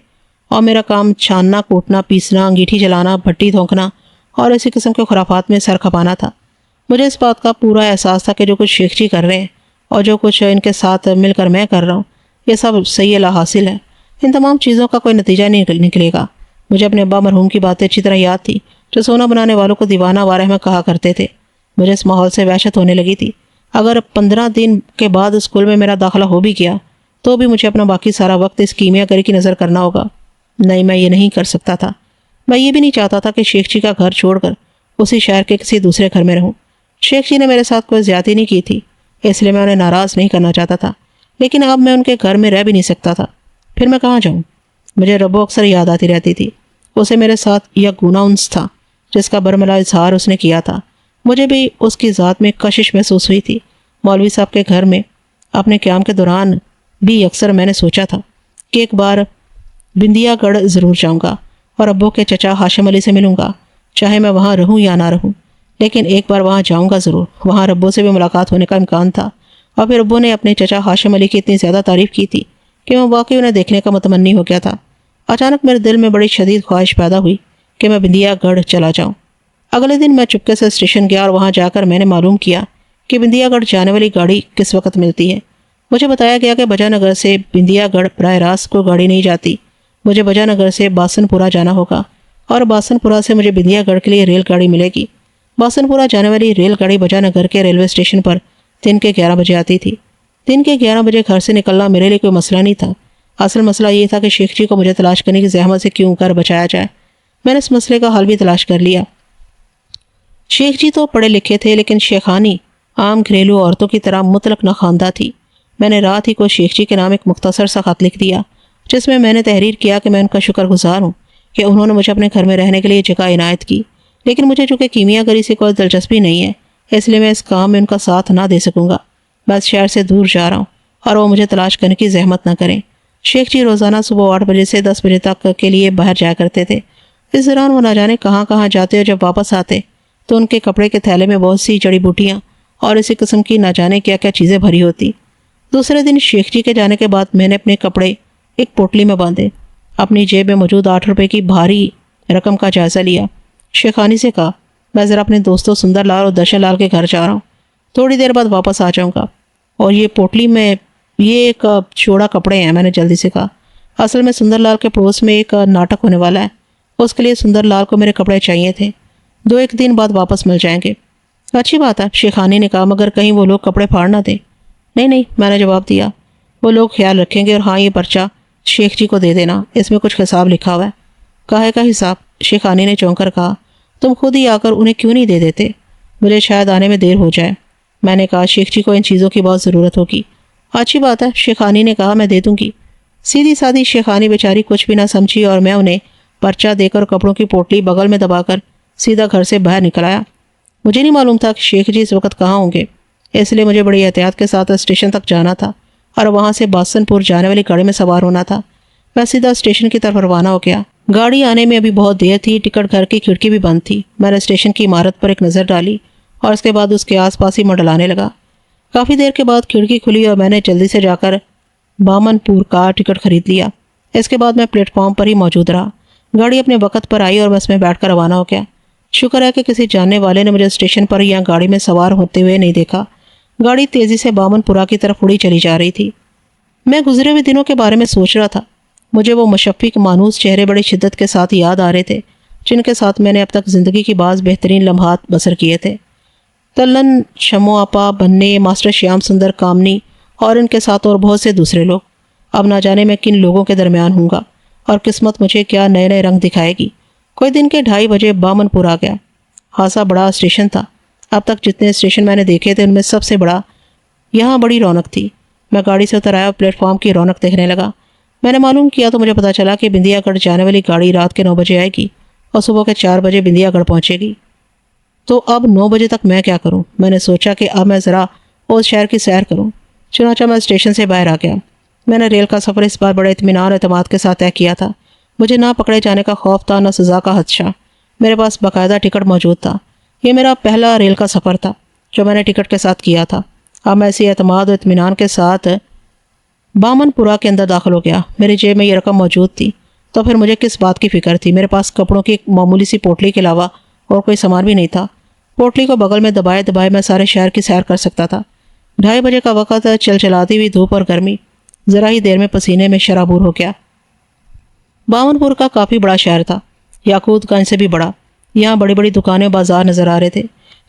اور میرا کام چھاننا، کوٹنا، پیسنا، انگیٹھی جلانا، بھٹی دھونکنا اور اسی قسم کے خرافات میں سر کھپانا تھا۔ مجھے اس بات کا پورا احساس تھا کہ جو کچھ شیخ جی کر رہے ہیں اور جو کچھ ان کے ساتھ مل کر میں کر رہا ہوں، یہ سب صحیح لا حاصل ہے۔ ان تمام چیزوں کا کوئی نتیجہ نہیں نکلے گا۔ مجھے اپنے ابا مرحوم کی باتیں اچھی طرح یاد تھی، جو سونا بنانے والوں کو دیوانہ وارحمہ کہا کرتے تھے۔ مجھے اس ماحول سے وحشت ہونے لگی تھی۔ اگر 15 دن کے بعد اسکول میں میرا داخلہ ہو بھی گیا تو بھی مجھے اپنا باقی سارا وقت اس کیمیا گری کی نظر کرنا ہوگا۔ نہیں، میں یہ نہیں کر سکتا تھا۔ میں یہ بھی نہیں چاہتا تھا کہ شیخ جی کا گھر چھوڑ کر اسی شہر کے کسی دوسرے گھر میں رہوں۔ شیخ جی نے میرے ساتھ کوئی زیادتی نہیں کی تھی، اس لیے میں انہیں ناراض نہیں کرنا چاہتا تھا، لیکن اب میں ان کے گھر میں رہ بھی نہیں سکتا تھا۔ پھر میں کہاں جاؤں؟ مجھے ربو اکثر یاد آتی رہتی تھی۔ اسے میرے ساتھ یہ گناہ انس تھا جس کا برملا اظہار اس نے کیا تھا۔ مجھے بھی اس کی ذات میں کشش محسوس ہوئی تھی۔ مولوی صاحب کے گھر میں اپنے قیام کے دوران بھی اکثر میں نے سوچا تھا کہ ایک بار بندیا گڑھ ضرور جاؤں گا اور ابو کے چچا ہاشم علی سے ملوں گا، چاہے میں وہاں رہوں یا نہ رہوں، لیکن ایک بار وہاں جاؤں گا ضرور۔ وہاں ربو سے بھی ملاقات ہونے کا امکان تھا، اور پھر ابو نے اپنے چچا ہاشم علی کی اتنی زیادہ تعریف کی تھی کہ میں واقعی انہیں دیکھنے کا متمنی ہو گیا تھا۔ اچانک میرے دل میں بڑی شدید خواہش پیدا ہوئی کہ میں بندیا گڑھ چلا جاؤں۔ اگلے دن میں چپکے سے اسٹیشن گیا اور وہاں جا کر میں نے معلوم کیا کہ بندیا گڑھ جانے والی گاڑی کس وقت ملتی ہے۔ مجھے بتایا گیا کہ بجا نگر سے بندیا گڑھ براہ راست کوئی گاڑی نہیں جاتی۔ مجھے بجا نگر سے باسن پورہ جانا ہوگا اور باسن پورہ سے مجھے بندیا گڑھ کے لیے ریل گاڑی ملے گی۔ باسن پورہ جانے والی ریل گاڑی بجا نگر کے ریلوے اسٹیشن پر دن کے 11 بجے آتی تھی۔ دن کے 11 بجے گھر سے نکلنا میرے لیے کوئی مسئلہ نہیں تھا۔ اصل مسئلہ یہ تھا کہ شیخ جی کو مجھے تلاش کرنے کی زحمت سے کیوں کر بچایا جائے۔ میں نے اس مسئلے کا حل بھی تلاش کر لیا۔ شیخ جی تو پڑھے لکھے تھے، لیکن شیخانی عام گھریلو عورتوں کی طرح مطلق ناخواندہ تھی۔ میں نے رات ہی کو شیخ جی کے نام ایک مختصر سا خط لکھ دیا، جس میں نے تحریر کیا کہ میں ان کا شکر گزار ہوں کہ انہوں نے مجھے اپنے گھر میں رہنے کے لیے جگہ عنایت کی، لیکن مجھے چونکہ کیمیا گری سے کوئی دلچسپی نہیں ہے، اس لیے میں اس کام میں ان کا ساتھ نہ دے سکوں گا۔ میں اس شہر سے دور جا رہا ہوں اور وہ مجھے تلاش کرنے کی زحمت نہ کریں۔ شیخ جی روزانہ صبح 8 بجے سے 10 بجے تک کے لیے باہر جایا کرتے تھے۔ اس دوران وہ نہ جانے کہاں کہاں جاتے اور جب واپس آتے تو ان کے کپڑے کے تھیلے میں بہت سی جڑی بوٹیاں اور اسی قسم کی نہ جانے کیا کیا چیزیں بھری ہوتی۔ دوسرے دن شیخ جی کے جانے کے بعد میں نے اپنے کپڑے ایک پوٹلی میں باندھے، اپنی جیب میں موجود 8 روپے کی بھاری رقم کا جائزہ لیا۔ شیخانی سے کہا، میں ذرا اپنے دوستوں سندر لال اور درشن لال کے گھر جا رہا ہوں، تھوڑی دیر بعد واپس آ جاؤں گا، اور یہ پوٹلی میں یہ ایک جوڑا کپڑے ہیں۔ میں نے جلدی سے کہا، اصل میں سندر لال کے پڑوس میں ایک ناٹک ہونے والا ہے، اس کے لیے سندر لال کو میرے کپڑے چاہیے تھے، 2-1 دن بعد واپس مل جائیں گے۔ اچھی بات ہے، شیخانی نے کہا، مگر کہیں وہ لوگ کپڑے پھاڑ نہ دیں۔ نہیں، میں نے جواب دیا، وہ لوگ خیال رکھیں گے، اور ہاں، یہ پرچہ شیخ جی کو دے دینا، اس میں کچھ حساب لکھا ہوا ہے۔ کاہے کا حساب؟ شیخانی نے چونک کر کہا، تم خود ہی آ کر انہیں کیوں نہیں دے دیتے؟ مجھے شاید آنے میں دیر ہو جائے۔ میں نے کہا، شیخ جی کو ان چیزوں کی بہت ضرورت ہوگی۔ اچھی بات ہے، شیخانی نے کہا، میں دے دوں گی۔ سیدھی سادھی شیخانی بیچاری کچھ بھی نہ سمجھی اور میں انہیں پرچہ دے کر کپڑوں کی پوٹلی بغل میں دبا کر سیدھا گھر سے باہر نکل آیا۔ مجھے نہیں معلوم تھا کہ شیخ جی اس وقت کہاں ہوں گے، اس لیے مجھے بڑی احتیاط کے ساتھ اسٹیشن تک جانا تھا اور وہاں سے باسن پور جانے والی گاڑی میں سوار ہونا تھا۔ میں سیدھا اسٹیشن کی طرف روانہ ہو گیا۔ گاڑی آنے میں ابھی بہت دیر تھی، ٹکٹ گھر کی کھڑکی بھی بند تھی۔ میں نے اسٹیشن کی عمارت پر ایک نظر ڈالی اور اس کے بعد اس کے آس پاس ہی منڈلانے لگا۔ کافی دیر کے بعد کھڑکی کھلی اور میں نے جلدی سے جا کر بامن پور کا ٹکٹ خرید لیا۔ اس کے بعد میں پلیٹ فارم پر ہی موجود رہا۔ گاڑی اپنے وقت پر آئی اور میں اس میں بیٹھ کر روانہ ہو گیا۔ شکر ہے کہ کسی جاننے والے نے مجھے اسٹیشن پر یا گاڑی میں سوار ہوتے ہوئے نہیں دیکھا۔ گاڑی تیزی سے بامن پورہ کی طرف اڑی چلی جا رہی تھی۔ میں گزرے ہوئے دنوں کے بارے میں سوچ رہا تھا۔ مجھے وہ مشفق مانوس چہرے بڑی شدت کے ساتھ یاد آ رہے تھے جن کے ساتھ میں نے اب تک زندگی کی بعض بہترین لمحات بسر کیے تھے۔ تلن، شمو آپا، بننے، ماسٹر شیام سندر کامنی اور ان کے ساتھ اور بہت سے دوسرے لوگ۔ اب نہ جانے میں کن لوگوں کے درمیان ہوں گا اور قسمت مجھے کیا نئے نئے رنگ دکھائے گی۔ کوئی دن کے 2:30 بجے بامن پور آ گیا۔ خاصا بڑا اسٹیشن تھا۔ اب تک جتنے اسٹیشن میں نے دیکھے تھے ان میں سب سے بڑا۔ یہاں بڑی رونق تھی۔ میں گاڑی سے اتر آیا اور پلیٹ فارم کی رونق دیکھنے لگا۔ میں نے معلوم کیا تو مجھے پتا چلا کہ بندیا گڑھ جانے والی گاڑی رات کے 9 بجے آئے گی اور صبح کے 4 بجے بندیا گڑھ پہنچے گی۔ تو اب 9 بجے تک میں کیا کروں؟ میں نے سوچا کہ اب میں ذرا اس شہر کی سیر کروں۔ چنانچہ میں اسٹیشن سے باہر آ گیا۔ میں نے ریل کا سفر اس بار بڑے اطمینان اور اعتماد کے ساتھ طے کیا تھا۔ مجھے نہ پکڑے جانے کا خوف تھا، نہ سزا کا خدشہ۔ میرے پاس باقاعدہ ٹکٹ موجود تھا۔ یہ میرا پہلا ریل کا سفر تھا جو میں نے ٹکٹ کے ساتھ کیا تھا۔ اب میں اسی اعتماد اور اطمینان کے ساتھ بامن پورا کے اندر داخل ہو گیا۔ میری جیب میں یہ رقم موجود تھی، تو پھر مجھے کس بات کی فکر تھی؟ میرے پاس کپڑوں کی ایک معمولی سی پوٹلی کے علاوہ اور کوئی سامان بھی نہیں تھا۔ پوٹلی کو بغل میں دبائے دبائے میں سارے شہر کی سیر کر سکتا تھا۔ 2:30 بجے کا وقت، چلچلاتی ہوئی دھوپ اور گرمی، ذرا ہی دیر میں پسینے میں شرابور ہو گیا۔ بامن پور کا کافی بڑا شہر تھا، یاقوت گنج سے بھی بڑا۔ یہاں بڑی بڑی دکانیں بازار نظر آ رہے تھے،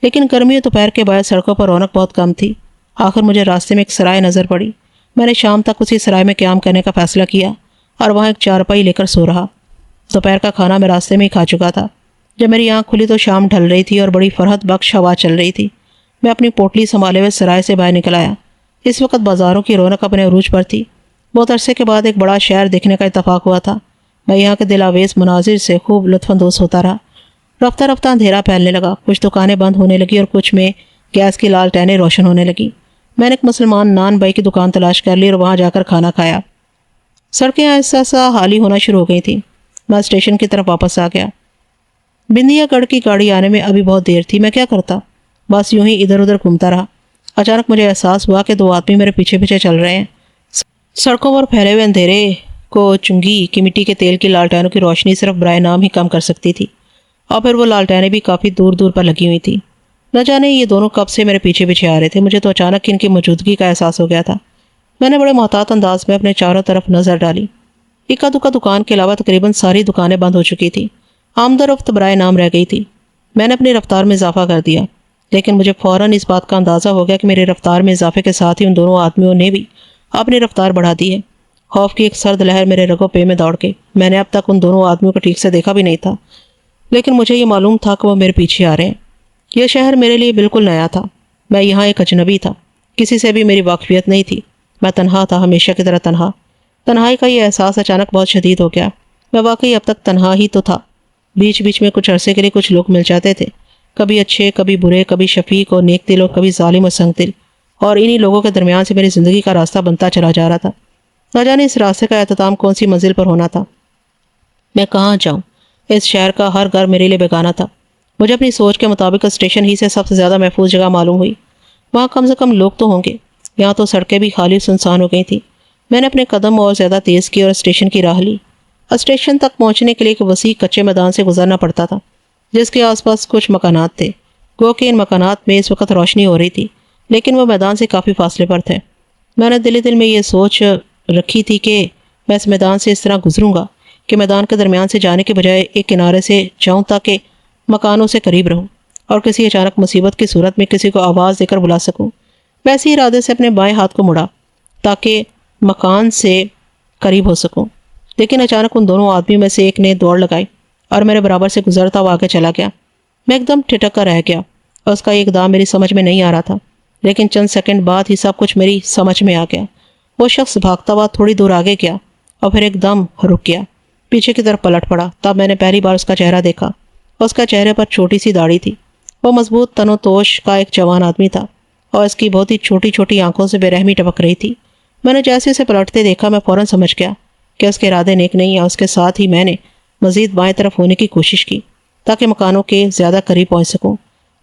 لیکن گرمی اور دوپہر کے بعد سڑکوں پر رونق بہت کم تھی۔ آخر مجھے راستے میں ایک سرائے نظر پڑی۔ میں نے شام تک اسی سرائے میں قیام کرنے کا فیصلہ کیا اور وہاں ایک چارپائی لے کر سو رہا۔ دوپہر کا کھانا میں راستے میں ہی کھا چکا تھا۔ جب میری آنکھ کھلی تو شام ڈھل رہی تھی اور بڑی فرحت بخش ہوا چل رہی تھی۔ میں اپنی پوٹلی سنبھالے ہوئے سرائے سے باہر نکل آیا۔ اس وقت بازاروں کی رونق اپنے عروج پر تھی۔ بہت عرصے کے بعد ایک بڑا شہر دیکھنے کا اتفاق ہوا تھا۔ میں یہاں کے دلاویز مناظر سے خوب لطف اندوز ہوتا رہا۔ رفتہ رفتہ اندھیرا پھیلنے لگا، کچھ دکانیں بند ہونے لگی اور کچھ میں گیس کی لالٹینیں روشن ہونے لگی۔ میں نے ایک مسلمان نان بائی کی دکان تلاش کر لی اور وہاں جا کر کھانا کھایا۔ سڑکیں ایسا سا خالی ہونا شروع ہو گئی تھیں۔ میں اسٹیشن کی طرف واپس آ گیا۔ بندیا گڑھ کی گاڑی آنے میں ابھی بہت دیر تھی۔ میں کیا کرتا؟ بس یوں ہی ادھر ادھر گھومتا رہا۔ اچانک مجھے احساس ہوا کہ 2 آدمی میرے پیچھے پیچھے چل رہے ہیں۔ سڑکوں پر پھیلے ہوئے اندھیرے کو چنگی کی مٹی کے تیل کی لالٹینوں کی روشنی صرف برائے نام ہی کم کر سکتی تھی، اور پھر وہ لالٹینیں بھی کافی دور دور پر لگی ہوئی تھیں۔ نہ جانے یہ دونوں کب سے میرے پیچھے پیچھے آ رہے تھے۔ مجھے تو اچانک ان کی موجودگی کا احساس ہو گیا تھا۔ میں نے بڑے محتاط انداز میں اپنے چاروں طرف نظر ڈالی۔ اکا دکا دکان کے علاوہ تقریباً ساری دکانیں بند ہو چکی تھیں۔ آمد و رفت برائے نام رہ گئی تھی۔ میں نے اپنی رفتار میں اضافہ کر دیا، لیکن مجھے فوراً اس بات کا اندازہ ہو گیا کہ میری رفتار میں اضافے کے ساتھ ہی ان دونوں آدمیوں نے بھی اپنی رفتار بڑھا دی ہے۔ خوف کی ایک سرد لہر میرے رگوں پہ میں دوڑ گئی۔ میں نے اب تک ان دونوں آدمیوں کو ٹھیک سے دیکھا بھی نہیں تھا، لیکن مجھے یہ معلوم تھا کہ وہ میرے پیچھے آ رہے ہیں۔ یہ شہر میرے لیے بالکل نیا تھا۔ میں یہاں ایک اجنبی تھا، کسی سے بھی میری واقفیت نہیں تھی۔ میں تنہا تھا، ہمیشہ کی طرح تنہا۔ تنہائی کا یہ احساس اچانک بہت شدید ہو گیا۔ میں واقعی اب تک تنہا ہی تو تھا۔ بیچ بیچ میں کچھ عرصے کے لیے کچھ لوگ مل جاتے تھے، کبھی اچھے، کبھی برے، کبھی شفیق اور نیک دل اور کبھی ظالم اور سنگ دل، اور انہی لوگوں کے درمیان سے میری زندگی کا راستہ بنتا چلا جا رہا تھا۔ نہ جانے اس راستے کا اختتام کون سی منزل پر ہونا تھا۔ میں کہاں جاؤں؟ اس شہر کا ہر گھر میرے لیے بیگانہ تھا۔ مجھے اپنی سوچ کے مطابق اسٹیشن ہی سے سب سے زیادہ محفوظ جگہ معلوم ہوئی۔ وہاں کم سے کم لوگ تو ہوں گے۔ یہاں تو سڑکیں بھی خالی سنسان ہو گئی تھیں۔ میں نے اپنے قدم اور زیادہ تیز کیے اور اسٹیشن کی راہ لی۔ اسٹیشن تک پہنچنے کے لیے ایک وسیع کچے میدان سے گزرنا پڑتا تھا، جس کے آس پاس کچھ مکانات تھے۔ گو کہ ان مکانات میں اس وقت روشنی ہو رہی تھی، لیکن وہ میدان سے کافی فاصلے پر تھے۔ میں نے دل ہی دل میں یہ سوچ رکھی تھی کہ میں اس میدان سے اس طرح گزروں گا کہ میدان کے درمیان سے جانے کے بجائے ایک کنارے سے جاؤں تاکہ مکانوں سے قریب رہوں اور کسی اچانک مصیبت کی صورت میں کسی کو آواز دے کر بلا سکوں۔ ویسے ہی ارادے سے اپنے بائیں ہاتھ کو مڑا تاکہ مکان سے قریب ہو سکوں، لیکن اچانک ان دونوں آدمیوں میں سے ایک نے دوڑ لگائی اور میرے برابر سے گزرتا ہوا آگے چلا گیا۔ میں ایک دم ٹھٹک کر رہ گیا اور اس کا یہ اقدام میری سمجھ میں نہیں آ رہا تھا، لیکن چند سیکنڈ بعد ہی سب کچھ میری سمجھ میں آ گیا۔ وہ شخص بھاگتا ہوا تھوڑی دور آگے گیا اور پھر ایک دم رک گیا، پیچھے کی طرف پلٹ پڑا۔ تب میں نے پہلی بار اس کا چہرہ دیکھا۔ اس کا چہرے پر چھوٹی سی داڑھی تھی۔ وہ مضبوط تن و توش کا ایک جوان آدمی تھا اور اس کی بہت ہی چھوٹی چھوٹی آنکھوں سے بے رحمی ٹپک رہی تھی۔ میں نے جیسے اسے پلٹتے دیکھا، میں فوراً سمجھ گیا کہ اس کے ارادے نیک نہیں ہیں۔ اس کے ساتھ ہی میں نے مزید بائیں طرف ہونے کی کوشش کی تاکہ مکانوں کے زیادہ قریب پہنچ سکوں،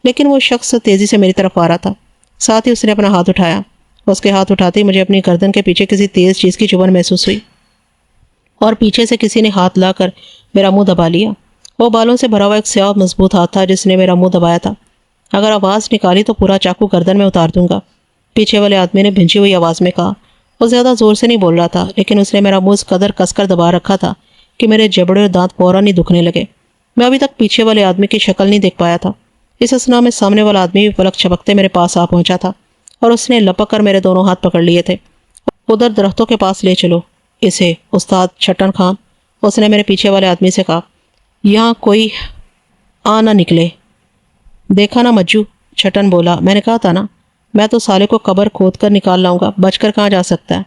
لیکن وہ شخص تیزی سے میری طرف آ رہا تھا۔ ساتھ ہی اس نے اپنا ہاتھ اٹھایا۔ اس کے ہاتھ اٹھاتے ہی مجھے اپنی گردن کے پیچھے کسی تیز چیز کی چبھن محسوس ہوئی اور پیچھے سے کسی نے ہاتھ لا کر میرا منہ دبا لیا۔ وہ بالوں سے بھرا ہوا ایک سیاہ مضبوط ہاتھ تھا جس نے میرا منہ دبایا تھا۔ اگر آواز نکالی تو پورا چاقو گردن میں اتار دوں گا، پیچھے والے آدمی نے بھنجی ہوئی آواز میں کہا۔ وہ زیادہ زور سے نہیں بول رہا تھا، لیکن اس نے میرا منہ اس قدر کس کر دبا رکھا تھا کہ میرے جبڑے اور دانت فوراً ہی دکھنے لگے۔ میں ابھی تک پیچھے والے آدمی کی شکل نہیں دیکھ پایا تھا۔ اس اثنا میں سامنے والا آدمی بھی پلک چھپکتے میرے پاس آ پہنچا تھا اور اس نے لپک کر میرے دونوں ہاتھ پکڑ لیے تھے۔ ادھر درختوں کے پاس لے چلو اسے استاد چھٹن خان، اس نے میرے پیچھے والے آدمی سے کہا، یہاں کوئی آ نہ نکلے۔ دیکھا نا مجو، چھٹن بولا، میں نے کہا تھا نا، میں تو سالے کو قبر کھود کر نکال لاؤں گا، بچ کر کہاں جا سکتا ہے۔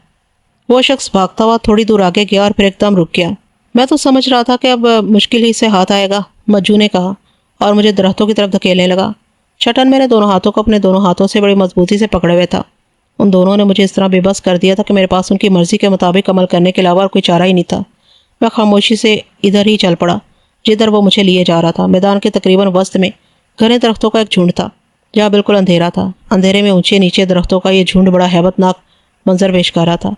وہ شخص بھاگتا ہوا تھوڑی دور آگے گیا اور پھر ایک دم رک گیا۔ میں تو سمجھ رہا تھا کہ اب مشکل ہی سے ہاتھ آئے گا، مجو نے کہا اور مجھے درختوں کی طرف دھکیلنے لگا۔ چھٹن میرے دونوں ہاتھوں کو اپنے دونوں ہاتھوں سے بڑی مضبوطی سے پکڑے ہوئے تھا۔ ان دونوں نے مجھے اس طرح بے بس کر دیا تھا کہ میرے پاس ان کی مرضی کے مطابق عمل کرنے کے علاوہ اور کوئی چارہ ہی نہیں تھا۔ میں خاموشی سے ادھر ہی چل پڑا جدھر وہ مجھے لیے جا رہا تھا۔ میدان کے تقریباً وسط میں گھنے درختوں کا ایک جھنڈ تھا جہاں بالکل اندھیرا تھا۔ اندھیرے میں اونچے نیچے درختوں کا یہ جھنڈ بڑا ہیبت ناک منظر پیش کر رہا تھا۔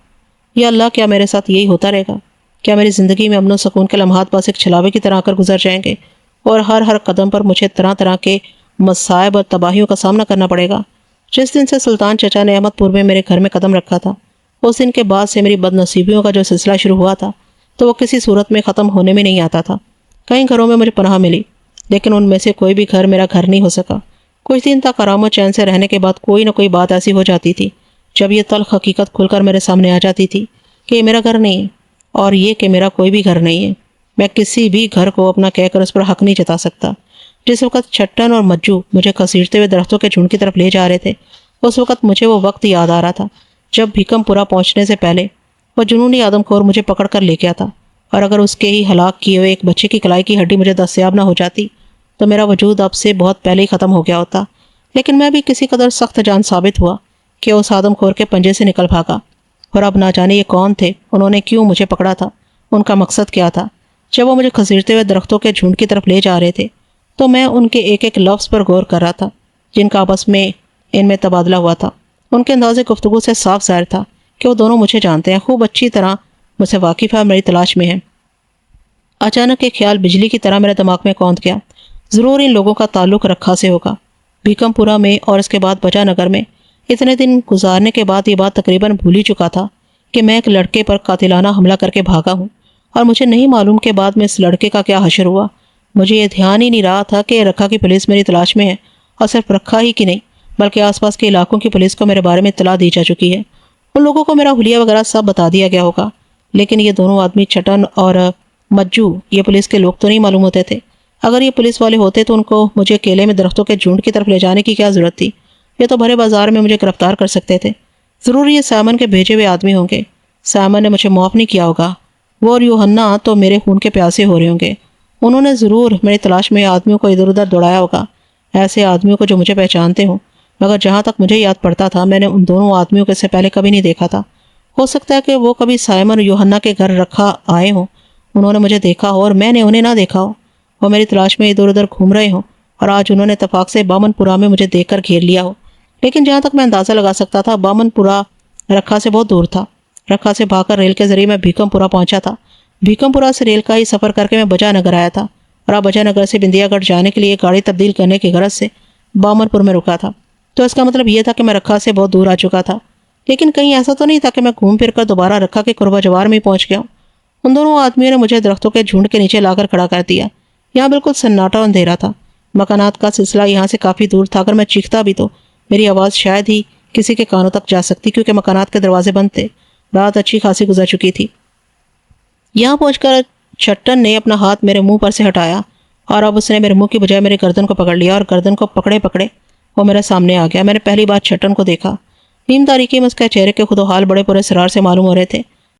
یا اللہ، کیا میرے ساتھ یہی ہوتا رہے گا؟ کیا میری زندگی میں امن و سکون کے لمحات بس ایک چھلاوے کی طرح کر گزر جائیں گے اور ہر قدم پر مجھے طرح طرح کے مصائب اور تباہیوں کا سامنا کرنا پڑے گا؟ جس دن سے سلطان چچا نے احمد پور میں میرے گھر میں قدم رکھا تھا، اس دن کے بعد سے میری بد نصیبیوں کا جو سلسلہ شروع ہوا تھا تو وہ کسی صورت میں ختم ہونے میں نہیں آتا تھا۔ کئی گھروں میں مجھے پناہ ملی، لیکن ان میں سے کوئی بھی گھر میرا گھر نہیں ہو سکا۔ کچھ دن تک آرام و چین سے رہنے کے بعد کوئی نہ کوئی بات ایسی ہو جاتی تھی جب یہ تلخ حقیقت کھل کر میرے سامنے آ جاتی تھی کہ یہ میرا گھر نہیں ہے، اور یہ کہ میرا کوئی بھی گھر نہیں ہے۔ میں کسی بھی گھر کو اپنا کہہ کر اس پر حق نہیں جتا سکتا۔ جس وقت چھٹن اور مجو مجھے گھسیٹتے ہوئے درختوں کے جھنڈ کی طرف لے جا رہے تھے، اس وقت مجھے وہ وقت یاد آ رہا تھا جب بھیکم پورا پہنچنے سے پہلے وہ جنونی آدم خور مجھے پکڑ کر لے گیا تھا، اور اگر اس کے ہی ہلاک کیے ہوئے ایک بچے کی کلائی کی ہڈی مجھے دستیاب نہ ہو جاتی تو میرا وجود اب سے بہت پہلے ہی ختم ہو گیا ہوتا۔ لیکن میں بھی کسی قدر سخت جان ثابت ہوا کہ اس آدم خور کے پنجے سے نکل بھاگا، اور اب نہ جانے یہ کون تھے، انہوں نے کیوں مجھے پکڑا تھا، ان کا مقصد کیا تھا۔ جب وہ مجھے گھسیٹتے ہوئے درختوں کے جھنڈ کی طرف لے جا رہے تھے تو میں ان کے ایک ایک لفظ پر غور کر رہا تھا جن کا آپس میں ان میں تبادلہ ہوا تھا۔ ان کے انداز گفتگو سے صاف ظاہر تھا کہ وہ دونوں مجھے جانتے ہیں، خوب اچھی طرح مجھ سے واقف ہے، میری تلاش میں ہے۔ اچانک ایک خیال بجلی کی طرح میرے دماغ میں کوند گیا، ضرور ان لوگوں کا تعلق رکھا سے ہوگا۔ بھیکم پورا میں اور اس کے بعد بجا نگر میں اتنے دن گزارنے کے بعد یہ بات تقریباً بھول ہی چکا تھا کہ میں ایک لڑکے پر قاتلانہ حملہ کر کے بھاگا ہوں، اور مجھے نہیں معلوم کہ بعد میں اس لڑکے کا کیا حشر ہوا۔ مجھے یہ دھیان ہی نہیں رہا تھا کہ رکھا کی پولیس میری تلاش میں ہے، اور صرف رکھا ہی کی نہیں بلکہ آس پاس کے علاقوں کی پولیس کو میرے بارے میں اطلاع دی جا چکی ہے۔ ان لوگوں کو میرا حلیہ وغیرہ سب بتا دیا گیا ہوگا، لیکن یہ دونوں آدمی چھٹن اور مجو یہ پولیس کے لوگ تو نہیں معلوم ہوتے تھے۔ اگر یہ پولیس والے ہوتے تو ان کو مجھے اکیلے میں درختوں کے جھنڈ کی طرف لے جانے کی کیا ضرورت تھی؟ یہ تو بھرے بازار میں مجھے گرفتار کر سکتے تھے۔ ضرور یہ سائمن کے بھیجے ہوئے آدمی ہوں گے۔ سائمن نے مجھے معاف نہیں کیا ہوگا، وہ اور یوحنا تو میرے خون کے پیاسے ہو رہے ہوں گے۔ انہوں نے ضرور میری تلاش میں آدمیوں کو ادھر ادھر دوڑایا ہوگا، ایسے آدمیوں کو جو مجھے پہچانتے ہوں، مگر جہاں تک مجھے یاد پڑتا تھا میں نے ان دونوں آدمیوں کو اس سے پہلے کبھی نہیں دیکھا تھا۔ ہو سکتا ہے کہ وہ کبھی سائمن اور یوحنا کے گھر رکھا آئے ہوں، انہوں نے مجھے دیکھا ہو اور میں نے انہیں نہ دیکھا ہو، وہ میری تلاش میں ادھر ادھر گھوم رہے ہوں اور آج انہوں نے اتفاق سے بامن پورا میں مجھے دیکھ کر گھیر لیا ہو۔ لیکن جہاں تک میں اندازہ لگا سکتا تھا بامن پورا رکھا سے بہت دور تھا۔ رکھا سے بھاگ کر ریل کے ذریعے میں بھیکم پورا پہنچا تھا۔ بھیکم پورا سے ریل کا ہی سفر کر کے میں بجا نگر آیا تھا، اور اب بجا نگر سے بندیا گڑھ جانے کے لیے گاڑی تبدیل کرنے کی غرض سے بامن پور میں رکا تھا۔ تو اس کا مطلب یہ تھا کہ میں رکھا سے بہت دور آ چکا تھا، لیکن کہیں ایسا تو نہیں تھا کہ میں گھوم پھر کر دوبارہ رکھا کے قربہ جوار میں ہی پہنچ گیا ہوں۔ ان دونوں آدمیوں نے مجھے درختوں کے جھنڈ کے نیچے لا کر کھڑا کر دیا۔ یہاں بالکل سناٹا اندھیرا تھا، مکانات کا سلسلہ یہاں سے کافی دور تھا۔ اگر میں چیختا بھی تو میری آواز شاید ہی کسی کے کانوں تک جا سکتی، کیونکہ مکانات کے دروازے بند تھے، رات اچھی خاصی گزر چکی تھی۔ یہاں پہنچ کر چھٹن نے اپنا ہاتھ میرے منہ پر سے ہٹایا، اور اب اس نے میرے منہ کی بجائے میری گردن کو پکڑ لیا، اور گردن کو پکڑے پکڑے وہ میرے سامنے آ گیا۔ میں نے پہلی بار چھٹن کو دیکھا۔ نیم تاریکی میں اس کے چہرے کے خود و حال بڑے پورے اسرار سے معلوم ہو رہے تھے۔